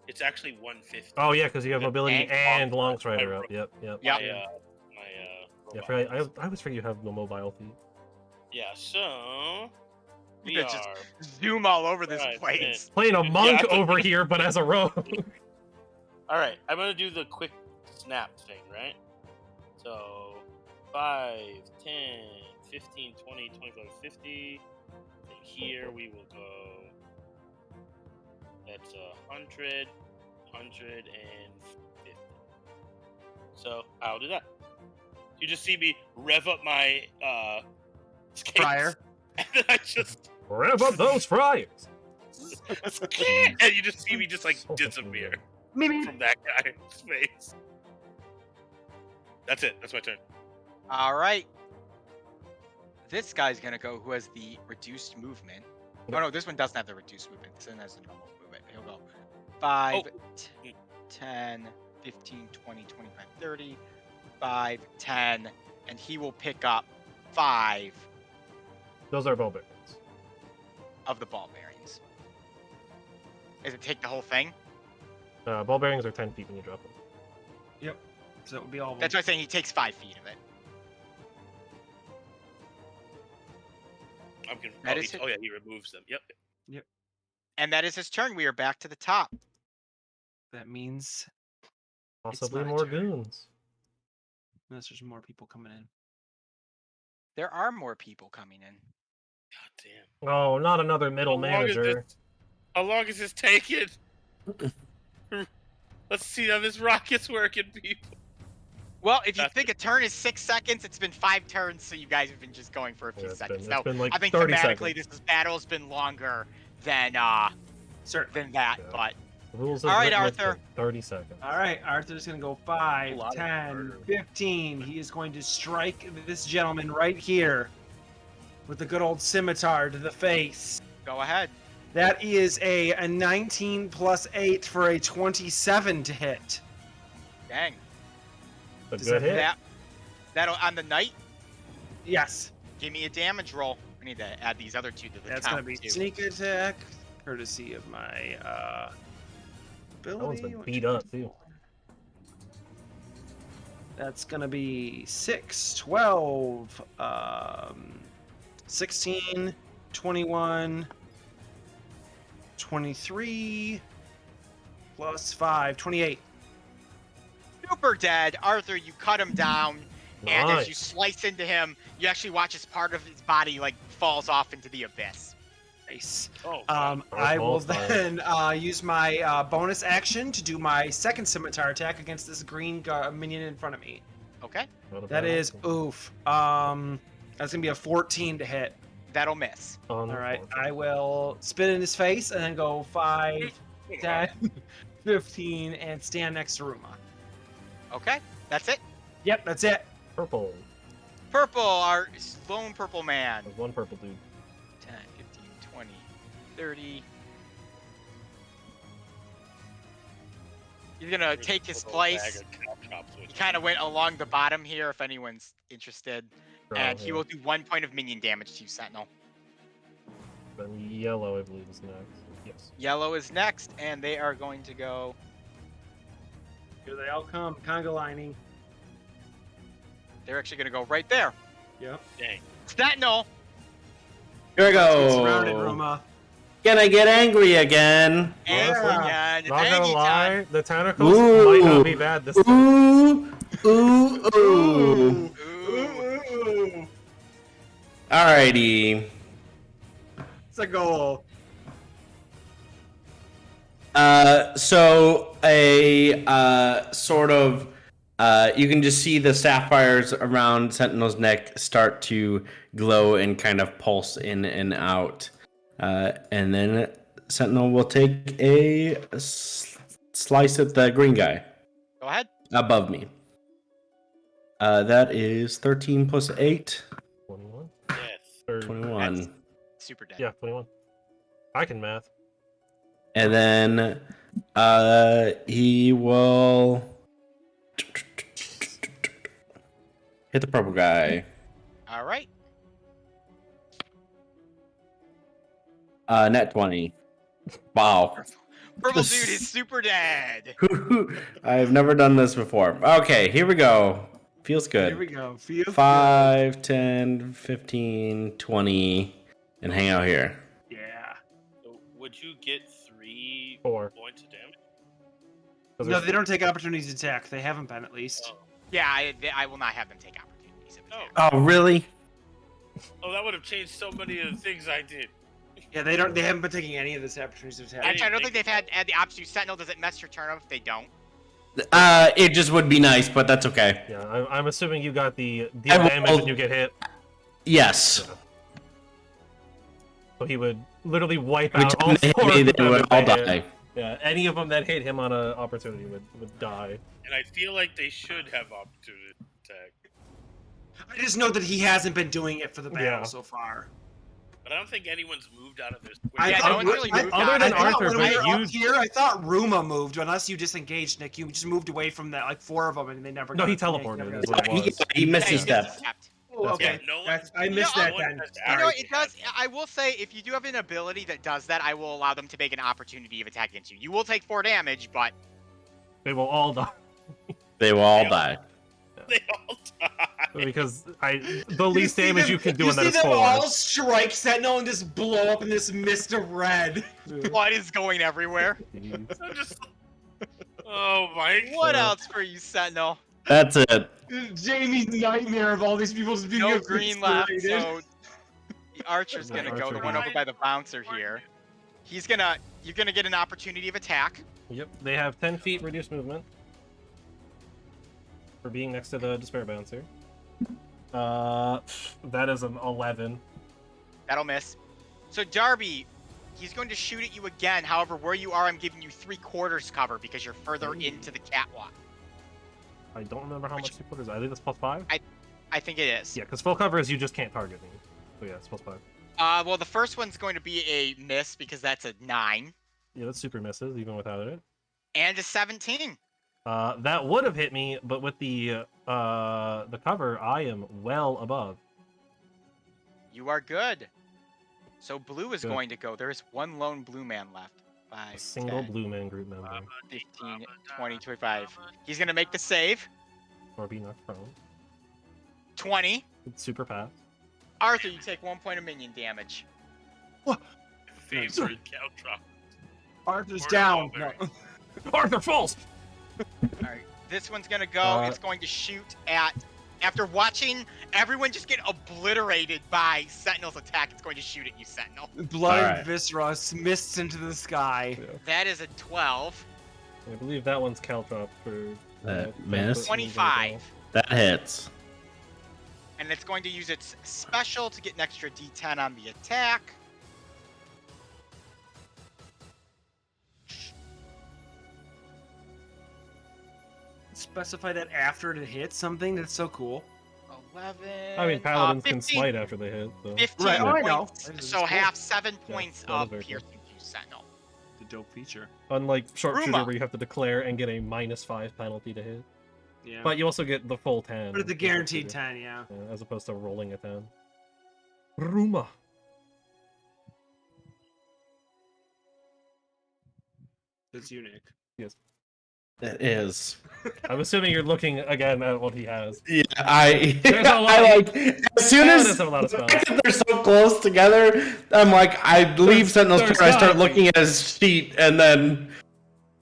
It's actually 150. Oh yeah, because you have Yeah, mobility and and long long strider my up. ro- Yep, yep. Yep. My, Yeah, robot. I always forget you have the mobile feet. Yeah. So we Yeah, just- are. Zoom all over this Right, place. Playing a Yeah, monk I thought- over here, but as a rogue. All right, I'm gonna do the quick snap thing, right? So 5, 10, 15, 20, 25, 50. From here we will go. That's 100, 150. So I'll do that. You just see me rev up my skates, Fryer. and then I just Rev up those fryers. and you just see me just like So fucking disappear good. Maybe. from that guy's face. That's it. That's my turn. All right. This guy's gonna go. Who has the reduced movement? Oh no, this one doesn't have the reduced movement. This one has the normal movement. He'll go 5, Oh. 10, 15, 20, 25, 30. 5, 10, and he will pick up 5 Those are ball bearings. of the ball bearings. Does it take the whole thing? Ball bearings are 10 feet when you drop them. So it would be all of them. That's why I'm saying he takes 5 feet of it. I'm confused. That is Oh yeah, he removes them. Yep. And that is his turn. We are back to the top. That means Possibly my more turn. goons. unless there's more people coming in. There are more people coming in. God damn. Oh, not another middle How long is manager. this- How long is this taking? Let's see how this rocket's working, people. Well, if you That's think a turn is 6 seconds, it's been 5 turns, so you guys have been just going for a few Yeah, seconds. it's been like I think 30 thematically seconds. this battle's been longer than Certainly. that, Yeah. but Rules All is right, written with Arthur. 30 seconds. All right, Arthur's going to go A 5, lot of 10, murder. 15. He is going to strike this gentleman right here with the good old scimitar to the face. go ahead. That is a 19 plus 8 for a 27 to hit. Dang. A Does good that hit. That that'll on the knight. Yes. Give me a damage roll. I need to add these other two to the That's going count to be too. sneak attack, courtesy of my That one's ability. been beat up too. That's going to be 6, 12, 16, 21, 23, plus 5, 28. Super dead. Arthur, you cut him down, and as you Nice. slice into him, you actually watch as part of his body like falls off into the abyss. Nice. Oh, I will Style. then use my bonus action to do my second scimitar attack against this green minion in front of me. Okay, Not a That bad is option. oof. That's gonna be a 14 to hit. that'll miss. All right, Unfortunate. I will spit in his face and then go 5, 10, 15, and stand next to Ruma. Okay, that's it. Yep, that's it. Purple. Purple, our lone purple man. There's one purple dude. 10, 15, 20, 30. He's gonna take his place. He kind of went along the bottom here, if anyone's interested. And he will do 1 point of minion damage to you, Sentinel. Then yellow, I believe, is next. Yes. Yellow is next, and they are going to go. Here they all come, conga lining. They're actually going to go right there. Yep. Dang. Sentinel. Here we Get go. surrounded, Ruma. Gonna get angry again. Angry Yeah. again. Not gonna Angry time. lie, the tentacles might not be bad this time. Ooh, ooh, ooh. Ooh. Alrighty. It's a goal. So a sort of you can just see the sapphires around Sentinel's neck start to glow and kind of pulse in and out, and then Sentinel will take a slice at the green guy Go ahead. above me. That is 13 plus 8, 21. Yes. Or, 21. Super dead. yeah, 21. I can math. And then he will hit the purple guy. All right. Net 20. Wow. Purple dude is super dead. I've never done this before. Okay, here we go. Feels Here we good. go. Feels 5, 10, 15, 20, and hang out here. good. Yeah. So would you get 3 4. points of damage? No, they don't take opportunities to attack. They haven't been, at least. Oh. Yeah, I will not have them take opportunities. Of Oh. attack. Oh, really? Oh, that would have changed so many of the things I did. Yeah, they don't. They haven't been taking any of this opportunities to attack. Actually, I don't think they've had the option. Sentinel, does it mess your turn up if they don't? It just would be nice, but that's okay. Yeah, I'm assuming you got the I will- damage and you get hit. Yes. So he would literally wipe Every out time all they hit 4 me, of they them would if all they hit. die. Yeah, any of them that hit him on an opportunity would die. And I feel like they should have opportunity to attack. I just know that he hasn't been doing it for the battle Yeah. so far. But I don't think anyone's moved out of this. Yeah, thought no one's Ru- really I- moved other on. than I thought Arthur, when but we were you- up here, I thought Ruma moved, unless you disengaged, Nick. You just moved away from that, like 4 of them, and they never. No, got he it. teleported, Never is got what it it. was. He missed Yeah, his he step. misstepped. Oh, That's okay. Yeah, no one- I missed No, that one then. has You know, already it does. had that. I will say, if you do have an ability that does that, I will allow them to make an opportunity of attack against you. You will take 4 damage, but They will all die. They will all die. They all die. Because the least see damage them- you can do in that see is them 4. all strike Sentinel and just blow up in this mist of red. blood is going everywhere. Jeez. I'm just. Oh my. What Yeah. else for you, Sentinel? That's it. Jamie's nightmare of all these people just being No green left, obliterated. so the archer's The gonna go. The archer one goes. over by the bouncer here. You're gonna get an opportunity of attack. Yep, they have 10 feet reduced movement. for being next to the Despair Bouncer. That is an 11. That'll miss. So Darby, he's going to shoot at you again. However, where you are, I'm giving you 3/4 cover because you're further into the catwalk. I don't remember how much 3/4 is. I think that's +5. I think it is. Yeah, because full cover is you just can't target me. So yeah, it's +5. Well, the first one's going to be a miss because that's a 9. Yeah, that's super misses even without it. And a 17. That would have hit me, but with the cover, I am well above. You are good. So blue is Good. going to go. There is one lone blue man left. A 5, single 10, blue man group member, 15, 20, 25. He's going to make the save. or be knocked prone. 20. It's super pass. Arthur, you take 1 point of minion damage. Favorite caltrop. Arthur's Or down. Mulberry. No. Arthur falls. Alright, this one's going to go. It's going to shoot at... After watching everyone just get obliterated by Sentinel's attack, it's going to shoot at you, Sentinel. Blood Alright. and viscera mists into the sky. That is a 12. I believe that one's caltrop for That miss. 25. That hits. And it's going to use its special to get an extra d10 on the attack. Specify that after it hits something. That's so cool. 11. I mean, paladins can 15, smite after they hit. So. 15 Right, oh, I know. points. This is So cool. half 7 Yeah, points that is of very cool. piercing to Sentinel. The dope feature. Unlike sharpshooter, Ruma. where you have to declare and get a -5 penalty to hit, Yeah. but you also get the full 10. But it's a with guaranteed sharpshooter. 10, yeah. Yeah, as opposed to rolling a 10. Ruma. That's unique. It is. I'm assuming you're looking again at what he has. Yeah, I There's a lot I of- like as soon Paladins as have a lot of the spells. fact that they're so close together, I'm like, I leave Sentinel's there's turn, I start gotta looking at his sheet, and then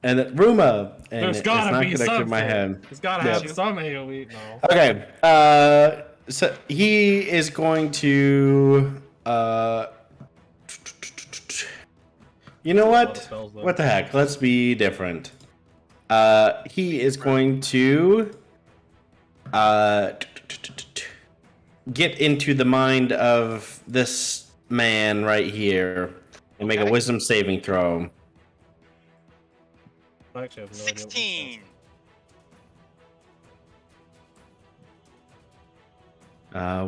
Ruma, and There's it's gotta not be connected something. in my head. He's gotta Yeah. have some AoE. No. Okay, so he is going to you know A lot of what? spells, though. What the heck? Let's be different. He is going to get into the mind of this man right here and make a Okay. wisdom saving throw. I actually have no idea what this 16.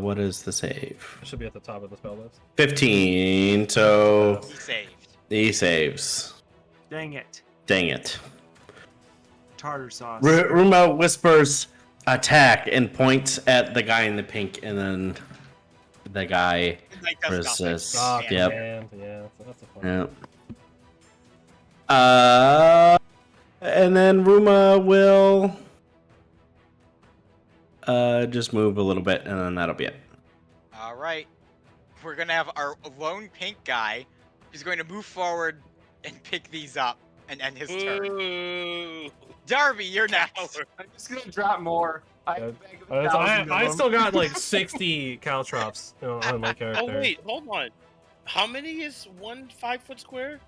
What is the save? does. It should be at the top of the spell list. 15. So He saved. he saves. Dang it. Dang it. Tartar sauce. Ruma whispers attack and points at the guy in the pink, and then the guy Like, does nothing. resists. Oh, Yep. command. Yeah, so that's a fun. Yep. And then Ruma will just move a little bit, and then that'll be it. All right. We're going to have our lone pink guy who's going to move forward and pick these up and end his turn. Ooh. Darby, you're next. Coward. I'm just gonna drop more. I, have a bag of 1,000 of I them. still got like 60 caltrops on my character. Oh wait, hold on. How many is 1 5-foot square?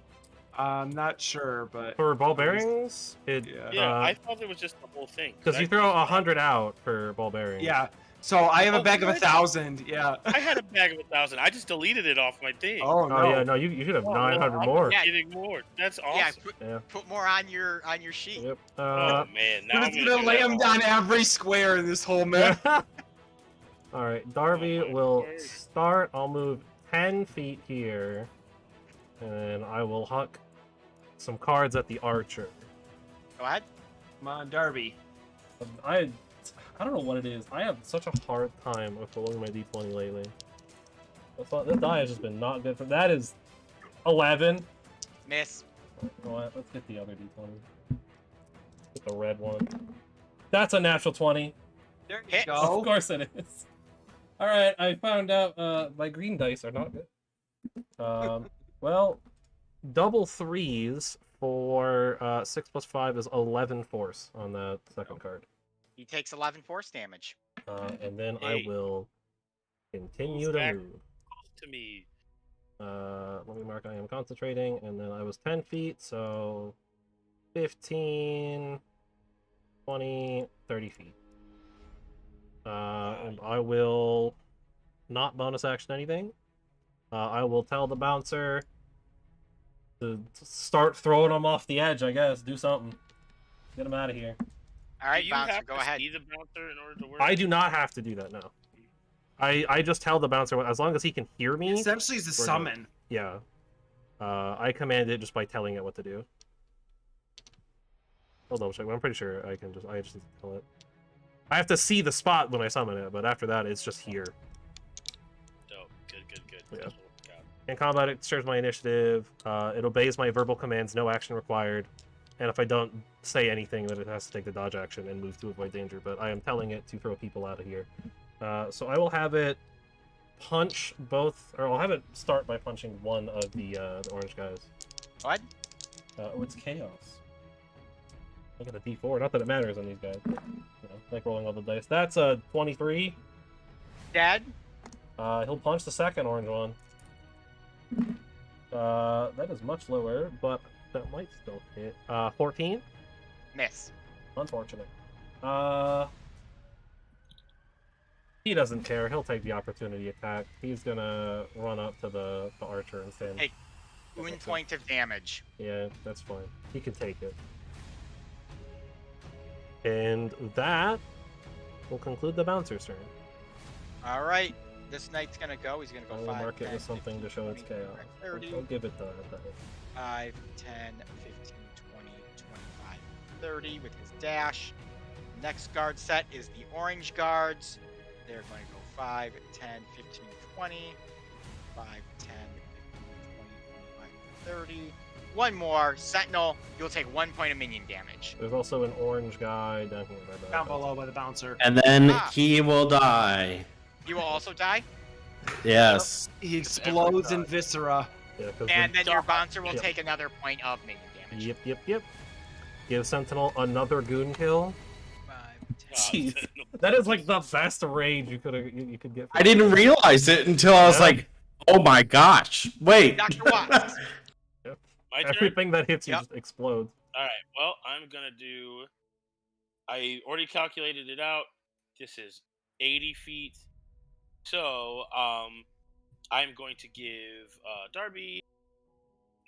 I'm not sure, but For ball bearings, it Yeah. Yeah, I thought it was just the whole thing. because you throw 100 out for ball bearings. yeah. So I have a Oh, bag of what? 1,000. Yeah. I had a bag of 1,000. I just deleted it off my thing. Oh no. Oh yeah, no, you should have Oh, well, 900 I'm more. Yeah. getting more. That's awesome. Yeah, Yeah. put more on your sheet. Yep. Oh man, now We're I'm just gonna do lay that them all. down every square in this whole map. All right, Darby Oh my will word. start. I'll move 10 feet here, and I will huck some cards at the archer. Go ahead. Come on, Darby. I don't know what it is. I have such a hard time with rolling my d20 lately. This die has just been not good for. That is 11. Miss. You know what? Let's get the other d20. Get the red one. That's a natural 20. There you Hits. Of go. course it is. All right, I found out my green dice are not good. Well, double threes for 6 + 5 is 11 force on that second card. He takes 11 force damage. And then Hey. I will continue Move to back. move. To me. Let me mark I am concentrating, and then I was 10 feet, so 15, 20, 30 feet. And I will not bonus action anything. I will tell the bouncer to start throwing them off the edge, I guess. Do something. Get them out of here. All right, do you bouncer, have go to ahead. see the bouncer in order to work? I do not have to do that, no. I just tell the bouncer, as long as he can hear me. Essentially, it's a we're good. summon. Yeah. I command it just by telling it what to do. I'll double check, but I'm pretty sure I just need to tell it. I have to see the spot when I summon it, but after that, it's just here. Dope. Good. Yeah. That's what we got. In combat, it shares my initiative. It obeys my verbal commands, no action required. And if I don't say anything, then it has to take the dodge action and move to avoid danger. But I am telling it to throw people out of here. So I will have it punch both, or I'll have it start by punching one of the orange guys. What? Oh, it's chaos. I got a D4. Not that it matters on these guys. You know, like rolling all the dice. That's a 23. Dead. He'll punch the second orange one. That is much lower, but that might still hit. 14. Miss. Unfortunate. He doesn't care. He'll take the opportunity attack. He's gonna run up to the archer and stand. Hey. 1 point of damage. Yeah, that's fine. He can take it. And that will conclude the bouncer's turn. All right. This knight's gonna go. He's gonna go I will 5, mark it 10, with something to show its 15, chaos. 30, I'll give it the 5, 10, 15, 20, 25, 30 with his dash. Next guard set is the orange guards. They're going to go 5, 10, 15, 20, 5, 10, 15, 20, 25, 30. One more. Sentinel, you'll take 1 point of minion damage. There's also an orange guy down here. By the Down below by the bouncer. And then Ah. he will die. You will also die, Yes. He explodes in viscera. Yeah, 'cause and we're- then your bouncer will Yep. take another point of minion damage. Yep. Give Sentinel another goon kill. 5, 10. Jeez. That is like the best rage you could get. I didn't realize it until I was Yeah. like, oh my gosh. Wait. Dr. Watts. My turn. Everything that hits you Yep. just explodes. All right. Well, I'm gonna do. I already calculated it out. This is 80 feet. So, I'm going to give Darby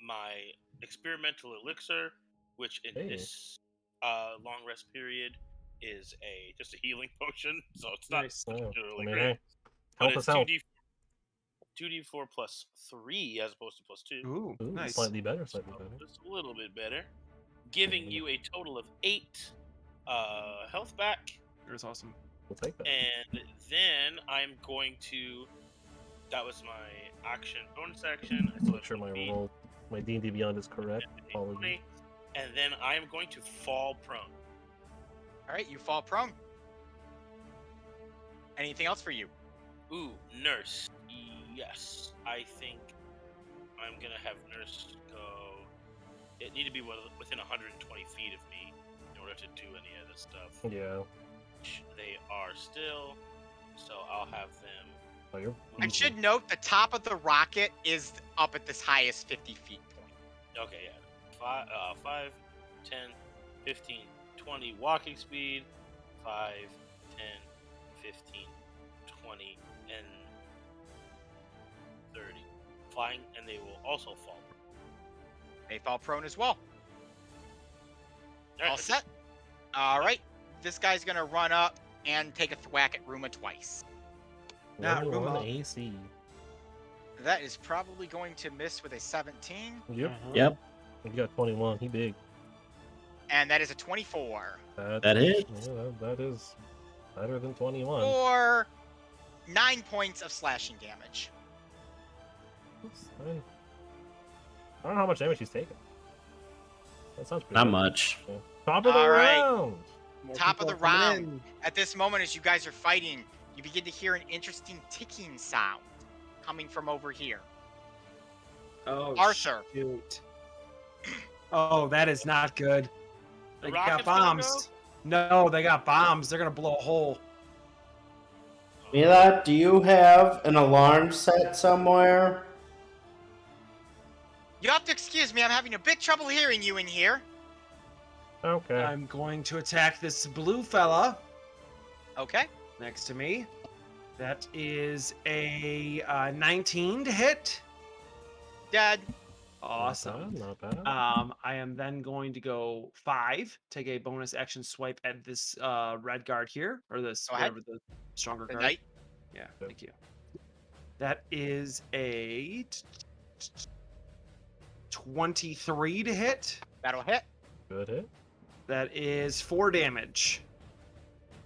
my experimental elixir, which in Hey. this long rest period is just a healing potion. So it's not Nice. Oh, I particularly mean, great. hey, But help it's us out. 2d4 plus 3 as opposed to plus 2. Ooh, Ooh, nice. slightly better. So Slightly better. just a little bit better. Giving you a total of 8 health back. That's awesome. We'll take that. And then I'm going to. That was my action bonus action. I still Make have sure my 1 feet, roll, my D&D Beyond is correct. 20, Apologies. and then I am going to fall prone. All right, you fall prone. Anything else for you? Ooh, nurse. Yes, I think I'm gonna have nurse go. It need to be within 120 feet of me in order to do any of this stuff. Yeah. Which they are still, so I'll have them. Oh, you're I easy. should note the top of the rocket is up at this highest 50 feet point. Okay, yeah. 5, 10, 15, 20 walking speed. 5, 10, 15, 20, and 30 flying, and they will also fall. They fall prone as well. Alright, All set? All right. This guy's going to run up and take a whack at Ruma twice. Nah, 21 Ruma. AC. That is probably going to miss with a 17, Yep. Yep. You got 21. He big. and that is a 24. That hits. Yeah, that is better than 21. For 9 points of slashing damage. That's fine. I don't know how much damage he's taken. That sounds pretty Not good. much. Yeah. Top of the All right. round. More Top of people the coming round. in. At this moment, as you guys are fighting, you begin to hear an interesting ticking sound coming from over here. Oh, Arthur. shoot. Oh, that is not good. The They rocket's got gonna bombs. No, they got bombs. They're gonna blow a hole. Mila, do you have an alarm set somewhere? You have to excuse me, I'm having a bit trouble hearing you in here. Okay. I'm going to attack this blue fella. Okay. next to me. That is a 19 to hit. Dead. Awesome. Not bad. I am then going to go 5, take a bonus action swipe at this red guard here, or this Go ahead. whatever the stronger The guard. knight. Yeah, Yep. thank you. That is a 23 to hit. That'll hit. Good hit. That is 4 damage.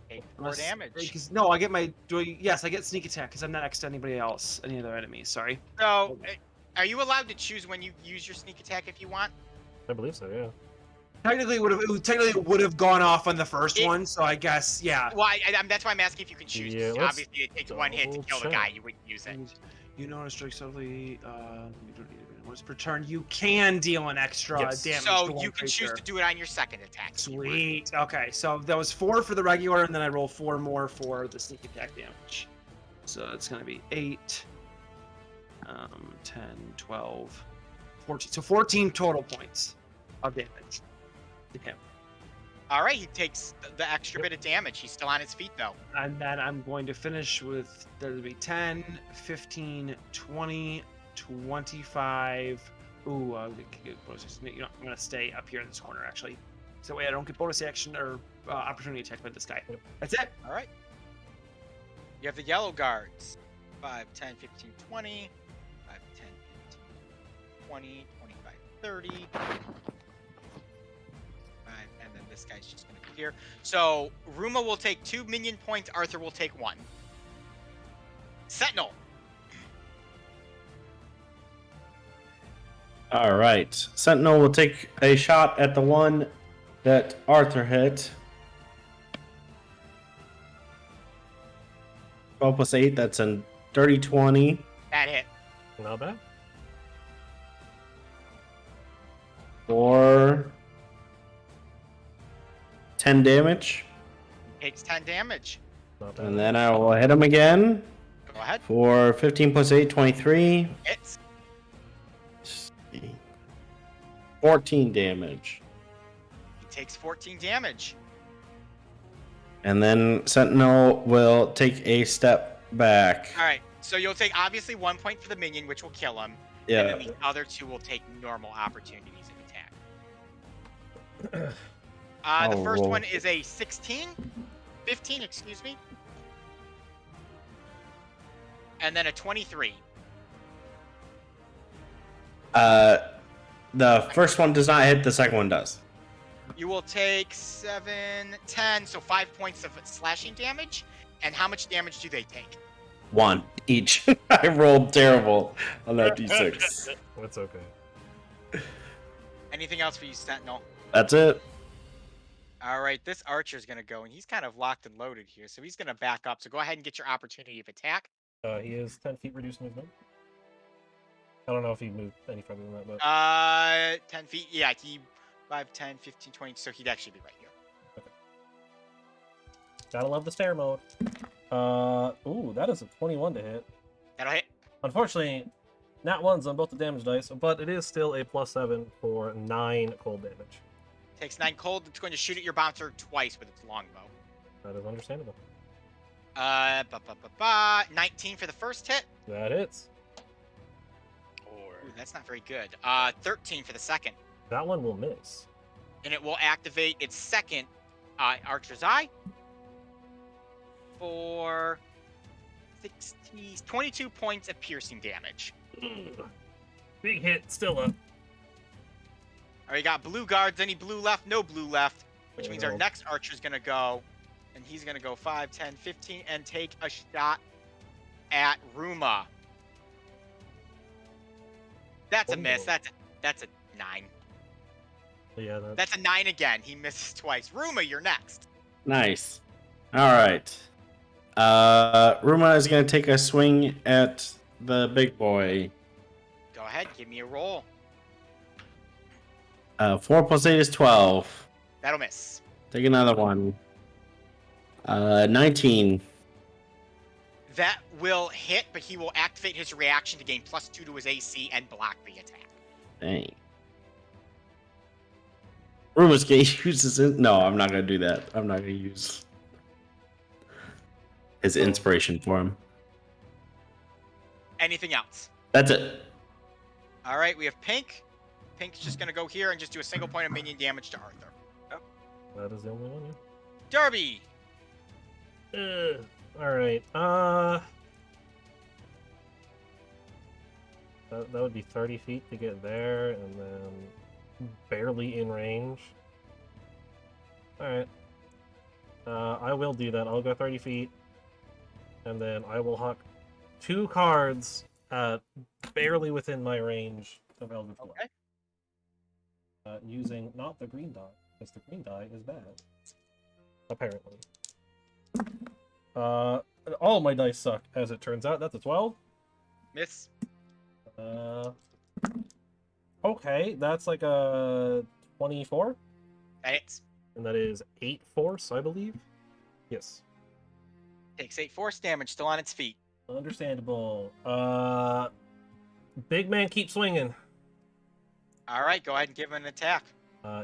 Take 4 damage. Because no, I get my. Yes, I get sneak attack because I'm not next to anybody else, any other enemies. Sorry. So, are you allowed to choose when you use your sneak attack if you want? I believe so. Yeah. Technically, it would have gone off on the first It- one, so I guess yeah. Well, that's why I'm asking if you can choose. Yeah, 'Cause let's obviously, it takes 1 hit to kill the double guy. check. You wouldn't use it. You know, on a strike subtly, you don't need it once per turn. You can deal an extra Yes. damage. to So one you can choose creature. to do it on your second attack. if you want. Sweet. Okay, so that was 4 for the regular, and then I roll 4 more for the sneak attack damage. So it's going to be 8, 10, 12, 14. So 14 total points of damage to him. All right, he takes the extra bit of damage. He's still on his feet though. And then I'm going to finish with, there'll be 10, 15, 20, 25. Ooh, I'll get bonus. You know, I'm going to stay up here in this corner, actually. So that way I don't get bonus action or opportunity attack by this guy. Yep. That's it. All right. You have the yellow guards. 5, 10, 15, 20. 5, 10, 15, 20, 25, 30. 5, and then this guy's just going to be here. So Ruma will take 2 minion points. Arthur will take 1. Sentinel. All right. Sentinel will take a shot at the one that Arthur hit. 12 plus 8, that's a dirty 20. That hit. Not bad. For 10 damage. Takes 10 damage. Not bad. And then I will hit him again Go ahead. for 15 plus 8, 23. Hits. 14 damage. He takes 14 damage. And then Sentinel will take a step back. All right. So you'll take obviously 1 point for the minion, which will kill him. Yeah. And then the other 2 will take normal opportunities of attack. The Oh, first roll. one is a 15, excuse me. And then a 23. The first one does not hit, the second one does. You will take 7, 10, so 5 points of slashing damage. And how much damage do they take? 1 each. I rolled terrible on that d6. That's okay. Anything else for you, Sentinel? That's it. All right, this archer's going to go, and he's kind of locked and loaded here, so he's going to back up. So go ahead and get your opportunity of attack. He is 10 feet reduced movement. I don't know if he moved any further than that, but 10 feet. Yeah, he 5, 10, 15, 20. So he'd actually be right here. gotta love the stair mode. Ooh, that is a 21 to hit. That'll hit. Unfortunately, nat ones on both the damage dice, but it is still a +7 for 9 cold damage. Takes 9 cold. It's going to shoot at your bouncer twice with its longbow. That is understandable. 19 for the first hit. That hits. Ooh, that's not very good. 13 for the second. That one will miss. And it will activate its second Archer's Eye for 22 points of piercing damage. Big hit, still up. All right, you got blue guards. Any blue left? No blue left. Which means our Well. next archer's going to go. And he's going to go 5, 10, 15 and take a shot at Ruma. That's a miss. Oh. That's a 9. Yeah, That's a 9 again. He misses twice. Ruma, you're next. Nice. All right. Ruma is going to take a swing at the big boy. Go ahead, give me a roll. 4 plus 8 is 12. That'll miss. Take another one. 19. That will hit, but he will activate his reaction to gain +2 to his AC and block the attack. Dang. Ruma's going to use his... No, I'm not going to do that. I'm not going to use... his Oh. inspiration for him. Anything else? That's it. All right, we have Pink. Pink's just gonna go here and just do a single point of minion damage to Arthur. That is the only one, Darby. yeah. Alright, that would be 30 feet to get there, and then barely in range. Alright. I will do that. I'll go 30 feet, and then I will huck 2 cards at barely within my range of Eldritch Blast. Okay. Using not the green die, because the green die is bad. Apparently. All my dice suck, as it turns out. That's a 12. Miss. Okay, that's like a 24, That hits. and that is 8 force, I believe. Yes. Takes 8 force damage. Still on its feet. Understandable. Big man, keep swinging. All right, go ahead and give him an attack.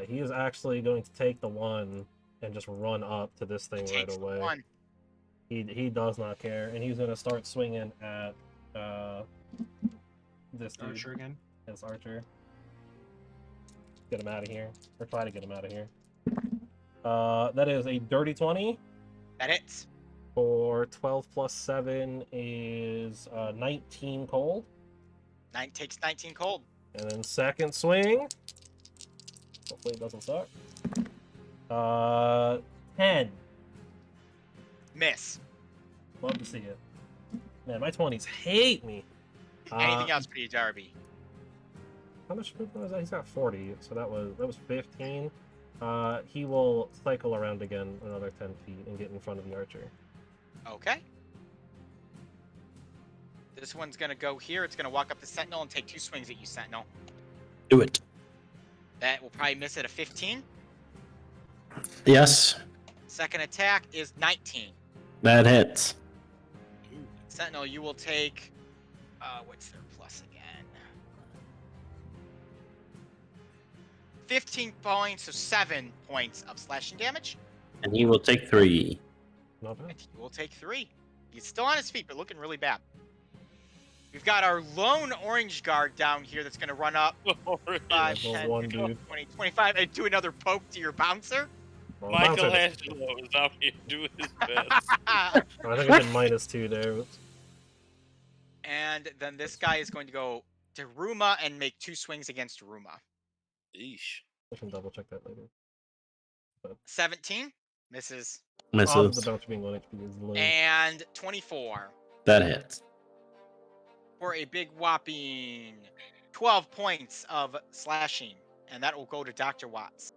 He is actually going to take the 1 and just run up to this thing right Takes the away. 1. He does not care, and he's going to start swinging at this dude. Archer again. Yes, Archer. Get him out of here, or try to get him out of here. That is a dirty 20 That hits. for 12 plus 7 is 19 cold, Takes 19 cold. and then second swing. Hopefully it doesn't suck. 10. Miss. Love to see it. Man, my 20s hate me. Anything else for you, Darby? How much movement was that? He's got 40, so that was 15. He will cycle around again another 10 feet and get in front of the archer. Okay. This one's gonna go here. It's gonna walk up to Sentinel and take 2 swings at you, Sentinel. Do it. That will probably miss at a 15. Yes, Second attack is 19. that hits. Sentinel, you will take. What's their plus again? 15 points, so 7 points of slashing damage. And he will take 3. Not bad. And he will take 3. He's still on his feet, but looking really bad. We've got our lone orange guard down here that's going to run up 5, Level 10, one 15, dude. 20, 25, and do another poke to your bouncer. Well, bounce it. Michelangelo is out here doing his best. I think I did -2 there. Oops. And then this guy is going to go to Ruma and make 2 swings against Ruma. Eesh. I can double check that later. 17 misses, Odds of Misses. the bouncer being 1 HP is low. and 24 That hits. for a big whopping 12 points of slashing, and that will go to Dr. Watts.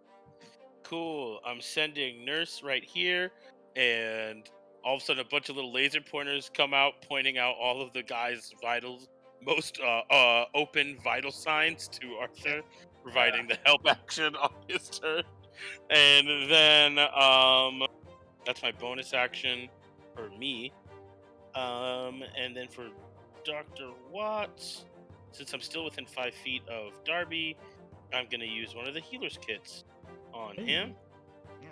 Cool. I'm sending Nurse right here, and all of a sudden a bunch of little laser pointers come out, pointing out all of the guy's vitals, most open vital signs to Arthur, providing the help action on his turn. And then that's my bonus action for me. And then for Dr. Watts, since I'm still within 5 feet of Darby, I'm gonna use one of the healer's kits on him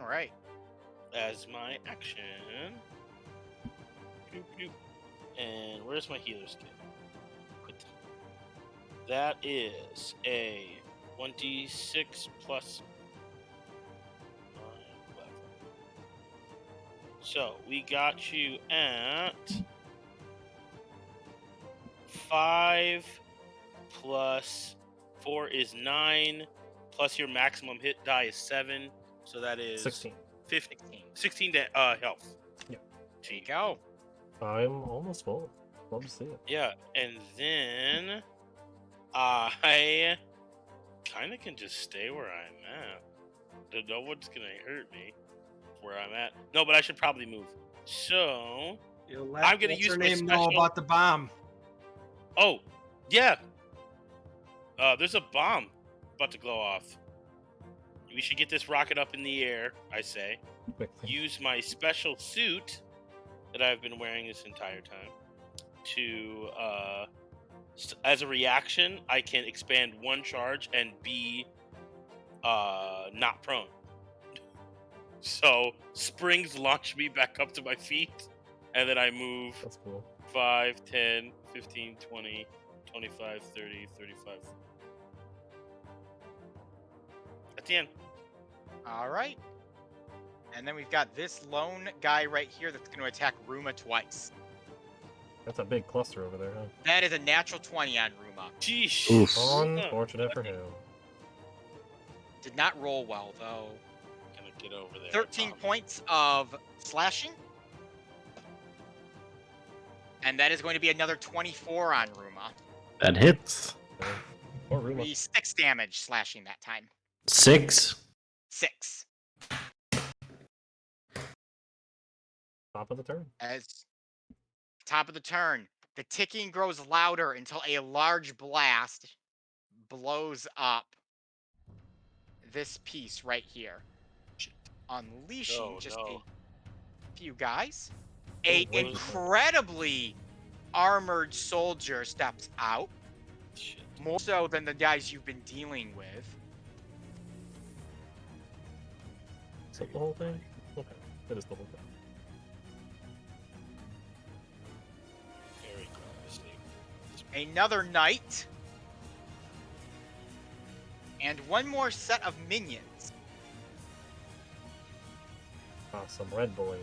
All right. as my action. Doop, doop. And where's my healer's kit? That is a 1d6 plus 9, 11. So we got you at 5 plus 4 is 9, plus your maximum hit die is 7, so that is 16. 16 health. Yep. There you go. I'm almost full. Love to see it. Yeah, and then I kind of can just stay where I'm at. No one's gonna hurt me where I'm at. No, but I should probably move. So I'm gonna use her my name know special- about the bomb. Oh, yeah. There's a bomb about to glow off. We should get this rocket up in the air, I say. Quickly. Use my special suit that I've been wearing this entire time to, as a reaction, I can expand 1 charge and be not prone. So springs launch me back up to my feet, And then I move That's cool. 5, 10, 15, 20, 25, 30, 35. At the end. All right. And then we've got this lone guy right here that's going to attack Ruma twice. That's a big cluster over there, huh? That is a natural 20 on Ruma. Jeez. Oof. Unfortunate for him. Did not roll well, though. Gonna get over there. 13 points of slashing. And that is going to be another 24 on Ruma. That hits. Okay. Or Ruma. 6 damage slashing that time. 6. 6. Top of the turn. As top of the turn, the ticking grows louder until a large blast blows up this piece right here, unleashing just a few guys. A what is that? incredibly armored soldier steps out, Shit. more so than the guys you've been dealing with. Is that the whole thing? Okay. That is the whole thing. Very promising. Another knight, and one more set of minions. Ah, some red boys.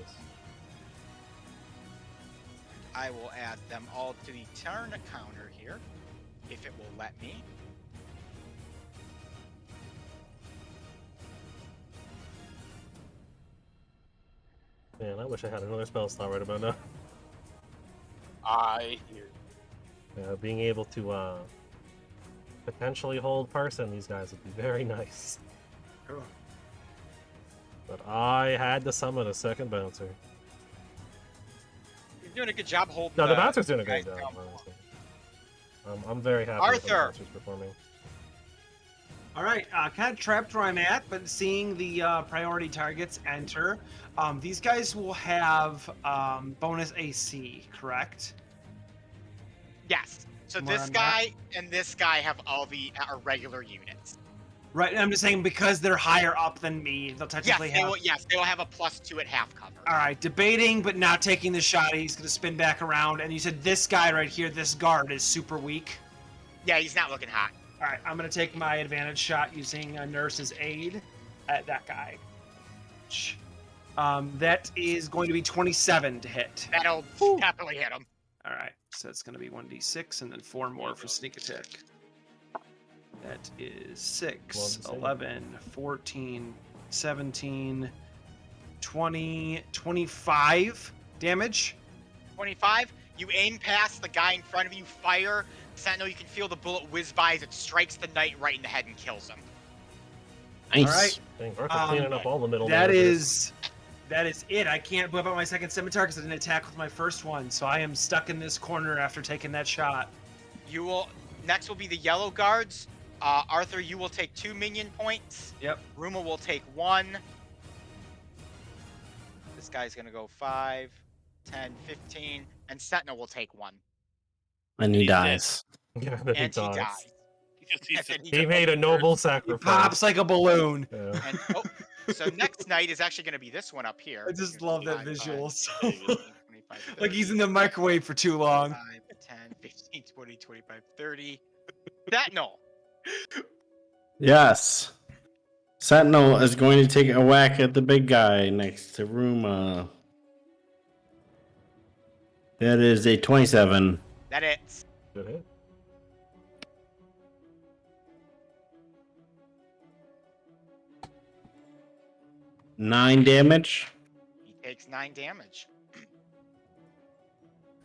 I will add them all to the turn counter here, if it will let me. Man, I wish I had another spell slot right about now. I hear. Being able to potentially hold person these guys would be very nice. Cool. But I had to summon a second bouncer. You're doing a good job holding. No, the bouncer's doing a guys great job, down. honestly. I'm very happy with the Arthur! bouncer's performing. All right, kind of trapped where I'm at, but seeing the priority targets enter, these guys will have bonus AC, correct? Yes. So Where this I'm guy and this guy have all the regular units. Right, and I'm just saying because they're higher up than me, they'll Yes, technically have. they will have a +2 at half cover. All right, debating but not taking the shot. He's gonna spin back around, and you said this guy right here, this guard, is super weak. Yeah, he's not looking hot. All right, I'm gonna take my advantage shot using a nurse's aid at that guy. That is going to be 27 to hit. That'll definitely hit him. All right, so it's going to be 1d6 and then 4 more for sneak attack. That is 6, 11, 14, 17, 20, 25 damage. 25. You aim past the guy in front of you, fire. Sentinel, you can feel the bullet whiz by as it strikes the knight right in the head and kills him. Nice. All right. Dang, Arthur cleaning up all the middle. That managers. is it. I can't whip out my second scimitar because I didn't attack with my first one, so I am stuck in this corner after taking that shot. You will. Next will be the yellow guards. Arthur, you will take 2 minion points. Yep. Ruma will take 1. This guy's gonna go 5, 10, 15, and Sentinel will take 1. And he He's dead. dies. Yeah, that he And he dies. dies. He's And He made a noble He sacrifice. pops like a balloon. Yeah. And, so next night is actually gonna be this one up here. I just love that 5, visual. 25, Like he's in the microwave for too long. 5, 10, 15, 20, 25, 30. Sentinel. Yes. Sentinel is going to take a whack at the big guy next to Ruma. That is a 27. That hits. Good hit. Nine damage. He takes 9 damage.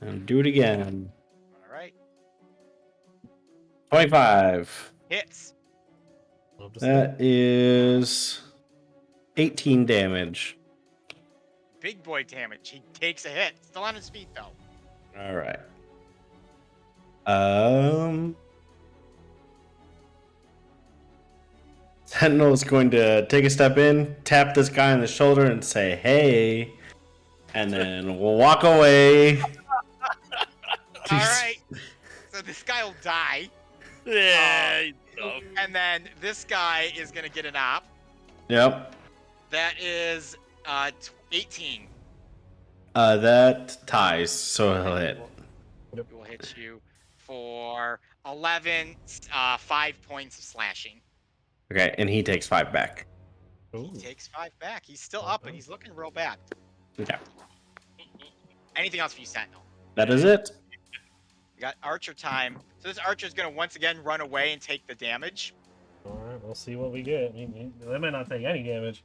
And do it again. All right. 25. Hits. Love to see That is 18 damage. Big boy damage. He takes a hit. Still on his feet though. All right. Sentinel is going to take a step in, tap this guy on the shoulder, and say, "Hey," and then we'll walk away. All right. So this guy will die, Yeah, he's dumb. and then this guy is gonna get an op. Yep. That is 18. That ties, so he'll hit. It will hit you for 11, 5 points of slashing. Okay, and he takes 5 back. He Ooh. takes 5 back. He's still Not up, but bad. he's looking real bad. Okay, Anything else for you, Sentinel? that is it. We got Archer time. So this Archer's going to once again run away and take the damage. Alright, we'll see what we get. They might not take any damage.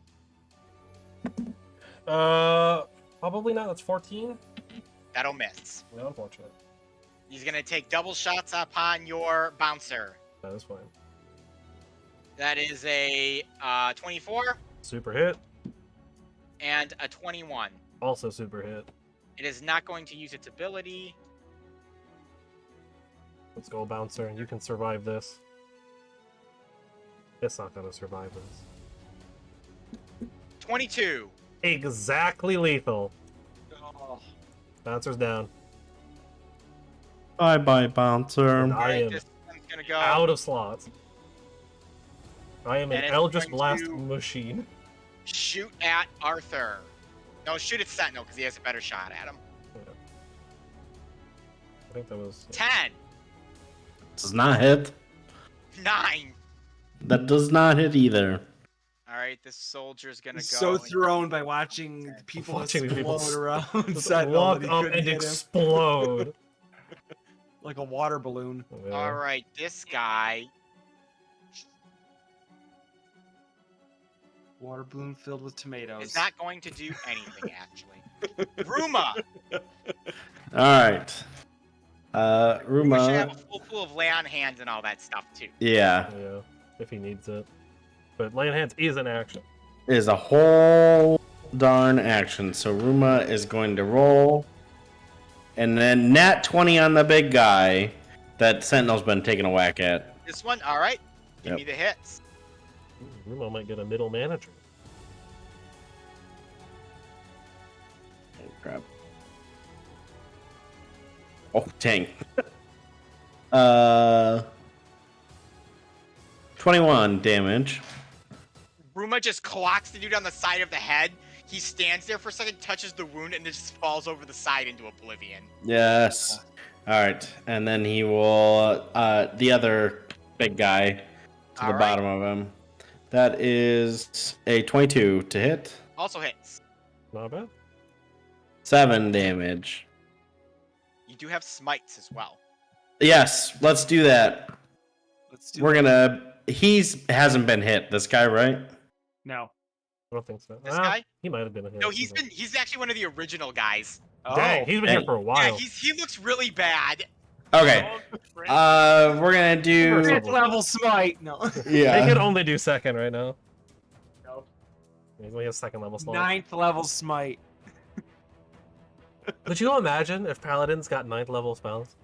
Probably not. That's 14. That'll miss. No, unfortunate. He's going to take double shots upon your bouncer. That is fine. That is a 24 Super hit. and a 21. Also super hit. It is not going to use its ability. Let's go, Bouncer. You can survive this. It's not gonna survive this. 22. Exactly lethal. Oh. Bouncer's down. Bye, bouncer. I Alright, am this one's going to go. out of slots. I am an And it's Eldritch going Blast to- machine. Shoot at Arthur. No, shoot at Sentinel because he has a better shot at him. I think that was 10. Does not hit. 9. That does not hit either. Alright, this soldier's going to He's go. so thrown by watching people Watching these people explode around just Sentinel walk that he up couldn't and hit him. explode. Like a water balloon. Yeah. Alright, this guy. Water balloon filled with tomatoes. Is not going to do anything, actually. Ruma! Alright. Ruma should have Ruma. a full pool of lay on hands and all that stuff, too. Yeah. Yeah, if he needs it. But Lay on Hands is an action. Is a whole darn action. So Ruma is going to roll. And then nat 20 on the big guy that Sentinel's been taking a whack at. This one, alright. Give Yep. me the hits. Ooh, Rumo might get a middle manager. Oh, crap. Oh, dang. 21 damage. Ruma just clocks the dude on the side of the head. He stands there for a second, touches the wound, and then just falls over the side into oblivion. Yes. Alright. And then he will, the other big guy to the Alright. bottom of him. That is a 22 to hit. Also hits. Not bad. 7 damage. You do have smites as well. Yes, let's do that. Let's do We're it. gonna. Hasn't been hit. This guy, right? No. I don't think so. This guy? He might have been a hit. No, he's actually one of the original guys. Dang, he's been here Dang. for a while. Yeah, he looks really bad. Okay. We're gonna do. First Fifth level smite. No. They Yeah. can only do second right now. No. He only has second level slots. Ninth level smite. Could you imagine if paladins got 9th level spells?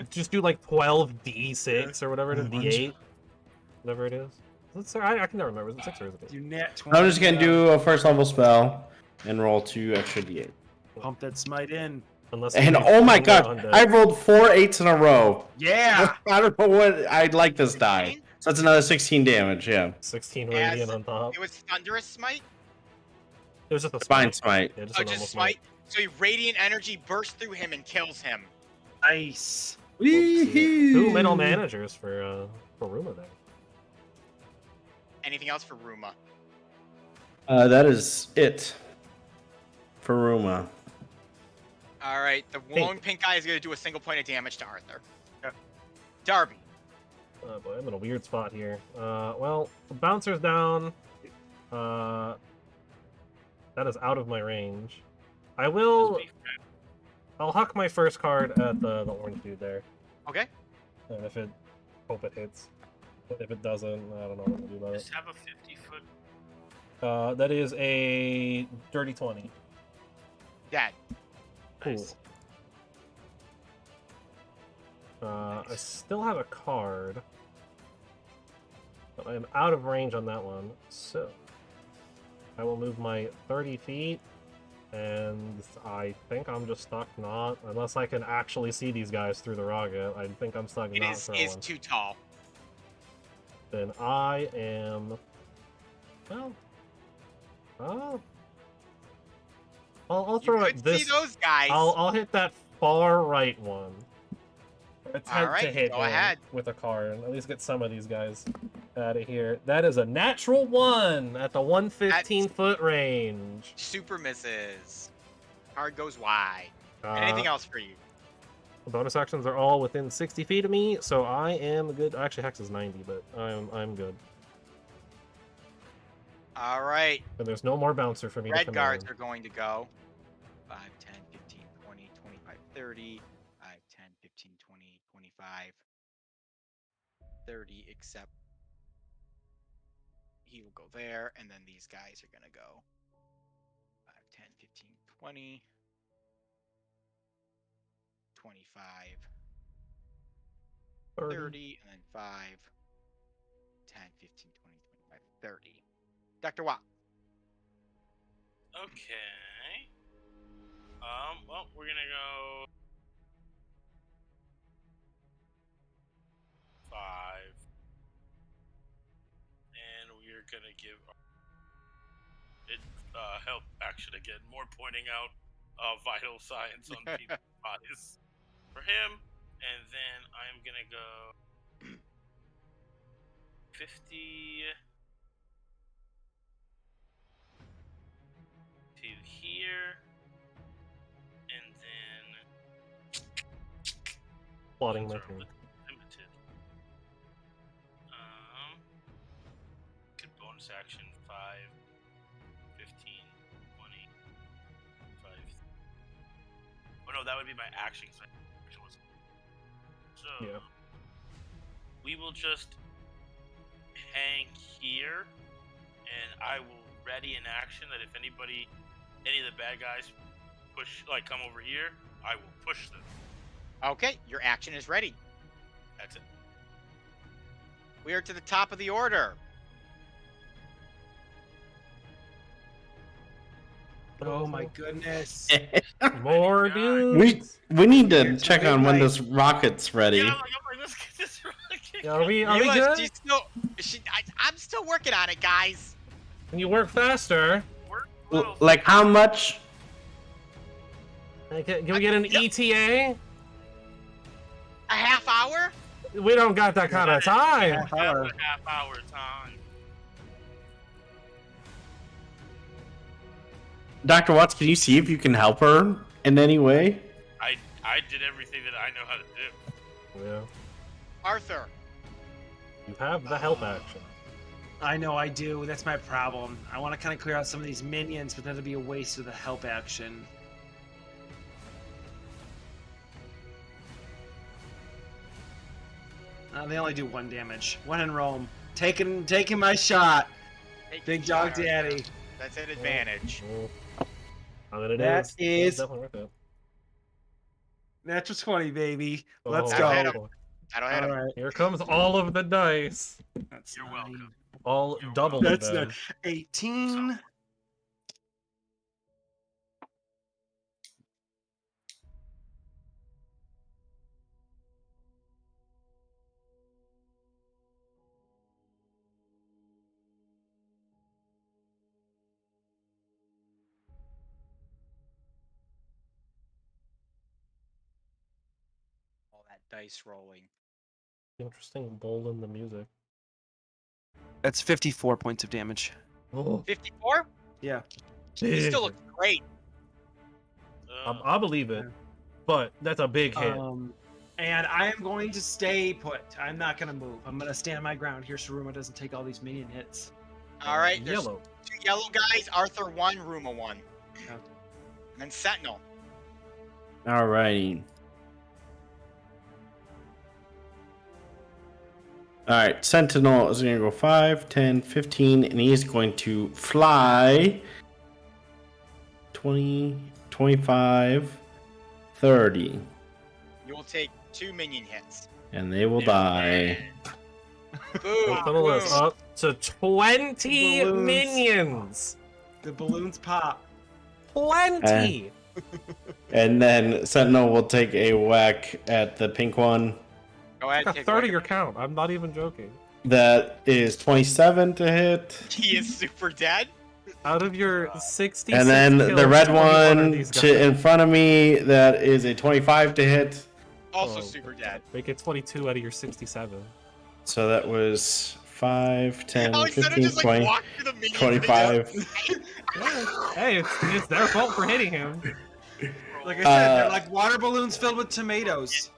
Just do like 12 d6 or whatever it is, d8, whatever it is. I can never remember. Is it 6 or is it 8? You nat 20. I'm just gonna do a first level spell and roll 2 extra d8. Pump that smite in. Unless And you oh my only god, undead. I rolled 4 8s in a row. Yeah. I don't know what I like this die. So that's another 16 damage. Yeah. 16 As- radiant on top. It was Thunderous Smite? It was just a Spine smite. Yeah, just Oh, a normal just Smite? So radiant energy bursts through him and kills him. Nice. Two middle managers for Ruma there. Anything else for Ruma? That is it for Ruma. Alright, the Hey. lone pink guy is going to do a single point of damage to Arthur. Yeah. Darby. Oh boy, I'm in a weird spot here. Well, the bouncer's down. That is out of my range. I'll huck my first card at the orange dude there. Okay. And if it... hope it hits. But if it doesn't, I don't know what to do about it. Just have a 50-foot. That is a dirty 20. Dead. Cool. I still have a card. But I am out of range on that one, so... I will move my 30 feet, and I think I'm just stuck not... Unless I can actually see these guys through the rocket, I think I'm stuck It not is throwing. too tall. Then I am... Well... I'll You throw could it this. see those guys. I'll hit that far right one. Attempt to Alright, hit go him ahead. with a card. At least get some of these guys out of here. That is a natural 1 at the 115-foot range. Super misses. Card goes wide. Uh, Anything else for you? Bonus actions are all within 60 feet of me, so I am good. Actually, Hex is 90, but I'm good. All right. And there's no more bouncer for me to Red come guards in. are going to go. 5, 10, 15, 20, 25, 30. 5, 10, 15, 20, 25, 30, except he will go there, and then these guys are going to go 5, 10, 15, 20, 25, 30, and then 5, 10, 15, 20, 25, 30. Dr. Watt. Okay. Well, we're gonna go 5, and we're gonna give it help action again. More pointing out vital signs on people's bodies for him, and then I'm gonna go 50 to here, and then Plotting my those are turn. limited. Good bonus action 5, 15, 20, 5. Oh no, that would be my action. So Yeah. we will just hang here, and I will ready in action that if any of the bad guys come over here, I will push them. Okay, your action is ready. That's it. We are to the top of the order. Oh my goodness. More God. dudes. We need to Here's check my on when right. this rocket's ready. Yeah, I'm like, let's get this right. Are we Mila, good? she's still, I'm still working on it, guys. Can you work faster? We're a little- Like how much? Can we get an Yep. ETA? A half hour? We don't got that kind of time. Half hour. a half hour time. Dr. Watts, can you see if you can help her in any way? I did everything that I know how to do. Yeah. Arthur. You have the help action. I know I do. That's my problem. I want to kind of clear out some of these minions, but that'll be a waste of the help action. They only do 1 damage. 1 in Rome. Taking my shot. Take Big your dog shot, Arthur. daddy. That's an advantage. Now that it That is, is- it's definitely worth it. Natural 20, baby. Let's Oh, go. hit him. boy. That'll hit him. All right. Here comes all of the dice. That's You're 9. welcome. All You're double That's them. 18. All that dice rolling. Interesting bowl in the music. That's 54 points of damage. Oh, 54? Yeah. He big. still looks great. I believe it, but that's a big hit. And I am going to stay put. I'm not going to move. I'm going to stand my ground here so Ruma doesn't take all these minion hits. All right, there's Yellow. 2 yellow guys. Arthur 1, Ruma 1. Okay. And then Sentinel. Alrighty. Alright, Sentinel is going to go 5, 10, 15, and he's going to fly 20, 25, 30. You will take 2 minion hits. And they will die. Boom. Sentinel is boom. up to 20 Balloons. minions. The balloons pop. 20. And then Sentinel will take a whack at the pink one. Go ahead. Like a Take third of one. your count. I'm not even joking. That is 27 to hit. He is super dead. Out of your 60, And then the red one these in front of me, that is a 25 to hit. Also Oh, super dead. Make it 22 out of your 67. So that was 5, 10, Alexander 15, just like 20, walked through the minions. 25. Yeah. Hey, it's their fault for hitting him. Like I said, they're like water balloons filled with tomatoes.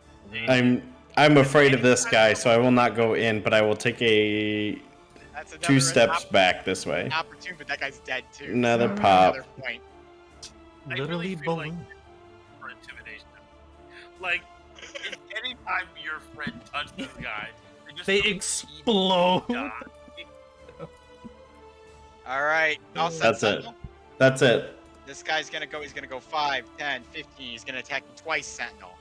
I'm afraid of this guy, so I will not go in, but I will take a That's another 2 steps back this way. opportune, but that guy's dead too. Another so pop. Another point. I Literally really feel like balloon. for intimidation. Like, if any time your friend touches this guy, They don't explode. die. All right. I'll set That's it. Sentinel. That's it. This guy's gonna go. He's gonna go 5, 10, 15. He's gonna attack you twice, Sentinel.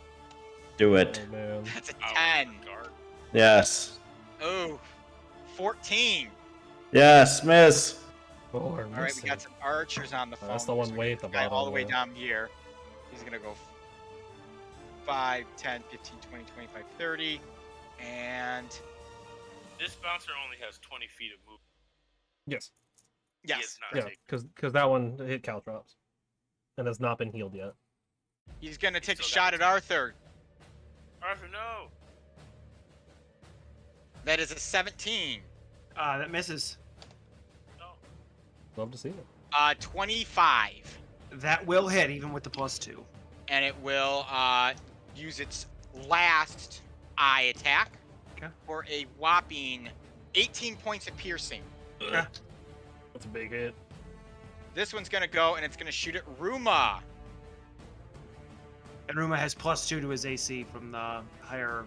Do it. Oh, man. That's a Oh, 10. guard. Yes. Oh, 14. Yes, miss. Oh, All right, we got some archers on the phone. That's the one way at the Guy all the bottom way there. down here. He's gonna go 5, 10, 15, 20, 25, 30, and This bouncer only has 20 feet of movement. Yes. He yes, is not Yeah, taking- because that one hit Caltrops. And has not been healed yet. he's gonna take a So shot that- at Arthur. Arthur, no. That is a 17. That misses. No. Love to see it. 25, That will hit even with the +2. and it will use its last eye attack Okay. for a whopping 18 points of piercing. Okay. That's a big hit. This one's gonna go and it's gonna shoot at Ruma. And Ruma has +2 to his AC from the higher.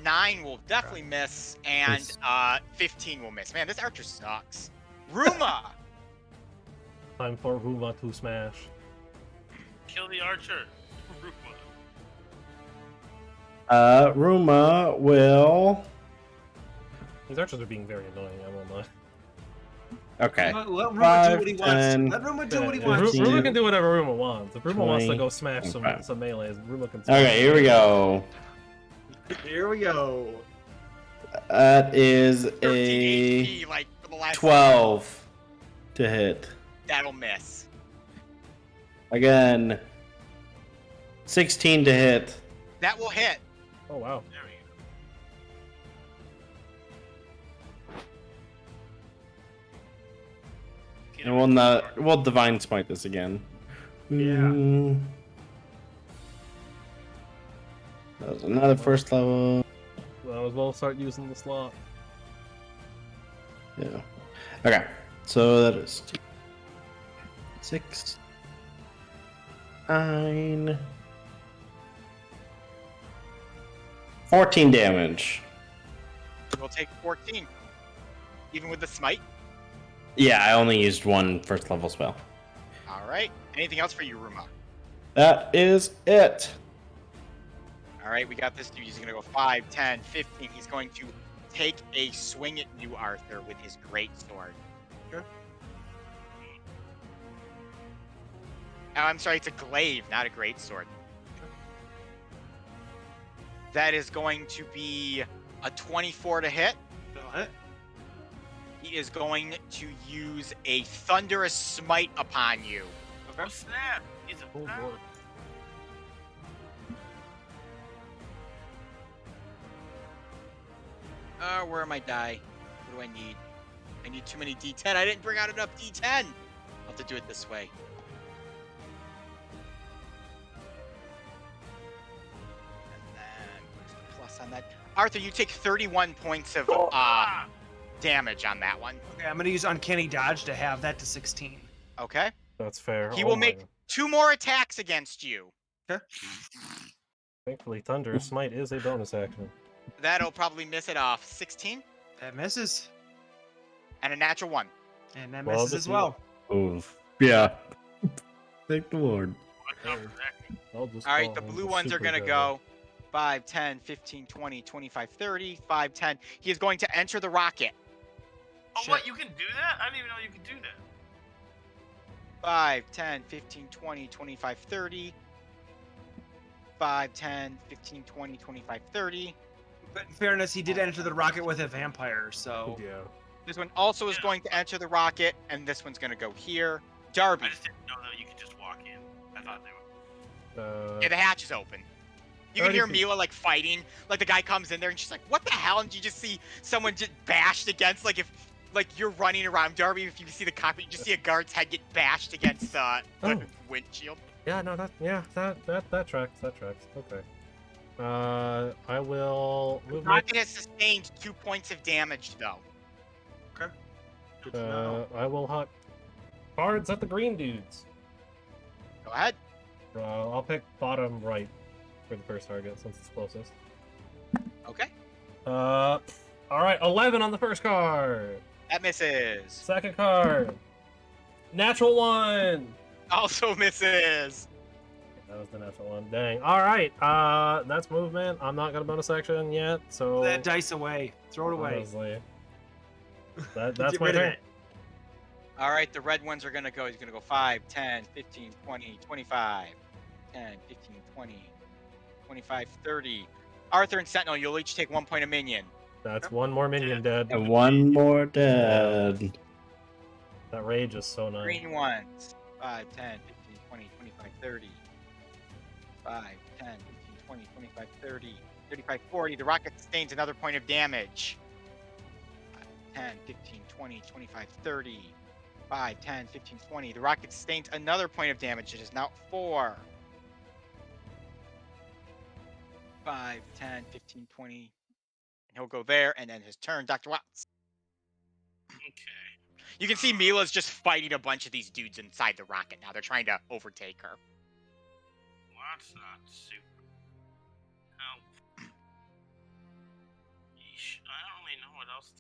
9 will definitely miss, and Nice. 15 will miss. Man, this archer sucks. Ruma. Time for Ruma to smash. Kill the archer. Ruma will. These archers are being very annoying, I won't lie. Okay. Let Ruma 5, do what he 10, wants. Let Ruma do what he Yeah, wants. Ru- Ruma can do whatever Ruma wants. If Ruma wants to 20, go smash some 25. melees, Ruma can smash. Okay, here we go. Here we go. That is 13 a HP, like for the last 12 to hit. That'll miss. Again, 16 to hit. That will hit. Oh, wow. There we go. And we'll divine smite this again. Yeah. That was another first level. Well, as well start using the slot. Yeah. Okay. So that is 6, 9, 14 damage. We'll take 14. Even with the smite. Yeah, I only used one first level spell. All right. Anything else for you, Ruma? That is it. All right, we got this dude. He's going to go 5, 10, 15. He's going to take a swing at you, Arthur, with his great sword. Sure. Oh, I'm sorry. It's a glaive, not a great sword. That is going to be a 24 to hit. That'll hit. He is going to use a thunderous smite upon you. Oh, snap. He's a Oh, power. boy. Where are my die? What do I need? I need too many D10. I didn't bring out enough D10. I'll have to do it this way. And then where's the plus on that? Arthur, you take 31 points of damage on that one. Okay, I'm gonna use Uncanny Dodge to have that to 16. Okay. That's fair. He Oh will my make God. 2 more attacks against you. Thankfully, Thunder Smite is a bonus action. That'll probably miss it off. 16 That misses. and a natural 1. And that Well misses as defeated. well. Oof. Yeah. Thank the Lord. I'll just All right, call the him blue the ones are super going to villain. go 5, 10, 15, 20, 25, 30, 5, 10. He is going to enter the rocket. Oh, Shit. what? You can do that? I didn't even know you could do that. 5, 10, 15, 20, 25, 30. 5, 10, 15, 20, 25, 30. But in fairness, he did enter the rocket with a vampire, so Yeah. This one also is Yeah. going to enter the rocket, and this one's going to go here. Darby, I just didn't know that you could just walk in. I thought they would. yeah, the hatch is open. You can 30 hear feet. Mila like fighting. Like the guy comes in there and she's like, "What the hell?" And you just see someone just bashed against. Like if like you're running around Darby, if you see the cockpit, you just see a guard's head get bashed against the Oh. windshield. Yeah, no, that tracks. That tracks. Okay. I will move my. Rocket has sustained 2 points of damage though. Okay. Good to know. I will huck cards at the green dudes. Go ahead. I'll pick bottom right for the first target since it's closest. Okay. All right, 11 on the first card. That misses. Second card, natural 1. Also misses. That was the natural 1. Dang. All right. That's movement. I'm not gonna bonus action yet, so Throw that dice away. Throw it away. honestly, that's Get my rid of turn. it. All right, the red ones are going to go. He's going to go 5, 10, 15, 20, 25, 10, 15, 20, 25, 30. Arthur and Sentinel, you'll each take 1 point of minion. That's one more minion dead. And one more dead. That rage is so nice. Green ones. 5, 10, 15, 20, 25, 30. 5, 10, 15, 20, 25, 30. 35, 40. The rocket sustains another point of damage. 5, 10, 15, 20, 25, 30. 5, 10, 15, 20. The rocket sustains another point of damage. It is now 4. 5, 10, 15, 20. And he'll go there, and then his turn, Dr. Watts. Okay. You can see Mila's just fighting a bunch of these dudes inside the rocket now. They're trying to overtake her. Well, that's not super help. Yeesh. I don't really know what else.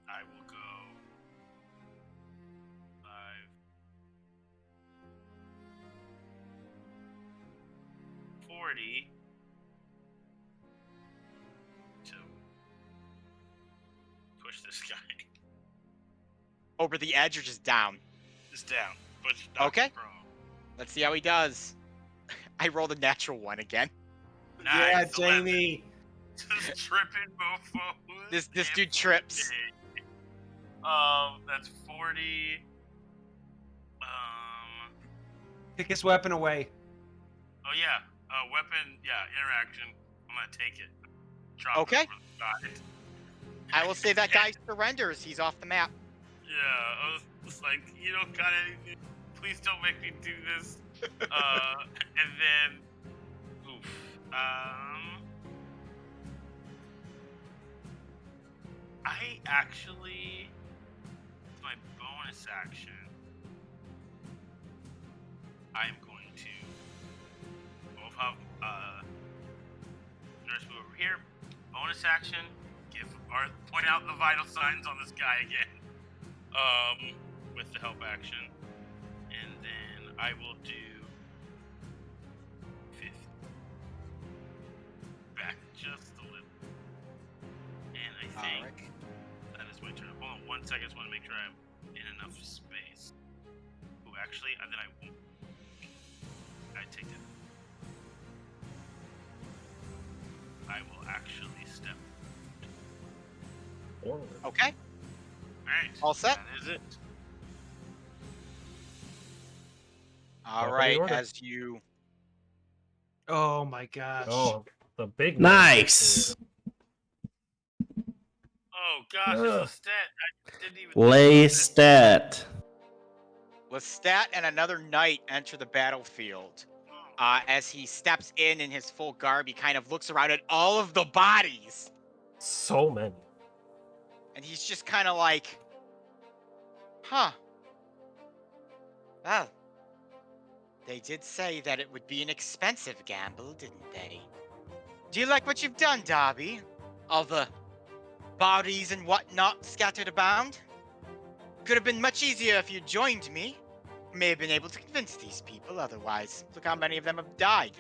I will go 5. 40 to push this guy. Over the edge or just down? Just down. But not Okay. prone. Let's see how he does. I rolled a natural 1 again. Yeah, Nice, 11. Jamie. Just tripping mofos. This dude every trips. day. That's 40. Pick his weapon away. Oh yeah. Weapon. Yeah. Interaction. I'm gonna take it. Drop Okay. it over the side. I will say that guy surrenders. He's off the map. Yeah. I was just like, you don't got anything. Please don't make me do this. And then, oof. I actually, my bonus action, I'm going to both have nurse move over here. Bonus action, point out the vital signs on this guy again. With the help action, and then I will do 50 back just a little, and I think. Alright. That is my turn. Hold on 1 second. I just want to make sure I'm in enough space. Oh, actually, then I won't. I take it. I will actually step. Forward. Okay. Alright. All set? That is it. All Top of right. the order. As you. Oh my gosh. Oh, the big Nice. Oh gosh, Ugh. it's a stat. I didn't even. Lestat. Lestat and another knight enter the battlefield. As he steps in his full garb, he kind of looks around at all of the bodies. So many. And he's just kind of like, huh. Well, they did say that it would be an expensive gamble, didn't they? Do you like what you've done, Darby? All the bodies and whatnot scattered about? Could have been much easier if you joined me. May have been able to convince these people otherwise. Look how many of them have died.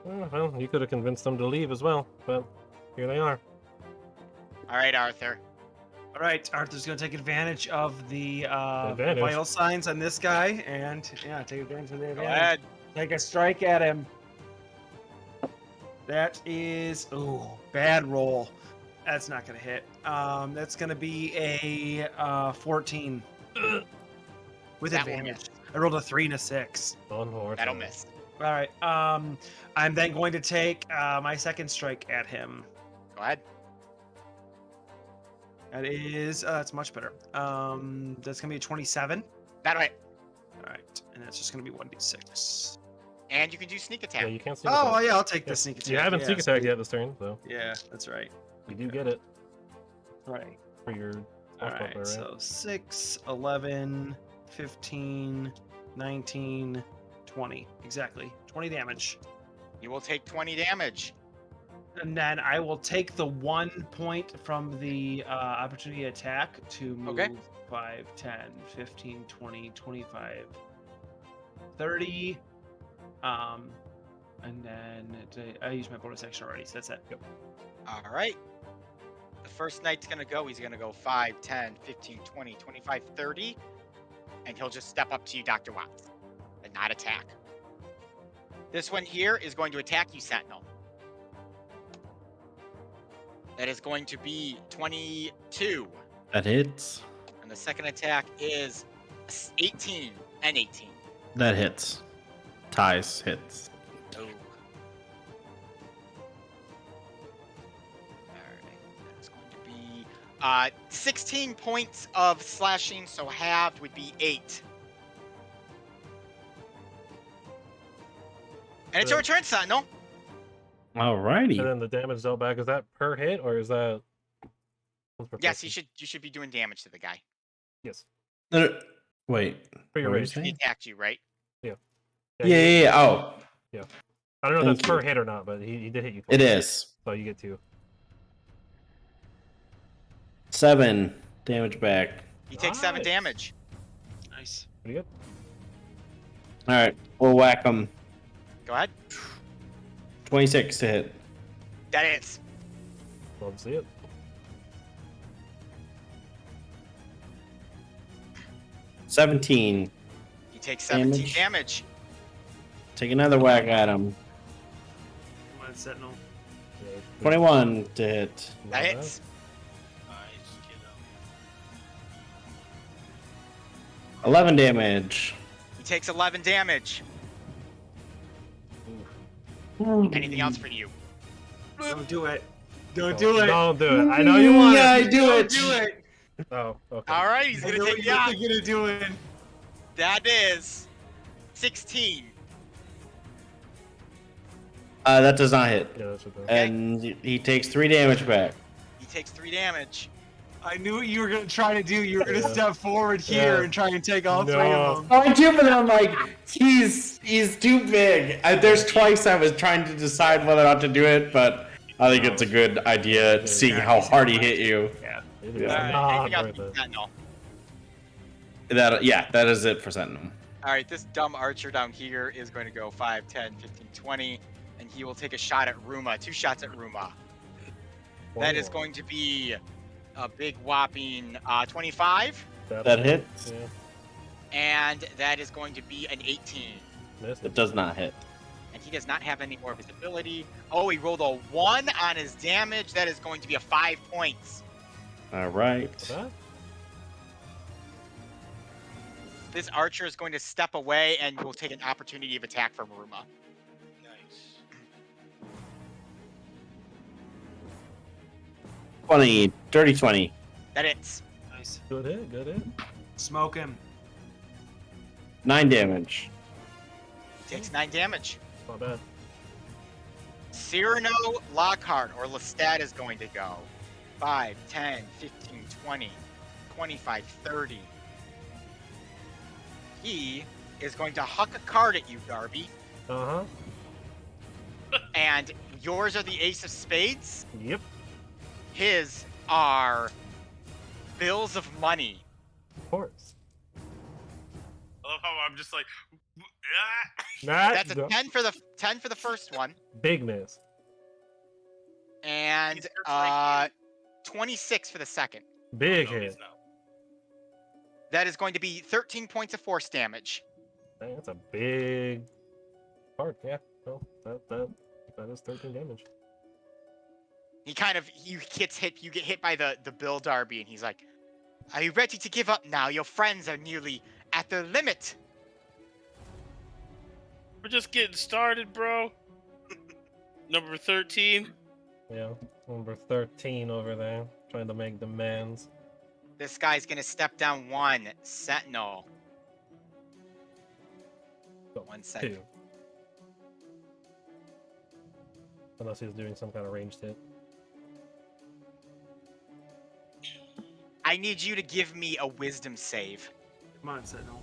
Well, you could have convinced them to leave as well, but here they are. All right, Arthur. All right, Arthur's gonna take advantage of the Advantage? vital signs on this guy, and yeah, take advantage of the Go advantage. ahead. Take a strike at him. That is bad roll. That's not gonna hit. That's gonna be a 14 with That will advantage. I rolled a 3 and a 6. Unfortunately. That'll miss. All right. I'm then going to take my second strike at him. Go ahead. That is that's much better. That's gonna be a 27. That'll hit. All right, and that's just gonna be 1d6. And you can do sneak attack. Yeah, you can't sneak Oh attack. yeah, I'll take Yeah. the sneak attack. You haven't yeah, sneak attacked sweet. yet this turn, so Yeah, that's right. you do get it Right. for your All swashbuckler, right. right? So 6, 11, 15, 19, 20. Exactly. 20 damage. You will take 20 damage. And then I will take the 1 point from the opportunity attack to move Okay. 5, 10, 15, 20, 25, 30. And then I used my bonus action already, so that's it. Yep. All right. The first knight's going to go. He's going to go 5, 10, 15, 20, 25, 30. And he'll just step up to you, Dr. Watts, and not attack. This one here is going to attack you, Sentinel. That is going to be 22. That hits. And the second attack is 18 and 18. That hits. Ties hits. Oh. Alright, that's going to be 16 points of slashing, so halved would be 8. And it's your turn, Sentinel. Alrighty. And then the damage dealt back, is that per hit or is that? Yes, you should be doing damage to the guy. Yes. Wait. For your what were you rage. He saying? attacked you, right? Yeah. Oh, I don't know if Thank that's per you. hit or not, but he did hit you. it twice, is. So you get 2. 7 damage back. He takes 7 Nice. damage. Nice. Pretty good. All right, we'll whack him. Go ahead. 26 to hit. That is. Love to see it. $17. He takes 17 Damage. damage. Take another whack at him. Come on, Sentinel. Yeah, 21 to hit. not That bad. hits. Nice, kiddo. 11 damage. He takes 11 damage. Anything else for you? Don't do it. Don't Oh, do it. Don't do it. I know you want Yeah, I it. do Don't it. do it. Oh, okay. All right, he's I gonna know take what yeah. you're gonna do it. That is 16. That does not hit. Yeah, that's what that. And he takes 3 damage back. He takes 3 damage. I knew what you were gonna try to do. You were gonna Yeah. step forward here Yeah. and try and take all 3 No. of them. I do, but I'm like, he's too big. There's twice I was trying to decide whether or not to do it, but I think it's a good idea seeing how hard he hit you. Yeah. It is Yeah. All right, not anything else worth for it. Sentinel? That is it for Sentinel. All right, this dumb archer down here is going to go 5, 10, 15, 20, and he will take a shot at Ruma. 2 shots at Ruma. That is going to be a big whopping 25, That hits. Yeah, and that is going to be an 18. missed It it. does not hit. And he does not have any more visibility. Oh, he rolled a 1 on his damage. That is going to be a 5 points. All right. What's that? This archer is going to step away and will take an opportunity of attack from Ruma. Nice. 20. Dirty 20. That hits. Nice. Good hit, good hit. Smoke him. 9 damage. Takes 9 damage. Not bad. Cyrano Lockhart or Lestat is going to go 5, 10, 15, 20, 25, 30. He is going to huck a card at you, Darby, Uh huh. and yours are the ace of spades. Yep. His are bills of money. Of course. I love how I'm just like, ah! That's a 10 for the first one, big miss. and He's just like 26 for the second. Big No, hit. he's not. That is going to be 13 points of force damage. Dang, that's a big part. Yeah. Well, that That is 13 damage. He kind of you get hit by the Bill Darby, and he's like, "Are you ready to give up now? Your friends are nearly at their limit." We're just getting started, bro. Number 13. Yeah, number 13 over there, trying to make demands. This guy's gonna step down one sentinel. So, 1 second. 2. Unless he's doing some kind of ranged hit. I need you to give me a wisdom save. Come on, Sentinel.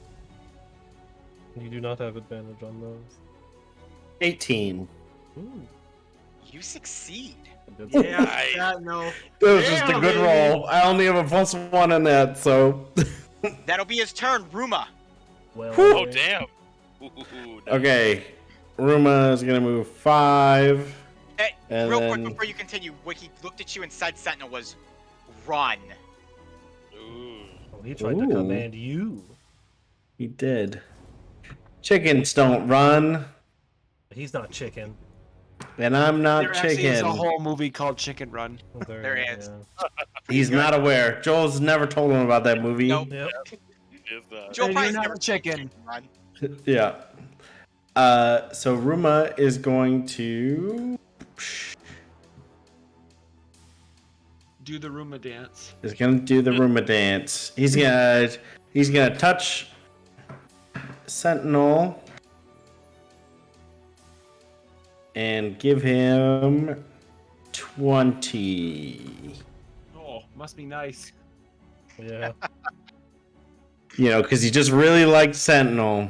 You do not have advantage on those. 18. Ooh, You succeed. good Yeah, Nice. Sentinel. That was just a Damn, good baby. roll. I only have a +1 in that, so. That'll be his turn, Ruma. Well, Oh, nice. damn. Ooh, nice. Okay. Ruma is gonna move 5. Hey, And real then- quick before you continue, what he looked at you and said sentinel was, run. Ooh. Oh, he tried to Ooh. command you. He did. Chickens don't run, He's not chicken. and I'm not There actually is a chicken. whole movie called Chicken Run. There is. Yeah. He's not aware. Joel's never told him about that movie. Nope. Yep. Is that? Joe And probably you're not never a chicken. Run. Yeah. So Ruma is going to Do the Roomba dance. do the Ruma dance. He's gonna touch Sentinel and give him 20. Oh, must be nice. Yeah. You know, because he just really liked Sentinel.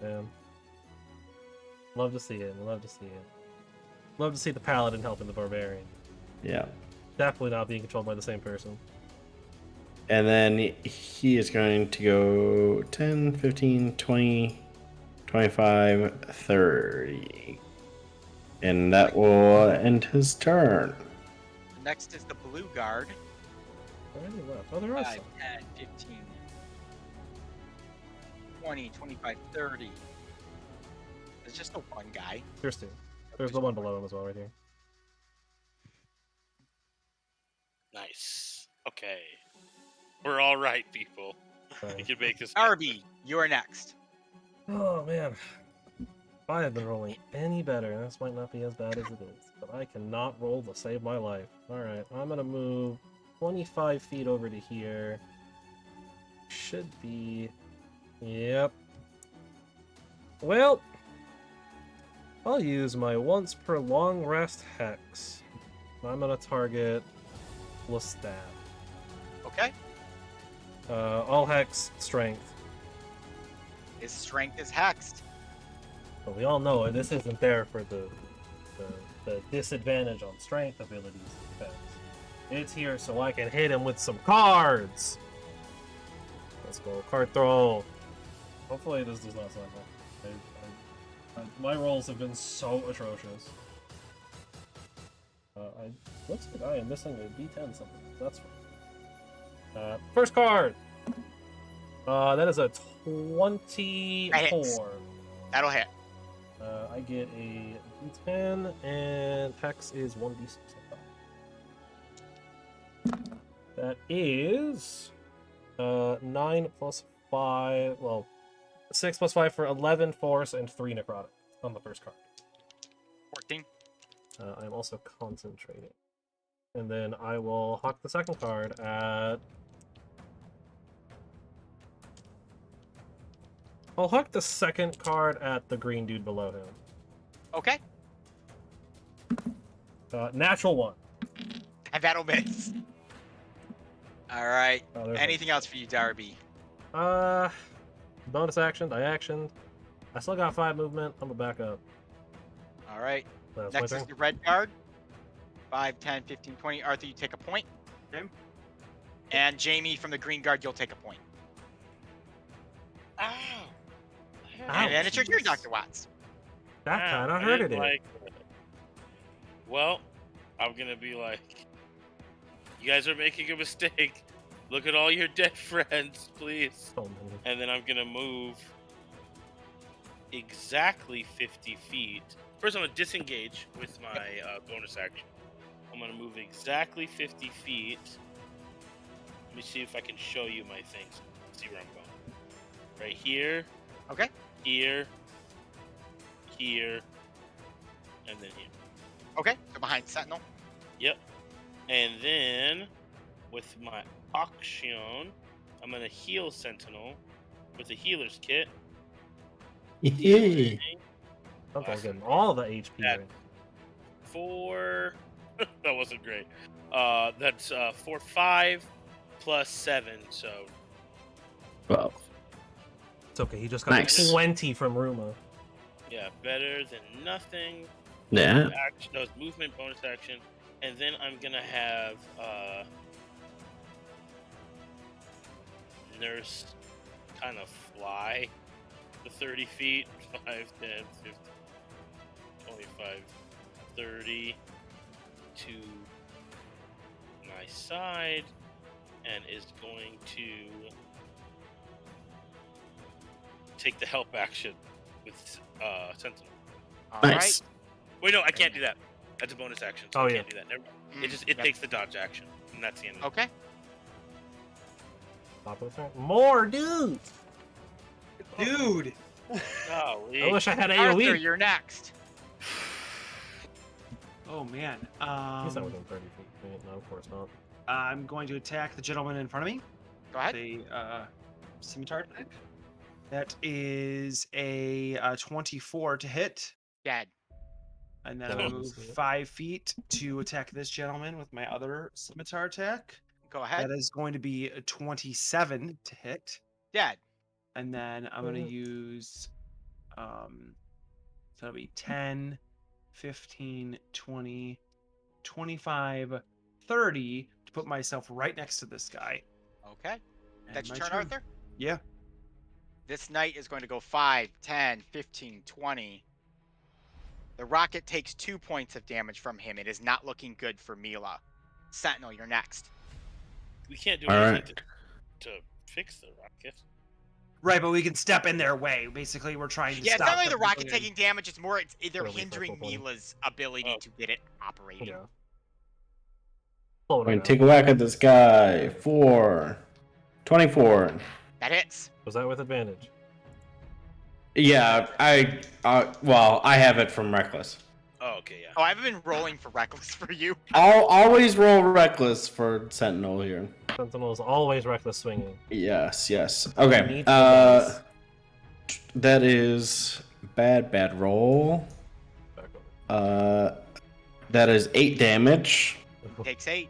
Yeah. Love to see it. Love to see it. Love to see the paladin helping the barbarian. Yeah. Definitely not being controlled by the same person. And then he is going to go 10, 15, 20, 25, 30. And that will end his turn. Next is the blue guard. How many left? Oh, there are 5, some. 10, 15, 20, 25, 30. There's just the one guy. There's 2. There's the one below him as well, right here. Nice. Okay. We're all right, people. We Sorry. can make this. Darby, you are next. Oh man. If I had been rolling any better, this might not be as bad as it is. But I cannot roll to save my life. Alright, I'm gonna move 25 feet over to here. Should be... Yep. Well, I'll use my once per long rest hex. I'm gonna target Lestat. Okay. All hex strength. His strength is hexed. But we all know it. This isn't there for the disadvantage on strength abilities. Defense. It's here so I can hit him with some cards. Let's go card throw. Hopefully this does not sound bad. My rolls have been so atrocious. Looks like I am missing a D10 something. That's right. First card. That is a 24. That'll hit. I get a D10 and hex is 1d6. That is 9 plus 5. Well, 6 plus 5 for 11 force and 3 necrotic on the first card. 14. I'm also concentrating. And then I will huck the second card at... I'll huck the second card at the green dude below him. Okay. Natural 1. And that'll miss. Alright. Oh, there's Anything else for you, Darby? Bonus action, I actioned. I still got 5 movement. I'm gonna back up. Alright. That's Next my is turn. the red guard. 5, 10, 15, 20. Arthur, you take a point. Okay. And Jamie from the green guard, you'll take a point. Ow. And then it's your turn, jeez. Dr. Watts. That Ow, kind of I hurted didn't it. like it. Well, I'm gonna be like, you guys are making a mistake. Look at all your dead friends, please. Oh, man. And then I'm gonna move exactly 50 feet. First, I'm going to disengage with my bonus action. I'm going to move exactly 50 feet. Let me see if I can show you my things. See where I'm going. Right here, Okay. here, here, and then here. Okay. So behind Sentinel. Yep. And then with my action, I'm going to heal Sentinel with a healer's kit. Okay, Awesome. getting all the HP. That- Right. 4. That wasn't great. That's 4, 5 plus 7, so 12. It's okay. He just got Nice. 20 from Ruma. yeah, better than nothing. Yeah. Action, no, it's movement, bonus action, and then I'm gonna have Nurse kind of fly the 30 feet, 5, 10, 15, 25, 30 to my side, and is going to take the help action with Sentinel. All Nice. Wait, no, I can't do that. That's a bonus action, so Oh, I yeah. can't do that. Never mind. right. It takes the dodge action, and that's the end. Of it. Okay. Top of the turn. More dudes. Dude. Golly. I wish I had Arthur, AoE. you're next. Oh man. He's not within 30 feet. Wait, no, of course not. I'm going to attack the gentleman in front of me. Go ahead. The scimitar attack. That is a 24 to hit, Dead. and then I move 5 feet to attack this gentleman with my other scimitar attack. Go ahead. That is going to be a 27 to hit, Dead. and then I'm going to use so that'll be 10, 15, 20, 25, 30 to put myself right next to this guy. Okay. And That's your my turn, Arthur? Yeah. This knight is going to go 5, 10, 15, 20. The rocket takes 2 points of damage from him. It is not looking good for Mila. Sentinel, you're next. We can't do All anything right. to fix the rocket. Right, but we can step in their way. Basically, we're trying to Yeah, it's stop not only them the from rocket going in. taking damage, it's more they're It'll be hindering circle point. Mila's ability Oh. to get it operating. Yeah. I'm Slow it going down. to take a whack at this guy. 4. 24. That hits. Was that with advantage? Yeah, well, I have it from Reckless. Oh, okay, yeah. Oh, I haven't been rolling for reckless for you. I'll always roll Reckless for Sentinel here. Sentinel is always reckless swinging. Yes, yes. Okay. Needs the dice. That is bad roll. Back over. That is 8 damage, Takes 8.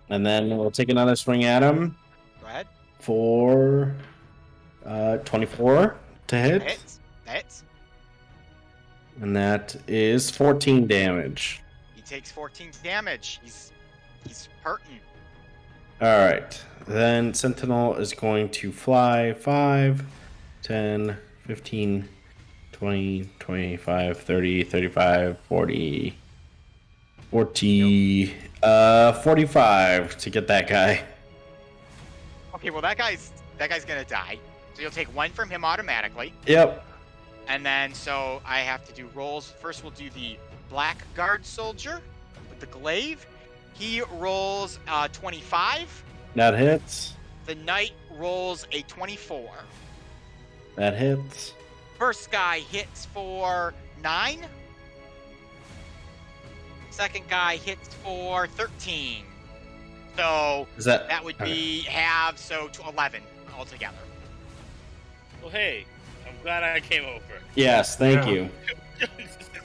and then we'll take another swing at him Go ahead. for 24 to That hit, hits. That hits. and that is 14 damage. He takes 14 damage. He's hurting. All right. Then Sentinel is going to fly 5, 10, 15, 20, 25, 30, 35, 40, 45 to get that guy. Okay, well that guy's gonna die. So you'll take 1 from him automatically. Yep. And then so I have to do rolls. First we'll do the Blackguard soldier with the glaive. He rolls 25. That hits. The knight rolls a 24. That hits. First guy hits for 9. Second guy hits for 13. So Is that that would okay. be half, so to 11 altogether. Well, hey, I'm glad I came over. Yes, thank Yeah. you.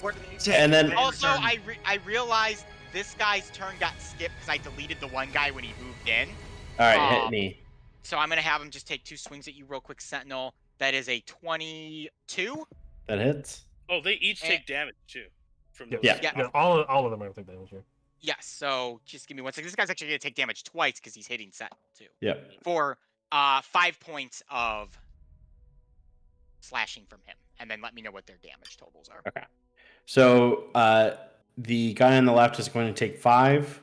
What do they take? And then- Also, Turn. I realized this guy's turn got skipped because I deleted the one guy when he moved in. All right, hit Um, me. So I'm gonna have him just take 2 swings at you real quick, Sentinel. That is a 22. That hits. Oh, they each take damage too. From those. Yeah. Yeah. Yeah, all of them are taking damage here. Yes. So just give me 1 second. This guy's actually gonna take damage twice because he's hitting Sentinel too. Yep. For 5 points of slashing from him, and then let me know what their damage totals are. Okay. So the guy on the left is going to take 5,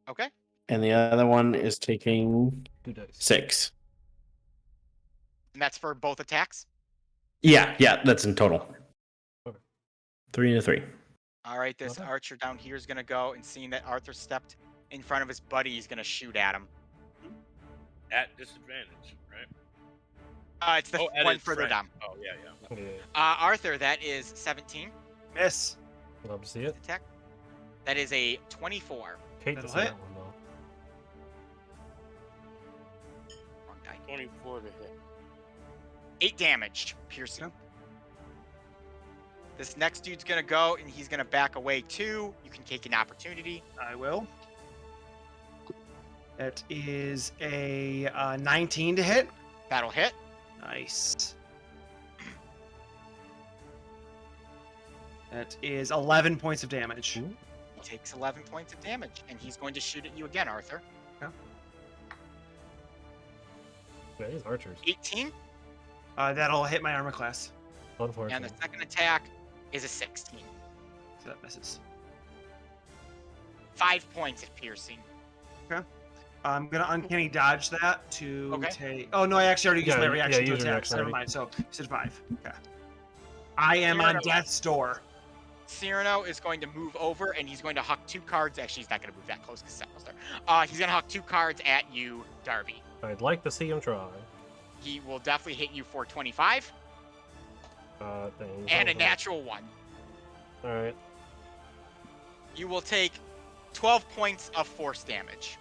Okay. and the other one is taking 2 dice. 6. And that's for both attacks. Yeah, that's in total. Okay. 3 and a 3. All right, this Okay. archer down here is gonna go, and seeing that Arthur stepped in front of his buddy, he's gonna shoot at him. At disadvantage, right? It's the at one his further friend. down. Oh, yeah. Yeah, Arthur, that is 17 Miss. love to see it. attack. That is a 24. Hate to That'll see hit. that one though. Wrong die. 24 to hit. 8 damage, piercing. Okay. This next dude's gonna go, and he's gonna back away too. You can take an opportunity. I will. That is a 19 to hit. That'll hit. Nice. That is 11 points of damage. Ooh. He takes 11 points of damage, and he's going to shoot at you again, Arthur. Yeah, these archers. 18, That'll hit my armor class. and Unfortunately. the second attack is a 16. So that misses. 5 points of piercing. I'm gonna uncanny dodge that to Okay. take. Oh no, I actually already used Yeah, my reaction yeah, to use your attack. reaction So never already. mind. So you said 5. Okay. I am on death's door. Cyrano is going to move over, and he's going to huck 2 cards. Actually, he's not going to move that close because Seth was there. He's going to huck 2 cards at you, Darby. I'd like to see him try. He will definitely hit you for 25 Things. and a natural 1. All right. You will take 12 points of force damage.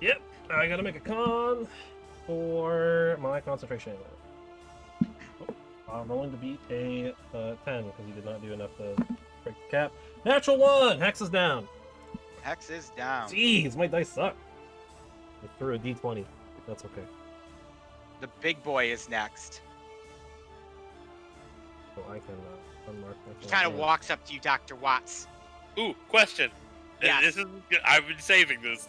Yep. I gotta make a con for my concentration. I'm rolling to beat a 10 because he did not do enough to break the cap. Natural 1. Hex is down. Hex is down. Jeez, my dice suck. I threw a d20. That's okay. The big boy is next. So I can unmark my. He kind of walks up to you, Dr. Watts. Ooh, question. Yes. This is good. I've been saving this.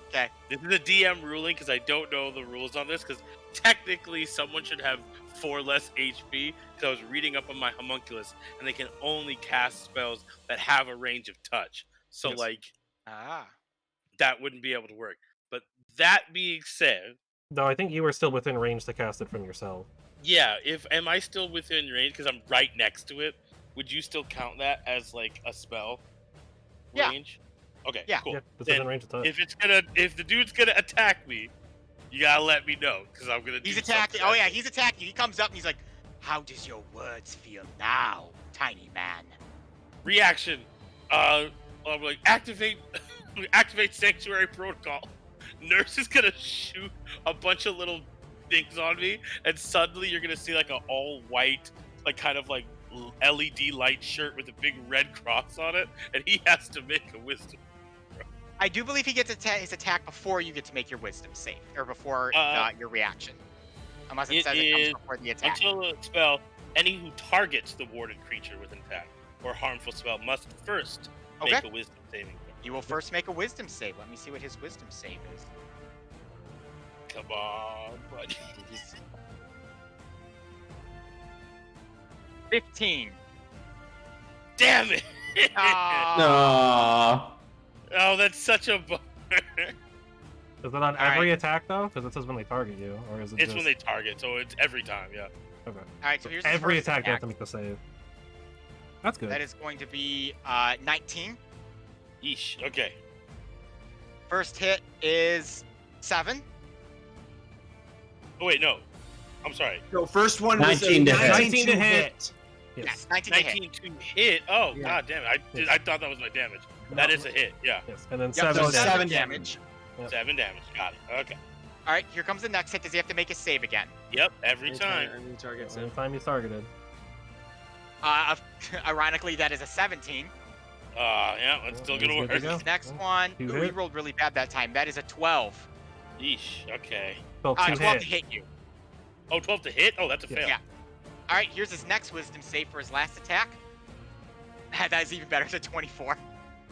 Okay. This is a DM ruling because I don't know the rules on this. Because technically, someone should have 4 less HP. Because I was reading up on my homunculus, and they can only cast spells that have a range of touch. So, Yes. like, Ah. that wouldn't be able to work. But that being said, No, I think you were still within range to cast it from yourself. yeah, am I still within range? Because I'm right next to it. Would you still count that as like a spell Yeah. range? Okay, Yeah. cool. Yeah, it's Then within range of touch. If the dude's gonna attack me, you gotta let me know because I'm gonna. He's do attacking. something. Oh, yeah, he's attacking you. He comes up and he's like, "How does your words feel now, tiny man?" Reaction. I'm like activate sanctuary protocol. Nurse is gonna shoot a bunch of little things on me, and suddenly you're gonna see like an all white, like kind of like LED light shirt with a big red cross on it, and he has to make a wisdom. I do believe he gets his attack before you get to make your wisdom save, or before your reaction. Unless it It says it comes is before the attack. Until the spell, any who targets the warded creature with an attack or harmful spell must first make Okay. a wisdom saving throw. You will first make a wisdom save. Let me see what his wisdom save is. Come on, buddy. 15. Damn it! Ah. No. Oh, that's such a bummer. Is it on every attack though? Because it says when they target you, or is it It's just when they target, so it's every time, yeah. okay? All right, so here's his Every first attack they have to make the save. That's good. That is going to be 19. Yeesh. Okay. First hit is 7. Oh wait, no. I'm sorry. So first one was 19 to hit. 19 to hit. Yes, 19 to hit. 19 to hit. Oh Yeah. god damn it! Yes. I thought that was my damage. That is a hit. Yeah. Yes, and then Yep, 7 so so damage. 7 damage. damage. Yep. 7 damage. Got it. Okay. All right, here comes the next hit. Does he have to make a save again? Yep. Every time. Any targets. Every time he's targeted. Ironically, that is a 17. Yeah. It's still gonna He's good to work. go. This next Yeah. one, You ooh, he hit. rolled really bad that time. That is a 12. Yeesh. Okay. 12 12 hit. to hit you. Oh, 12 to hit. Oh, that's a Yeah. fail. Yeah. All right, here's his next wisdom save for his last attack. That is even better. It's a 24.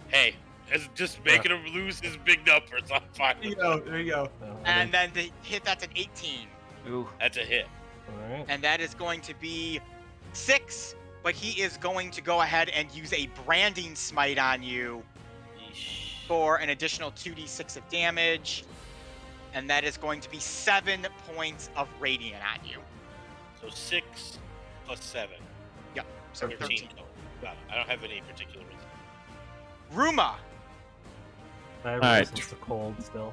Hey, it's just making him lose his big numbers. I'm fine. There you go. There you go. And then the hit, that's an 18. Ooh. That's a hit. all right. And that is going to be 6. But he is going to go ahead and use a branding smite on you Yeesh. for an additional 2d6 of damage. And that is going to be 7 points of radiant on you. So 6 plus 7. Yep. So 13. total. Got it. I don't have any particular reason. Ruma. Everybody's Alright. so cold still.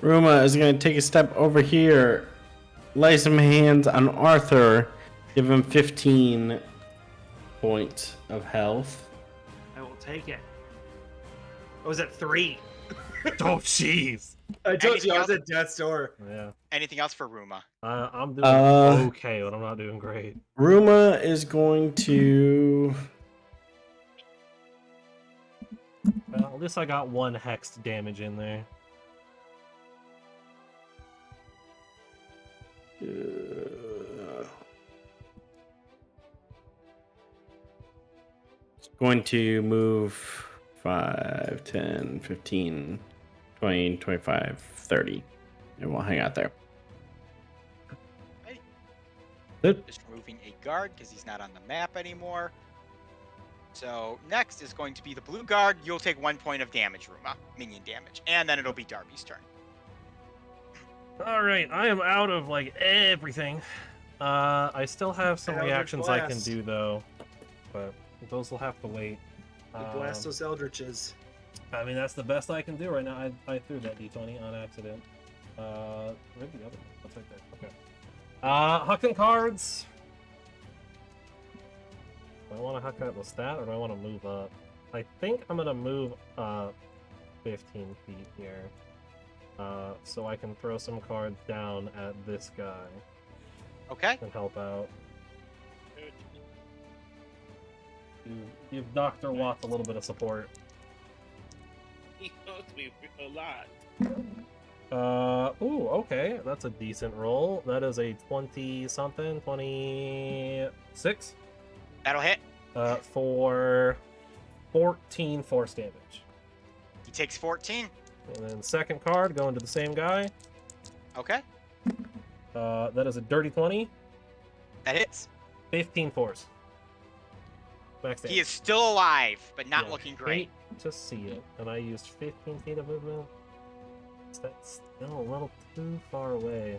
Ruma is going to take a step over here, lay some hands on Arthur, give him 15 points of health. I will take it. I was at 3. Oh, jeez. I told Anything you I was else? at death's door. Yeah. Anything else for Ruma? I'm doing okay, but I'm not doing great. Ruma is going to... Well, at least I got 1 hexed damage in there. Going to move 5, 10, 15, 20, 25, 30. And we'll hang out there. Hey. Good. Just removing a guard because he's not on the map anymore. So next is going to be the blue guard. You'll take 1 point of damage, Ruma. Minion damage. And then it'll be Darby's turn. Alright, I am out of, like, everything. I still have some Eldritch reactions I can Blast. do, though. But those will have to wait. Blast those eldritches. I mean, that's the best I can do right now. I threw that d20 on accident. Where'd the other one? That's right there. Okay. Hucking cards. Do I want to huck at the stat, or do I want to move up? I think I'm going to move 15 feet here. So I can throw some cards down at this guy Okay. and help out. Give Dr. Watts a little bit of support. He owes me a lot. Ooh, okay. That's a decent roll. That is a 20-something, 26. That'll hit. For 14 force damage. He takes 14. And then second card, going to the same guy. Okay. That is a dirty 20, That hits. 15 force. Max damage. He is still alive, but not Yeah, looking great. hate to see it. And I used 15 feet of movement. That's still a little too far away,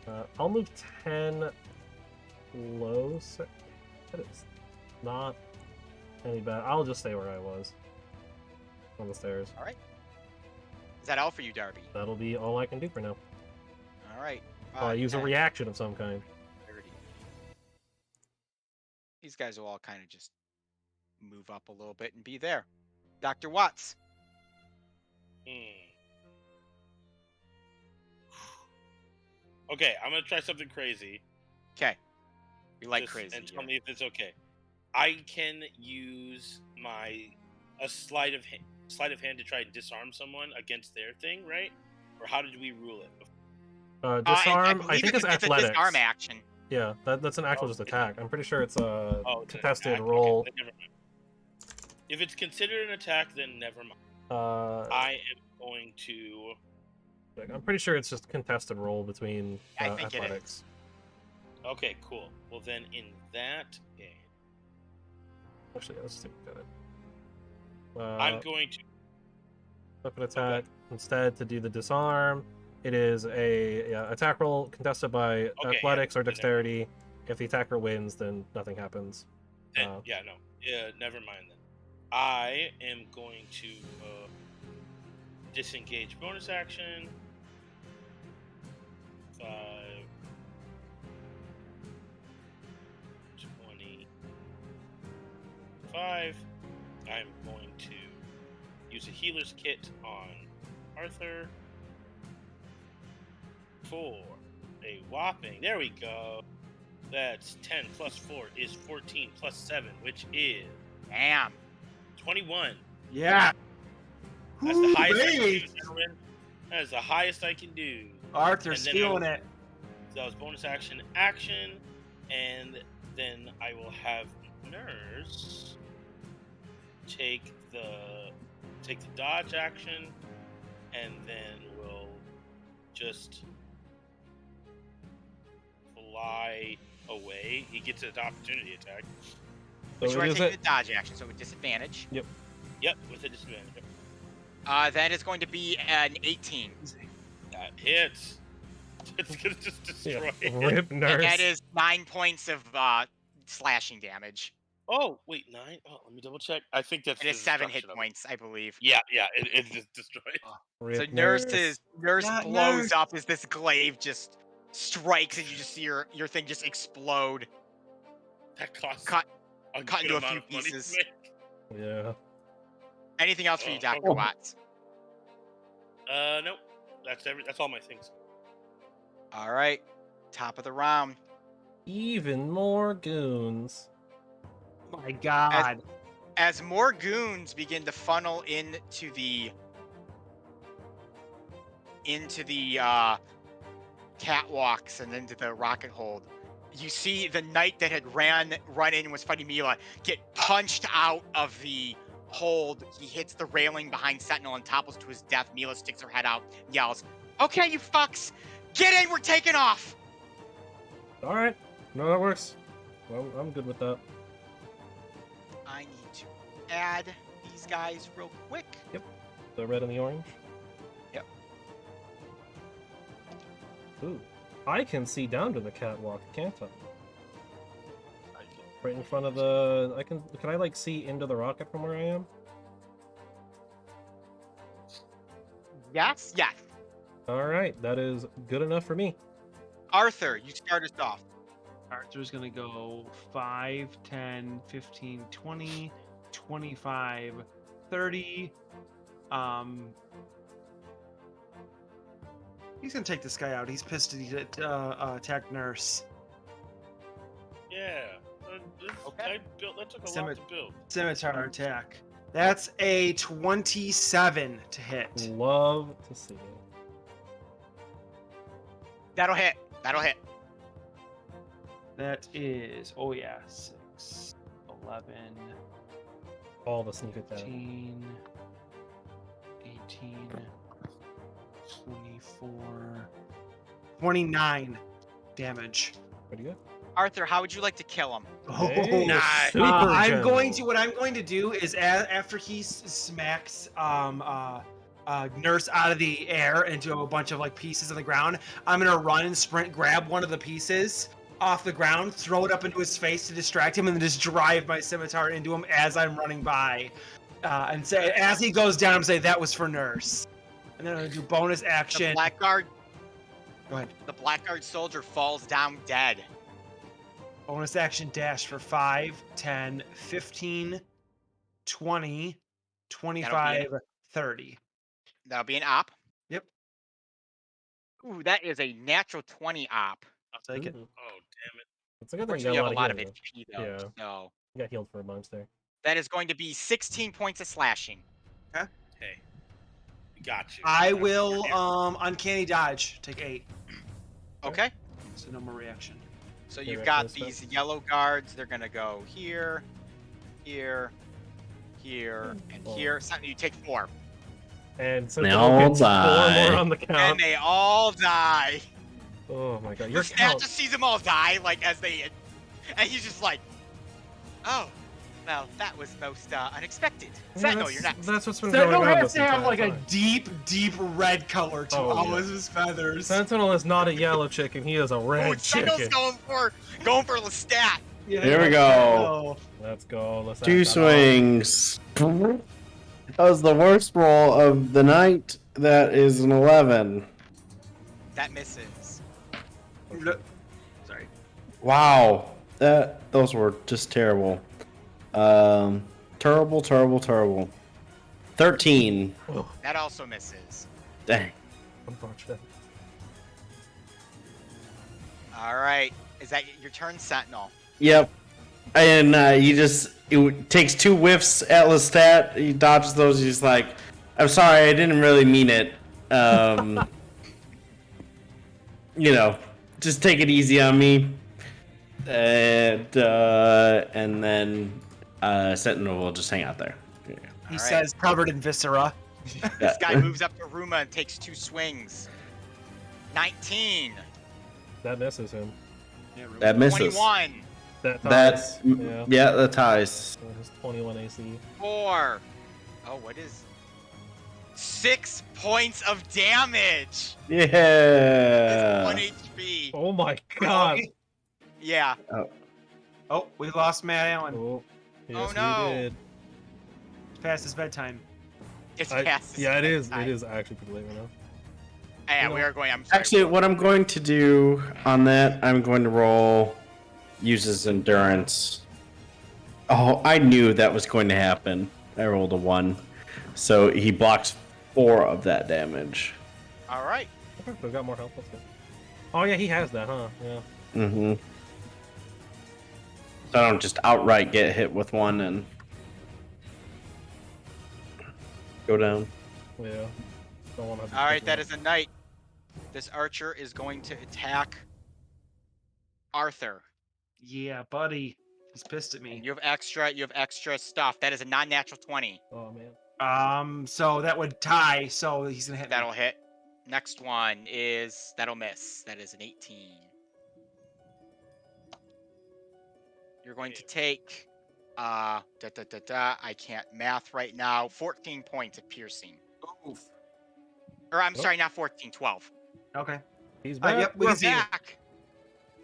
huh? I'll move 10 closer. That is not any bad. I'll just stay where I was. On the stairs. All right. Is that all for you, Darby? That'll be all I can do for now. All right. I use a 10, reaction of some kind. 30. These guys will all kind of just move up a little bit and be there. Dr. Watts. Okay, I'm gonna try something crazy. Okay. We like Just- crazy. And tell here. me if it's okay. I can use a sleight of hand to try and disarm someone against their thing, right? Or how did we rule it? Disarm, I believe think it's a athletics. disarm action. Yeah, that's an actual Oh, just okay. attack. I'm pretty sure it's a Oh, it's an contested attack. roll. Okay, then never mind. If it's considered an attack, then never mind. I am going to. I'm pretty sure it's just contested roll between I think it is. athletics. Okay, cool. Well, then in that game, Actually, let's take a look at it. I'm going to. Weapon attack instead to do the disarm. It is a attack roll contested by athletics or then never- dexterity. If the attacker wins, then nothing happens. Then, never mind then. I am going to disengage bonus action. 5, 25. I'm going to use a healer's kit on Arthur for a whopping. There we go. That's 10 plus 4 is 14 plus 7, which is Damn. 21. Yeah. That's the Ooh, highest I can do, baby. gentlemen. That is the highest I can do. Arthur's And then feeling it. So that was bonus action, and then I will have Nurse take the dodge action, and then we'll just fly away. He gets an opportunity attack. Which So you are it is taking the dodge action, so with disadvantage. Yep, with a disadvantage. That is going to be an 18. That hits. It's gonna just destroy it. Rip And nurse. that is 9 points of slashing damage. Oh, wait, 9? Oh, let me double check. I think that's It the is 7 hit destruction of it. points, I believe. Yeah, it just destroyed. So Rip nurse Yeah, blows nurse. up as this glaive just strikes, and you just see your thing just explode, That costs cut a cut good into a amount few of money to pieces. make. Yeah. Anything else for you, Oh, Dr. oh. Watts? Nope. That's all my things. All right, top of the round. Even more goons. My God. As more goons begin to funnel into the catwalks and into the rocket hold, you see the knight that had run in and was fighting Mila get punched out of the hold. He hits the railing behind Sentinel and topples to his death. Mila sticks her head out, yells, "Okay, you fucks, get in! We're taking off!" All right. No, that works. Well, I'm good with that. I need to add these guys real quick. The red and the orange. Yep. Ooh, I can see down to the catwalk, can't I? Right in front of the. Can I like see into the rocket from where I am? Yes. All right, that is good enough for me. Arthur, you start us off. Arthur's gonna go 5, 10, 15, 20, 25, 30. He's gonna take this guy out. He's pissed that he attacked Nurse. Yeah. Okay. That took a lot Scimitar. to build. Scimitar attack. That's a 27 to hit. Love to see it. That'll hit. That is, oh yeah, 6, 11, All the sneak attack. 15, 18, 24, 29 damage. Pretty good. Arthur, how would you like to kill him? Hey, nice. super I'm going general. to. What I'm going to do is, after he smacks Nurse out of the air into a bunch of like pieces on the ground, I'm gonna run and sprint, grab one of the pieces off the ground, throw it up into his face to distract him, and then just drive my scimitar into him as I'm running by, and say, as he goes down, I'm saying that was for Nurse, and then I'm gonna do bonus The action. Blackguard Go ahead. The Blackguard soldier falls down dead. Bonus action dash for 5, 10, 15, 20, 25, 30. That'll be an op. Yep. Ooh, that is a natural 20 op. I'll take it. Ooh. Oh, damn it. It's a good thing you Unfortunately, you got have a lot of healing, HP though. Yeah. So You got healed for a bunch there. that is going to be 16 points of slashing. Hey. Got you. I That's will what uncanny dodge. Take 8. Okay. So no more reaction. So Okay, you've right, got first these yellow guards. They're gonna go here, here, here, and Oh. here. So you take 4, And so They we'll all get 4 die. more on the and count. they all die. Oh my god, Your your stat count. just sees them all die, like as they, and he's just like, "Oh, well, that was most unexpected." Sentinel, you're next. That's what's been Sentinel going on has this to have entire like a time. deep, deep red color to Oh, all yeah. of his feathers. Sentinel is not a yellow chicken, he is a Oh, red Sentinel's chicken. going for the stat. Yeah, Here we go. Let's go. Let's 2 act that out. swings. That was the worst roll of the night. That is an 11. That misses. Sorry. Wow. Those were just terrible. Terrible. 13. Oh, That also misses. Dang. unfortunate. All right, is that your turn, Sentinel? Yep. And it takes 2 whiffs at Lestat. He dodges those. He's like, I'm sorry, I didn't really mean it. Just take it easy on me. And then Sentinel will just hang out there. He All right. says covered in viscera. This guy moves up to Ruma and takes 2 swings. 19, That misses him. That misses. 21, That That's ties. Yeah. yeah, that ties. So his 21 AC. 4. Oh, what is 6 points of damage. Yeah. It's 1 HP. Oh my god. Yeah. Oh, we lost Matt Allen. Oh, yes, no. we did. It's past his bedtime. It's past his Yeah, it is. bedtime. It is actually pretty late right now. Yeah, You we know- are going. I'm sorry. Actually, what I'm going to do on that, I'm going to roll uses endurance. Oh, I knew that was going to happen. I rolled a 1. So he blocks 4 of that damage. All right. Okay, so we got more health. That's good. Oh yeah, he has that, huh? Yeah. Mm-hmm. So I don't just outright get hit with 1 and go down. Yeah. Don't want to. All right. That is a knight. This archer is going to attack Arthur. Yeah, buddy. He's pissed at me. You have extra stuff. That is a non-natural 20. Oh man. So that would tie. So he's gonna hit. That'll hit. Next one is that'll miss. That is an 18. You're going to take I can't math right now. 14 points of piercing. Oof. Or I'm Oh. sorry, not 14, 12. Okay. He's back. Yep. We We're can see you. back.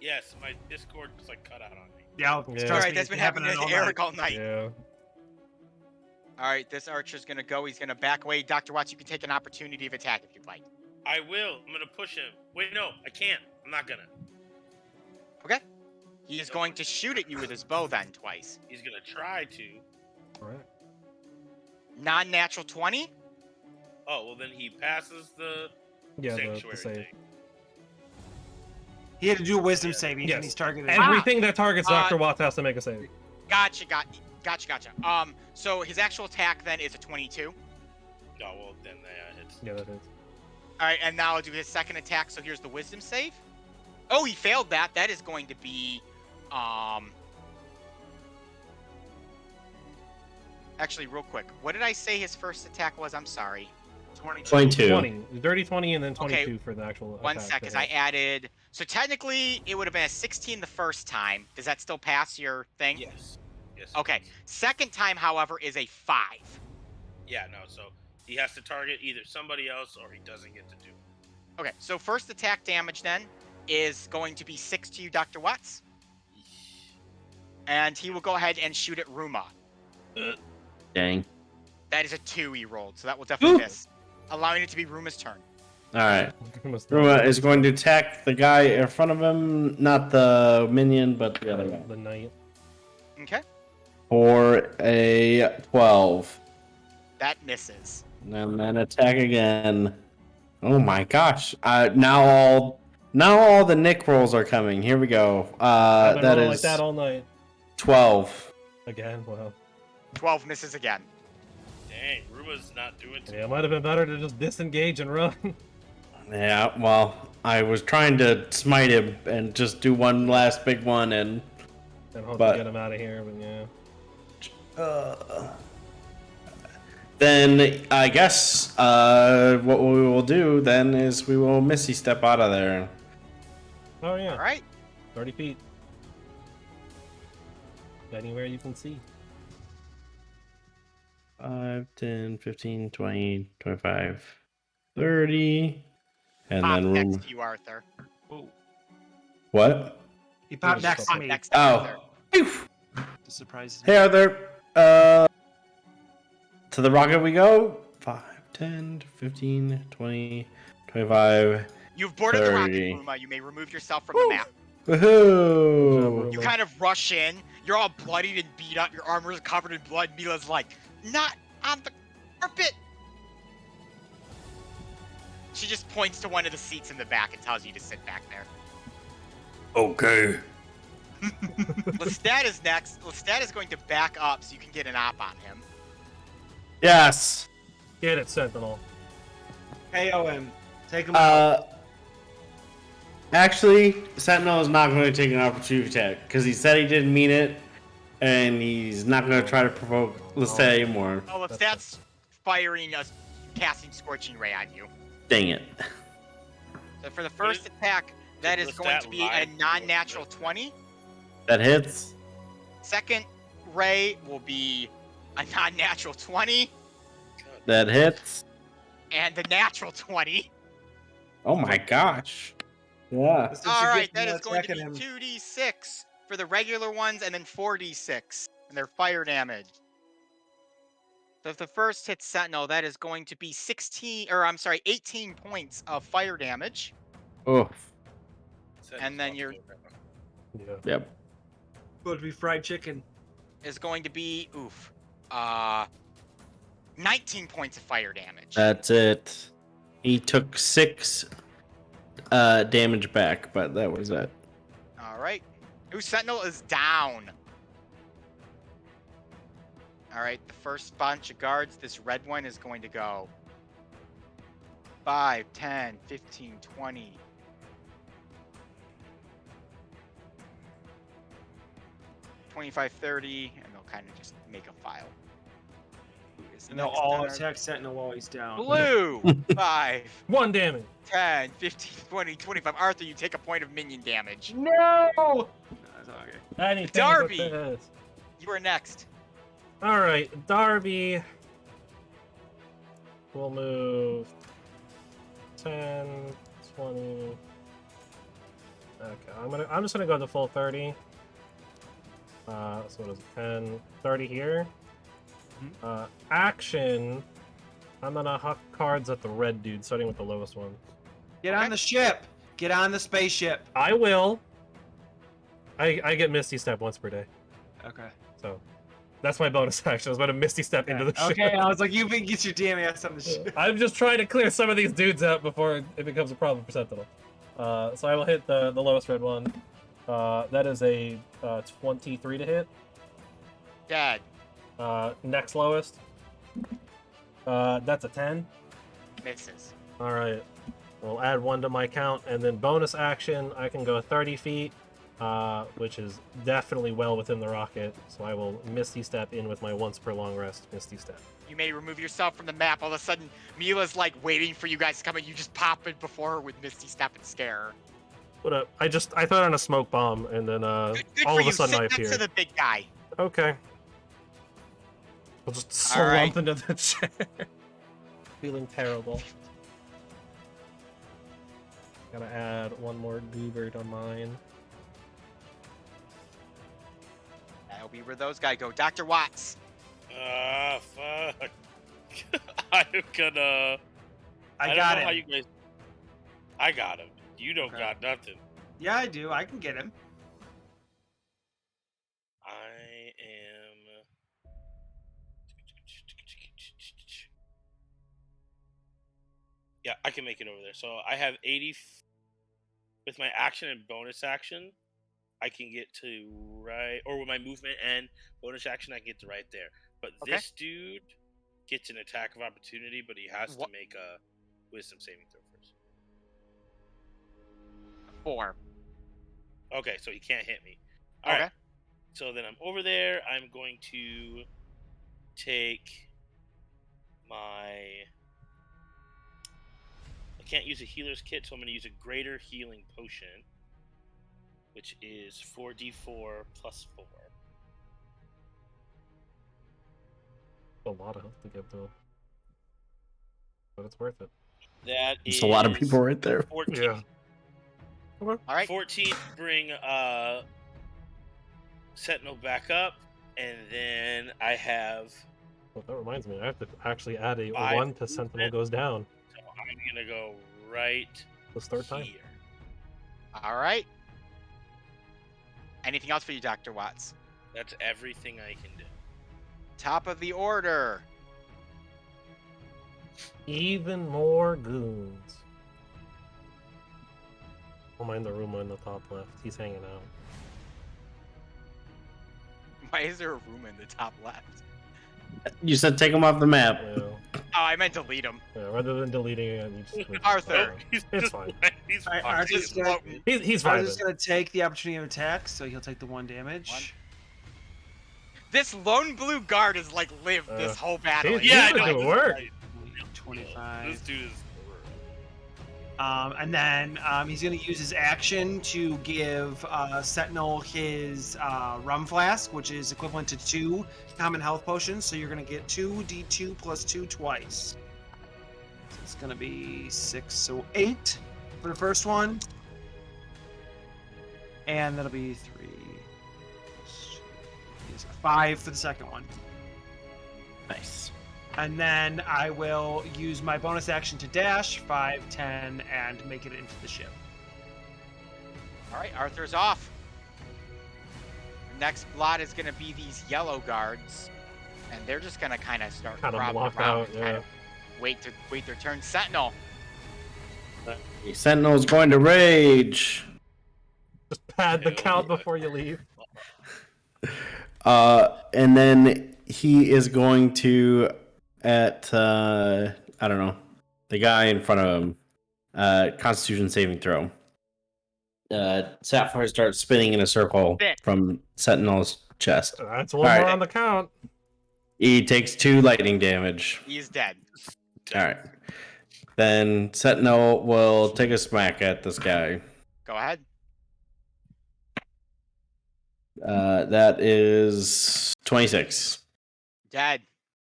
Yes, my Discord was like cut out on me. Yeah. Yeah. Trust All me, right, that's it's been happening all to night. Eric all night. Yeah. All right, this archer's gonna go. He's gonna back away. Dr. Watts, you can take an opportunity of attack if you'd like. I will. I'm gonna push him. Wait, no, I can't. I'm not gonna. Okay. He is going to shoot at you with his bow then twice. He's gonna try to. All right. Non-natural 20. Oh, well then he passes the Yeah, sanctuary the save. thing. He had to do a wisdom Yeah. saving, Yes. and he's targeted. Everything that targets Uh, Dr. Watts has to make a save. Gotcha. So his actual attack then is a 22. Oh, well then it's. Yeah, that is. All right, and now I'll do his second attack. So here's the wisdom save. Oh, he failed that. That is going to be, Actually, real quick, what did I say his first attack was? I'm sorry. 22. 20. Dirty 20 and then Okay, 22 for the actual One attack sec, to because I hit. added. So technically, it would have been a 16 the first time. Does that still pass your thing? Yes. Yes. Okay. Second time, however, is a 5. Yeah, no. So he has to target either somebody else or he doesn't get to do. Okay, so first attack damage then is going to be 6 to you, Dr. Watts. And he will go ahead and shoot at Ruma. Dang. That is a 2 he rolled, so that will definitely Ooh. miss. Allowing it to be Ruma's turn. All right. Must- Ruma is going to attack the guy in front of him, not the minion, but the other guy. The knight. Okay, For a 12. that misses. And then attack again. Oh my gosh. Now all the Nick rolls are coming. Here we go. I've been That rolling is like that all night. 12. Again, wow. 12 misses again. Dang, Ruma's not doing too. Yeah, it might have been better to just disengage and run. Yeah, well, I was trying to smite him and just do one last big one and and hope But- to get him out of here, but yeah. then I guess what we will do then is we will Misty step out of there. Oh yeah. All right. 30 feet. Anywhere you can see. 5, 10, 15, 20, 25, 30. And Pop then next room. to you, Arthur. Ooh. What? He popped Yeah, next to Pop me. next to Arthur. Oh. Oof. To surprise him. Hey, Arthur. To the rocket we go. 5, 10, 15, 20, 25. You've boarded the rocket, 30. Ruma. You may remove yourself from the map. Woohoo! You kind of rush in. You're all bloodied and beat up. Your armor is covered in blood. Mila's like, not on the carpet. She just points to one of the seats in the back and tells you to sit back there. Okay. Lestat is next. Lestat is going to back up so you can get an op on him. Yes. Get it, Sentinel. KO him. Take him out. Actually, Sentinel is not going to take an opportunity attack because he said he didn't mean it, and he's not going to try to provoke Lestat anymore. Oh, Lestat's firing a casting Scorching Ray on you. Dang it. So for the first attack, that is going to be a non-natural 20. That hits. Second ray will be a non-natural 20. That hits. and the natural 20. Oh my gosh. Yeah. That's what All you right, get that for is going to be attacking him. 2d6 for the regular ones, and then 4d6, and their fire damage. So if the first hits Sentinel, that is going to be 18 points of fire damage. Oh. And then your Yeah. Yep. Supposed to be fried chicken. is going to be 19 points of fire damage. That's it. He took 6 damage back, but that was it. All right. New Sentinel is down. All right, the first bunch of guards, this red one is going to go 5, 10, 15, 20. 25, 30, and they'll kind of just make a file. Who is And they'll next all on our- attack Sentinel while he's down. Blue! 5, 1 damage. 10, 15, 20, 25. Arthur, you take a point of minion damage. No! That's okay. Anything but Darby! this. You are next. All right, Darby. We'll move 10, 20. Okay, I'm just gonna go the full 30. So it is 10, 30 here. Action. I'm gonna huck cards at the red dude, starting with the lowest one. Get Okay. on the ship. Get on the spaceship. I will. I get Misty Step once per day, Okay. so that's my bonus action. I was about to Misty Step into the ship. Okay, I was like, you can get your damn ass on the ship. I'm just trying to clear some of these dudes out before it becomes a problem for Sentinel. So I will hit the lowest red one. That is a 23 to hit. Dead. Next lowest. That's a 10. Misses. All right. We'll add 1 to my count, and then bonus action, I can go 30 feet, which is definitely well within the rocket. So I will Misty Step in with my once per long rest Misty Step. You may remove yourself from the map. All of a sudden, Mila's like waiting for you guys to come and you just pop it before her with Misty Step and scare her. What up? I throw down a smoke bomb, and then Good all for of you. a sudden Sit I next appear. to the big guy. Okay. I'll just All right. slump into the chair. Feeling terrible. Gotta add 1 more goober to mine. That'll be where those guys go. Dr. Watts. Fuck. I'm gonna. I don't got know him. how you guys. I got him. You don't Okay. got nothing. Yeah, I do. I can get him. I am. Yeah, I can make it over there. So I have 80. With my action and bonus action, I can get to right. Or with my movement and bonus action, I can get to right there. But Okay. this dude gets an attack of opportunity, but he has What- to make a wisdom saving throw first. 4. Okay, so he can't hit me. Okay. All right. So then I'm over there. I'm going to take my. I can't use a healer's kit, so I'm going to use a greater healing potion, which is 4d4 plus 4. A lot of health to give though. But it's worth it. That is There's a lot of people right there. 14. Yeah. All right. 14 to bring Sentinel back up, and then I have. Well, that reminds me, I have to actually add a 5 1 to Sentinel goes down. So I'm going to go right This third time. here. All right. Anything else for you, Dr. Watts? That's everything I can do. Top of the order. Even more goons. Don't mind the Roomba in the top left. He's hanging out. Why is there a room in the top left? You said take them off the map. Yeah. Oh, I meant delete him. Yeah, rather than deleting it, you just leave it. Arthur. He's It's just fine. He's All right, fine. Arthur's Just gonna, floating. He's Arthur's vibing. just gonna take the opportunity of attack, so he'll take the 1 damage. One. This lone blue guard has like lived this whole battle. he's- Yeah, I he's know. doing work. 25. This dude is. And then he's going to use his action to give Sentinel his rum flask, which is equivalent to 2 common health potions. So you're going to get 2d2 plus 2 twice. So it's gonna be 6, so 8 for the first one. And that'll be 3, 5 for the second one. Nice. And then I will use my bonus action to dash 5, 10, and make it into the ship. All right, Arthur's off. Next lot is going to be these yellow guards, and they're just going to kind of start Kind of crawling block around out, and kind yeah. of wait their turn. Sentinel. The Sentinel's going to rage. Just pad the count before you leave. And then he is going to at I don't know, the guy in front of him. Constitution saving throw. Sapphire starts spinning in a circle from Sentinel's chest. That's one All more right. on the count. He takes 2 lightning damage. He's dead. All right. Then Sentinel will take a smack at this guy. Go ahead. That is 26. Dead.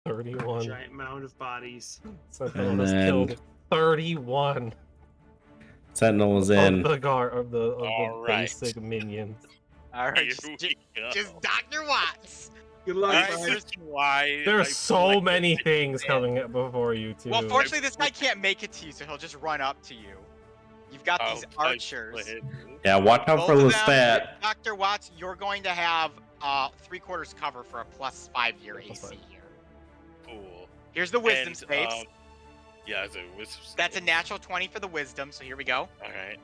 31. Giant mound of bodies. Sentinel And has then- killed 31 Sentinel is in. of the guard of the All right. basic minions. All right, Here we go. just Dr. Watts. Good All luck, right, guys. here's why I There's so selected many it. things coming up before you too. Well, fortunately, this guy can't make it to you, so he'll just run up to you. You've got Oh, these I archers. played. Yeah, watch out Both for of them, Lestat. Dr. Watts, you're going to have 3/4 cover for a +5 year Plus AC five. here. Cool. Here's the wisdom And, saves. Yeah, it's a wisdom save. That's a natural 20 for the wisdom, so here we go. All right.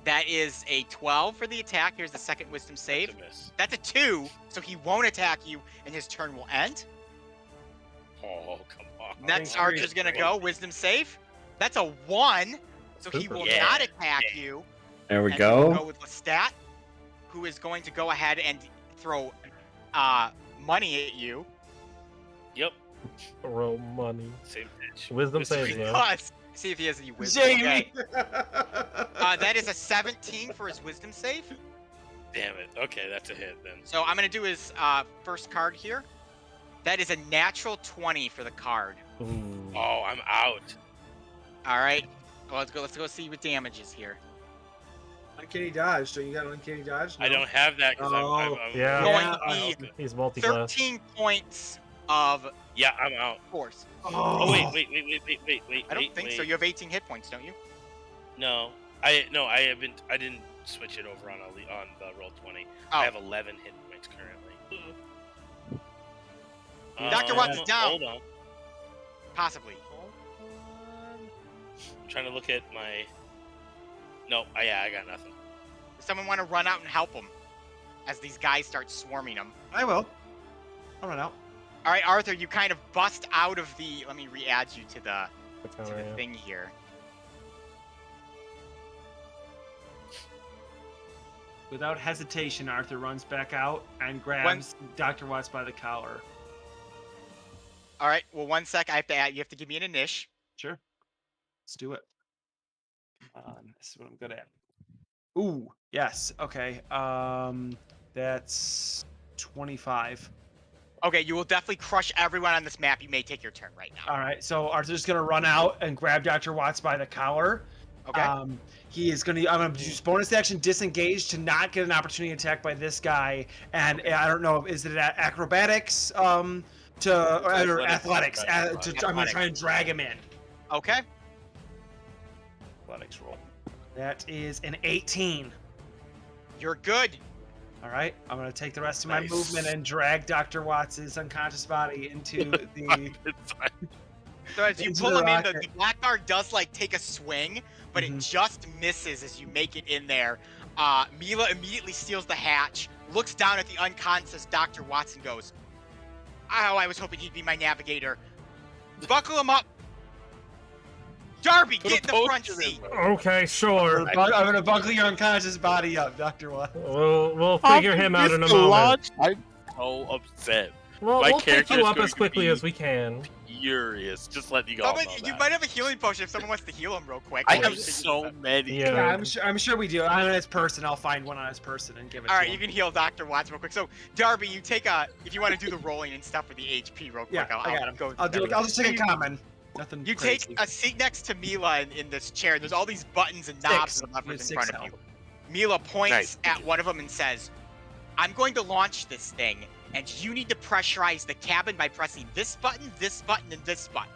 That is a 12 for the attack. Here's the second wisdom save. That's a miss. That's a 2, so he won't attack you, and his turn will end. Oh, come on. Next Thanks, archer's gonna go, wisdom save. That's a 1, so he Super. will Yeah, not attack you. There we And we'll go go. with Lestat, who is going to go ahead and throw money at you. Yep. Throw money. Same pitch. Wisdom saves, though. Because, see if he has any wisdom. Jamie! Okay. That is a 17 for his wisdom save. Damn it. Okay, that's a hit then. So I'm gonna do his first card here. That is a natural 20 for the card. Ooh. Oh, I'm out. All right. Well, let's go see what damage is here. Uncanny dodge. So you got an uncanny dodge? I don't have that because I'm Yeah. Going Yeah, to be He's multi-class. 13 points of Yeah, I'm out. force. Oh, wait. I don't think so. You have 18 hit points, don't you? No, I didn't switch it over on the roll 20. Oh. I have 11 hit points currently. Dr. Watts is down. Hold on. Possibly. I'm trying to look at my. No, I got nothing. Does someone want to run out and help him as these guys start swarming him? I will. I'll run out. All right, Arthur, you kind of bust out of the. Let me re-add you to the Yeah. thing here. Without hesitation, Arthur runs back out and grabs Dr. Watts by the collar. All right. Well, 1 sec. I have to add. You have to give me an initial. Sure. Let's do it. This is what I'm good at. Ooh, yes. Okay. That's 25. Okay, you will definitely crush everyone on this map. You may take your turn right now. All right. So Arthur's gonna run out and grab Dr. Watts by the collar. Okay. He is gonna. I'm gonna use bonus action disengage to not get an opportunity attack by this guy. And I don't know. Is it acrobatics? Or athletics. I'm gonna try and drag him in. Okay. Athletics roll. That is an 18. You're good. All right, I'm gonna take the rest of my Nice. movement and drag Dr. Watts' unconscious body into the. So as you Into pull the him in, rocket. the black guard does like take a swing, but it Mhm. just misses as you make it in there. Mila immediately steals the hatch, looks down at the unconscious Dr. Watson, goes, "Oh, I was hoping he'd be my navigator. Buckle him up. Darby, Put get a in the front poster in seat." there. Okay, sure. I'm gonna buckle your unconscious body up, Dr. Watts. We'll figure him out in a Missed the moment. launch? I'm so upset. Well, My we'll pick character's you up going as to quickly be- as we can. Furious. Just let you all know You that. might have a healing potion if someone wants to heal him real quick. I Or have you can- so many. Yeah. Yeah, I'm sure we do. On his person, I'll find one on his person and give it All to right, him. you can heal Dr. Watts real quick. So, Darby, you take if you want to do the rolling and stuff for the HP real quick. Yeah, I got him. Go. I'll do it. I'll just take a common. Nothing You crazy. take a seat next to Mila in this chair. There's all these buttons and knobs Six. and You had levers in 6 front of health. you. Mila points Nice. at one of them and says, I'm going to launch this thing, and you need to pressurize the cabin by pressing this button, and this button.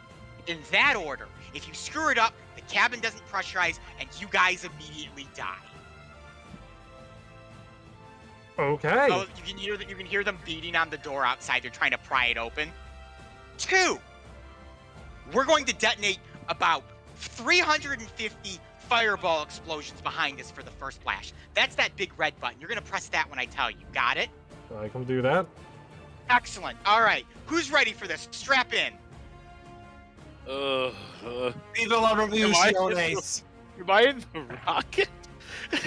In that order. If you screw it up, the cabin doesn't pressurize, and you guys immediately die. Okay. Oh, you can hear them beating on the door outside. They're trying to pry it open. 2. We're going to detonate about 350 fireball explosions behind us for the first flash. That's that big red button. You're going to press that when I tell you. Got it? I can do that. Excellent. All right. Who's ready for this? Strap in. Viva la revoluciones. Am I in the rocket?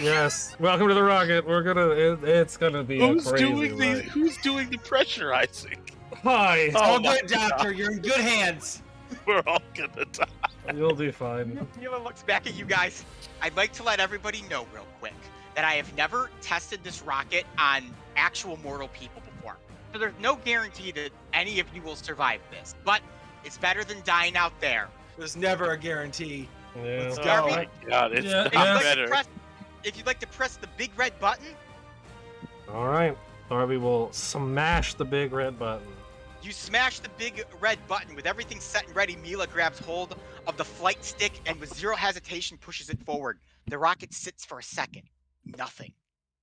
Yes. Welcome to the rocket. We're gonna. It's gonna be a Who's crazy doing these? ride. Who's doing the pressurizing? Hi. Oh All my good, Doctor. You're in good hands. We're all gonna die. You'll do fine. Mila looks back at you guys. I'd like to let everybody know real quick that I have never tested this rocket on actual mortal people before. So there's no guarantee that any of you will survive this. But it's better than dying out there. There's never a guarantee. Yeah. Let's Oh go. my god, it's Yeah, not yeah. better. If you'd like to press the big red button, All right. Darby will smash the big red button. you smash the big red button. With everything set and ready, Mila grabs hold of the flight stick and with zero hesitation pushes it forward. The rocket sits for a second. Nothing.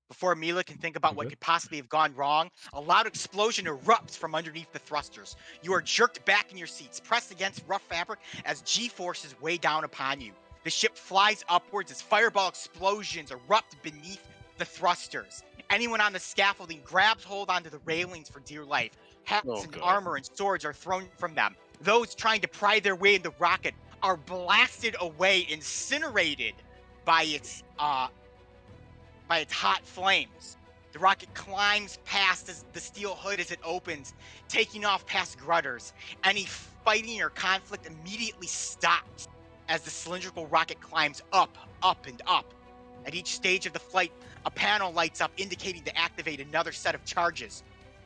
Before Mila can think about what Good. could possibly have gone wrong, a loud explosion erupts from underneath the thrusters. You are jerked back in your seats, pressed against rough fabric as G-forces weigh down upon you. The ship flies upwards as fireball explosions erupt beneath the thrusters. Anyone on the scaffolding grabs hold onto the railings for dear life. Hats Oh, and God. armor and swords are thrown from them. Those trying to pry their way in the rocket are blasted away, incinerated by its hot flames. The rocket climbs past the steel hood as it opens, taking off past grutters. Any fighting or conflict immediately stops as the cylindrical rocket climbs up, and up. At each stage of the flight, a panel lights up indicating to activate another set of charges.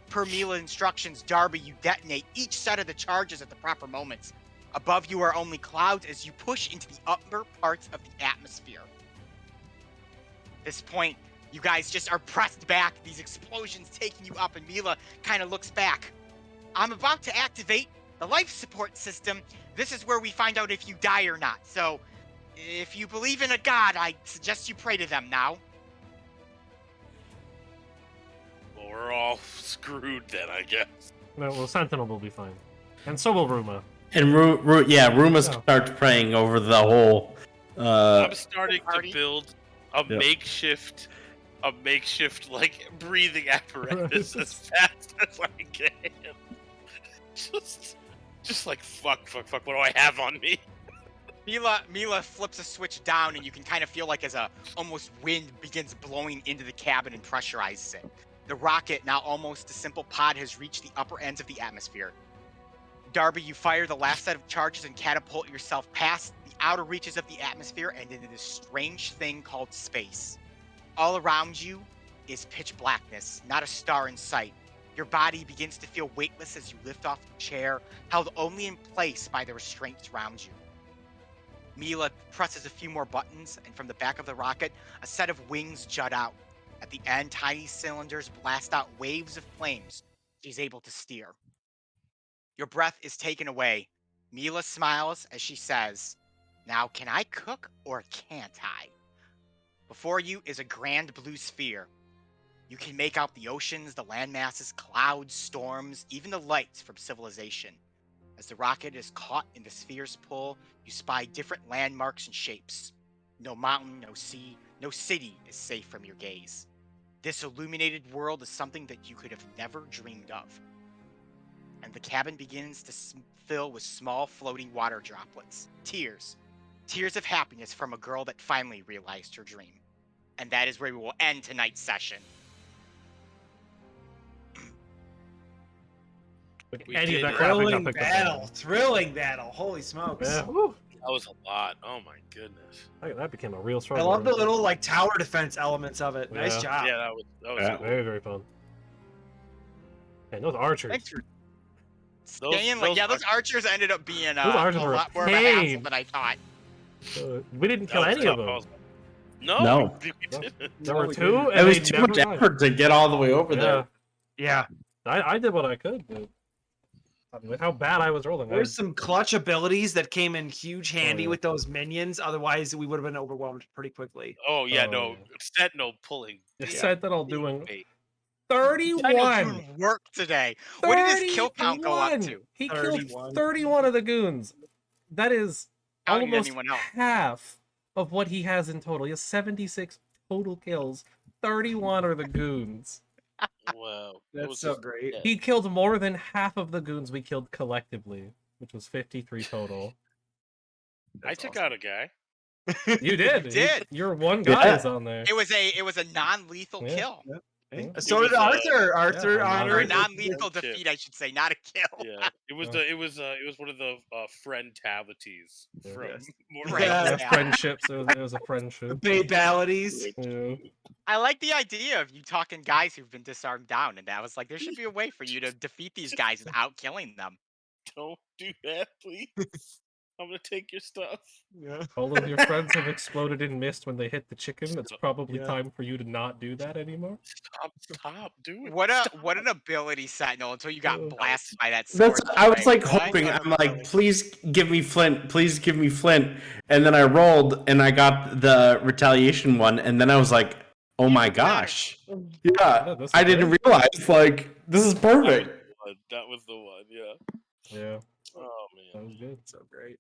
Per Mila instructions, Darby, you detonate each set of the charges at the proper moments. Above you are only clouds as you push into the upper parts of the atmosphere. At this point, you guys just are pressed back, these explosions taking you up, and Mila kind of looks back. I'm about to activate the life support system. This is where we find out if you die or not. So, if you believe in a god, I suggest you pray to them now. Well, we're all screwed then, I guess. No, well, Sentinel will be fine, and so will Ruma. And Ruma Oh. starts praying over the whole. I'm starting party. to build a makeshift like breathing apparatus as fast as I can. Just like fuck. What do I have on me? Mila flips a switch down, and you can kind of feel like as a almost wind begins blowing into the cabin and pressurizes it. The rocket, now almost a simple pod, has reached the upper ends of the atmosphere. Darby, you fire the last set of charges and catapult yourself past the outer reaches of the atmosphere and into this strange thing called space. All around you is pitch blackness, not a star in sight. Your body begins to feel weightless as you lift off the chair, held only in place by the restraints around you. Mila presses a few more buttons, and from the back of the rocket, a set of wings jut out. At the end, tiny cylinders blast out waves of flames. She's able to steer. Your breath is taken away. Mila smiles as she says, "Now, can I cook or can't I?" Before you is a grand blue sphere. You can make out the oceans, the landmasses, clouds, storms, even the lights from civilization. As the rocket is caught in the sphere's pull, you spy different landmarks and shapes. No mountain, no sea, no city is safe from your gaze. This illuminated world is something that you could have never dreamed of. And the cabin begins to fill with small floating water droplets. Tears. Tears of happiness from a girl that finally realized her dream. And that is where we will end tonight's session. We Any of did that it. crap we got Thrilling picked up battle. on. Thrilling battle. Holy smokes. Yeah, woo. That was a lot. Oh my goodness. That became a real I struggle. love the little like tower defense elements of it. Nice Yeah. job. Yeah, that was Yeah. cool. Very, very fun. And those archers. Thanks for Staying like, yeah, those archers ended up being Those a archers were a lot more of a hassle pain. than I thought. We didn't kill any of them. No, No. we didn't. There No, were we two, didn't. and It was they too never much died. effort to get all the way over there. Yeah. I did what I could, but with how bad I was rolling, There's some clutch abilities that came in huge handy yeah. with those minions. Otherwise, we would have been overwhelmed pretty quickly. Oh yeah, Oh, no. yeah. Sentinel pulling. The big, Sentinel big doing bait. 31. Doing work today. What did his kill count go up 31! to? He killed 31. 31 of the goons. That is Counting almost anyone else. half of what he has in total. He has 76 total kills. 31 are the goons. Wow. That That's was so just- great. yeah. He killed more than half of the goons we killed collectively, which was 53 total. I took out a guy. You did. You did. Your one guy Yeah. is on there. It was a non-lethal Yeah. kill. Hey, Yeah. so It did was, Arthur. Arthur yeah, honored Or a Arthur. non-lethal Shit. defeat, I should say, not a kill. Yeah, it was Yeah. it was one of the friendalities Yeah. from Yes. Mortal Right. Yeah. Yeah, friendships. It was a The friendship. babalities. Yeah. I like the idea of you talking guys who've been disarmed down, and I was like, there should be a way for you to defeat these guys without killing them. Don't do that, please. I'm gonna take your stuff. Yeah. All of your friends have exploded in mist when they hit the chicken. It's probably Yeah. time for you to not do that anymore. Stop doing. What Stop. an ability, Sentinel, until you got Oh. blasted by that sword. That's. I was like What? hoping. I'm like, please give me Flint. Please give me Flint. And then I rolled, and I got the retaliation one. And then I was like, oh my Even better. gosh. Yeah, Yeah, that's I didn't great. realize. Like, this is perfect. That was the one. Yeah. Yeah, Oh that man. was good. So great.